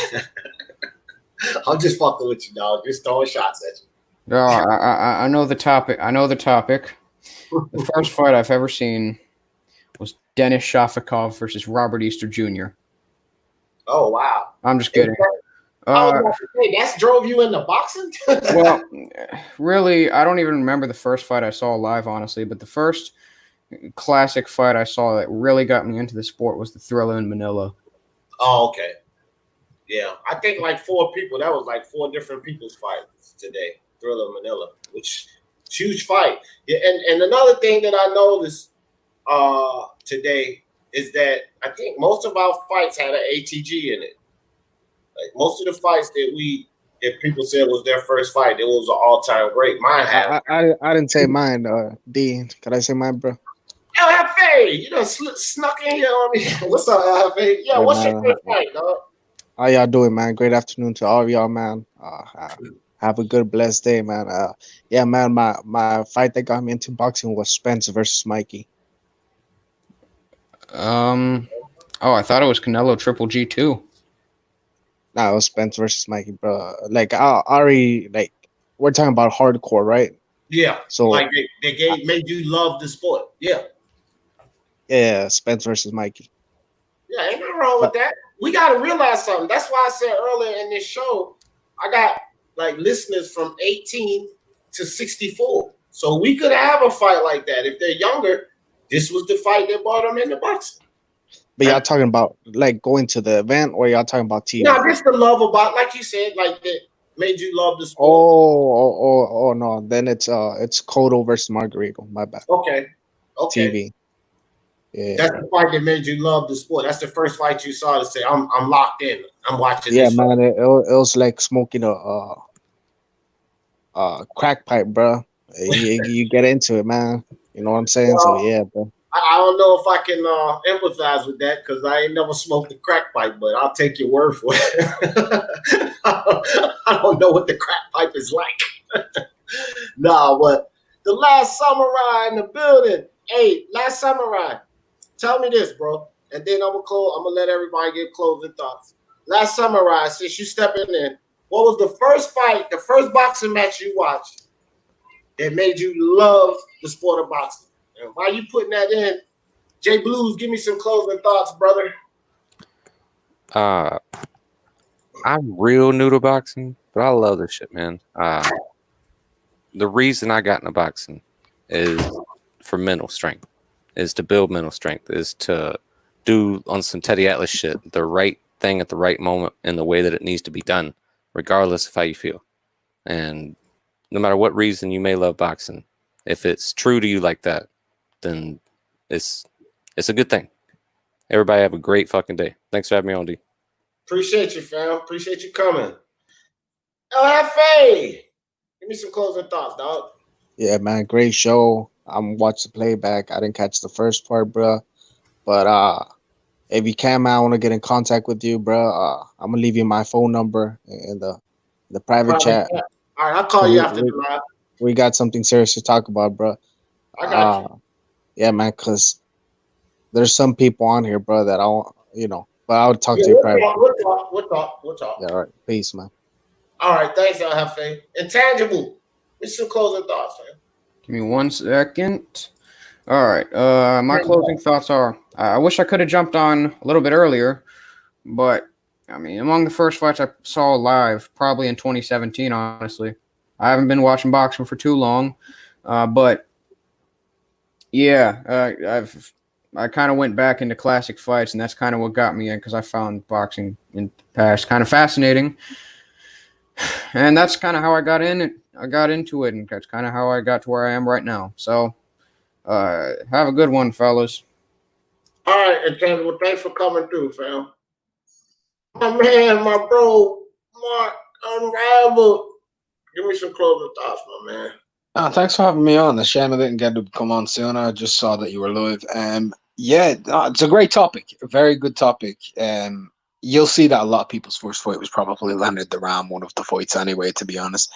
I'm just fucking with you, dog. Just throwing shots at you. No, I know the topic. The first fight I've ever seen was Denis Shafikov versus Robert Easter Jr. Oh, wow. I'm just kidding. That's drove you into boxing? Well, really, I don't even remember the first fight I saw live, honestly, but the first classic fight I saw that really got me into the sport was the Thriller in Manila. Oh, okay. Yeah, I think like 4 people. That was like 4 different people's fights today. Thriller in Manila, which is a huge fight. Yeah, and another thing that I noticed today is that I think most of our fights had an ATG in it. Like most of the fights that people said was their first fight, it was an all-time great. Mine had. I didn't say mine, D. Could I say mine, bro? LFA, you know, snuck in here on me. What's up, LFA? Yeah, what's your first fight, dog? How y'all doing, man? Great afternoon to all of y'all, man. Have a good, blessed day, man. Yeah, man. My fight that got me into boxing was Spence versus Mikey. Oh, I thought it was Canelo Triple G too. Nah, it was Spence versus Mikey, bro. Like, I already like we're talking about hardcore, right? Yeah. So like they made you love the sport. Yeah. yeah, Spence versus Mikey. Yeah, ain't nothing wrong with that. We got to realize something. That's why I said earlier in this show, I got like listeners from 18 to 64. So we could have a fight like that. If they're younger, this was the fight that brought them into boxing. But y'all talking about like going to the event, or y'all talking about TV? No, just the love about, like you said, like that made you love the sport. Oh no. Then it's Cotto versus Margarito. My bad. Okay. TV. Yeah. That's the fight that made you love the sport. That's the first fight you saw to say, I'm locked in. I'm watching Yeah, this. man. It was like smoking a crack pipe, bro. You get into it, man. You know what I'm saying? So yeah, bro. I don't know if I can empathize with that because I ain't never smoked a crack pipe, but I'll take your word for it. I don't know what the crack pipe is like. No, but the last samurai in the building. Hey, last samurai, tell me this, bro. And then I'm gonna let everybody get closing thoughts. Last samurai, since you stepping in, what was the first fight, the first boxing match you watched that made you love the sport of boxing? And while you putting that in, Jay Blues, give me some closing thoughts, brother. I'm real new to boxing, but I love this shit, man. The reason I got into boxing is for mental strength, is to build mental strength, is to do on some Teddy Atlas shit, the right thing at the right moment in the way that it needs to be done, regardless of how you feel. And no matter what reason you may love boxing, if it's true to you like that, then it's a good thing. Everybody have a great fucking day. Thanks for having me on, D. Appreciate you, fam. Appreciate you coming. LFA, give me some closing thoughts, dog. Yeah, man. Great show. I'm watching the playback. I didn't catch the first part, bro. But if you can, man, I want to get in contact with you, bro. I'm gonna leave you my phone number in the private chat. All right, I'll call you after the live. We got something serious to talk about, bro. I got you. Yeah, man, because there's some people on here, bro, that I want, but I'll talk to you privately. We'll talk. Yeah, all right. Peace, man. All right, thanks, LFA. Intangible, give me some closing thoughts, man. Give me 1 second. All right. My closing thoughts are, I wish I could have jumped on a little bit earlier, but I mean, among the first fights I saw live, probably in 2017, honestly. I haven't been watching boxing for too long, but yeah, I kind of went back into classic fights, and that's kind of what got me in, because I found boxing in the past kind of fascinating, and that's kind of how I got in it. I got into it, and that's kind of how I got to where I am right now. So, have a good one, fellas. All right, Intangible, thanks for coming through, fam. My man, my bro, Mark Unrivaled. Give me some closing thoughts, my man. Thanks for having me on. A shame I didn't get to come on sooner. I just saw that you were live. Yeah, it's a great topic. A very good topic. You'll see that a lot of people's first fight was probably Leonard Duran, one of the fights anyway, to be honest,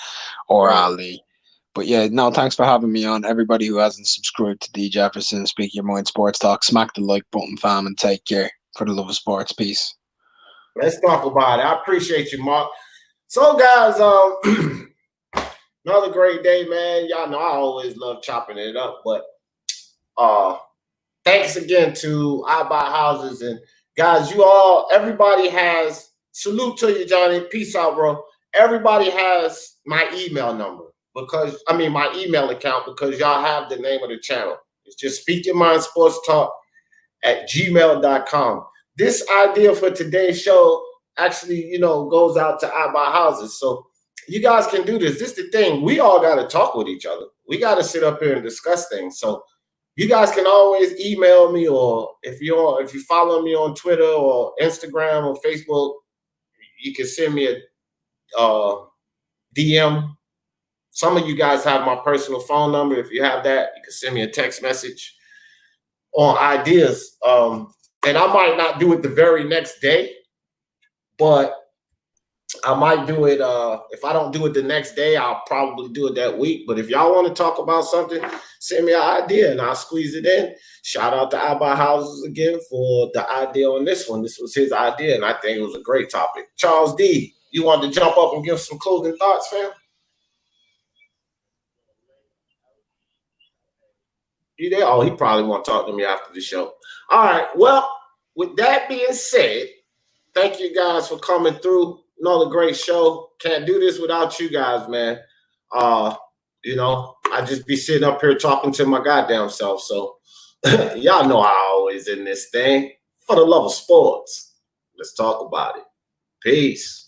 or Ali. But yeah, no, thanks for having me on. Everybody who hasn't subscribed to D Jefferson, Speak Your Mind Sports Talk, smack the like button, fam, and take care. For the love of sports. Peace. Let's talk about it. I appreciate you, Mark. So, guys, another great day, man. Y'all know I always love chopping it up, but thanks again to I Buy Houses. And guys, everybody has, salute to you, Johnny. Peace out, bro. Everybody has my email number my email account, because y'all have the name of the channel. It's just Speak Your Mind Sports Talk at gmail.com. This idea for today's show actually, goes out to I Buy Houses. So you guys can do this. This is the thing. We all got to talk with each other. We got to sit up here and discuss things. So you guys can always email me, or if you follow me on Twitter or Instagram or Facebook, you can send me a DM. Some of you guys have my personal phone number. If you have that, you can send me a text message on ideas. And I might not do it the very next day, but I might do it. If I don't do it the next day, I'll probably do it that week. But if y'all want to talk about something, send me an idea and I'll squeeze it in. Shout out to I Buy Houses again for the idea on this one. This was his idea, and I think it was a great topic. Charles D, you want to jump up and give some closing thoughts, fam? You there? Oh, he probably won't talk to me after the show. All right. Well, with that being said, thank you guys for coming through. Another great show. Can't do this without you guys, man. You know, I just be sitting up here talking to my goddamn self. So y'all know I always in this thing. For the love of sports, let's talk about it. Peace.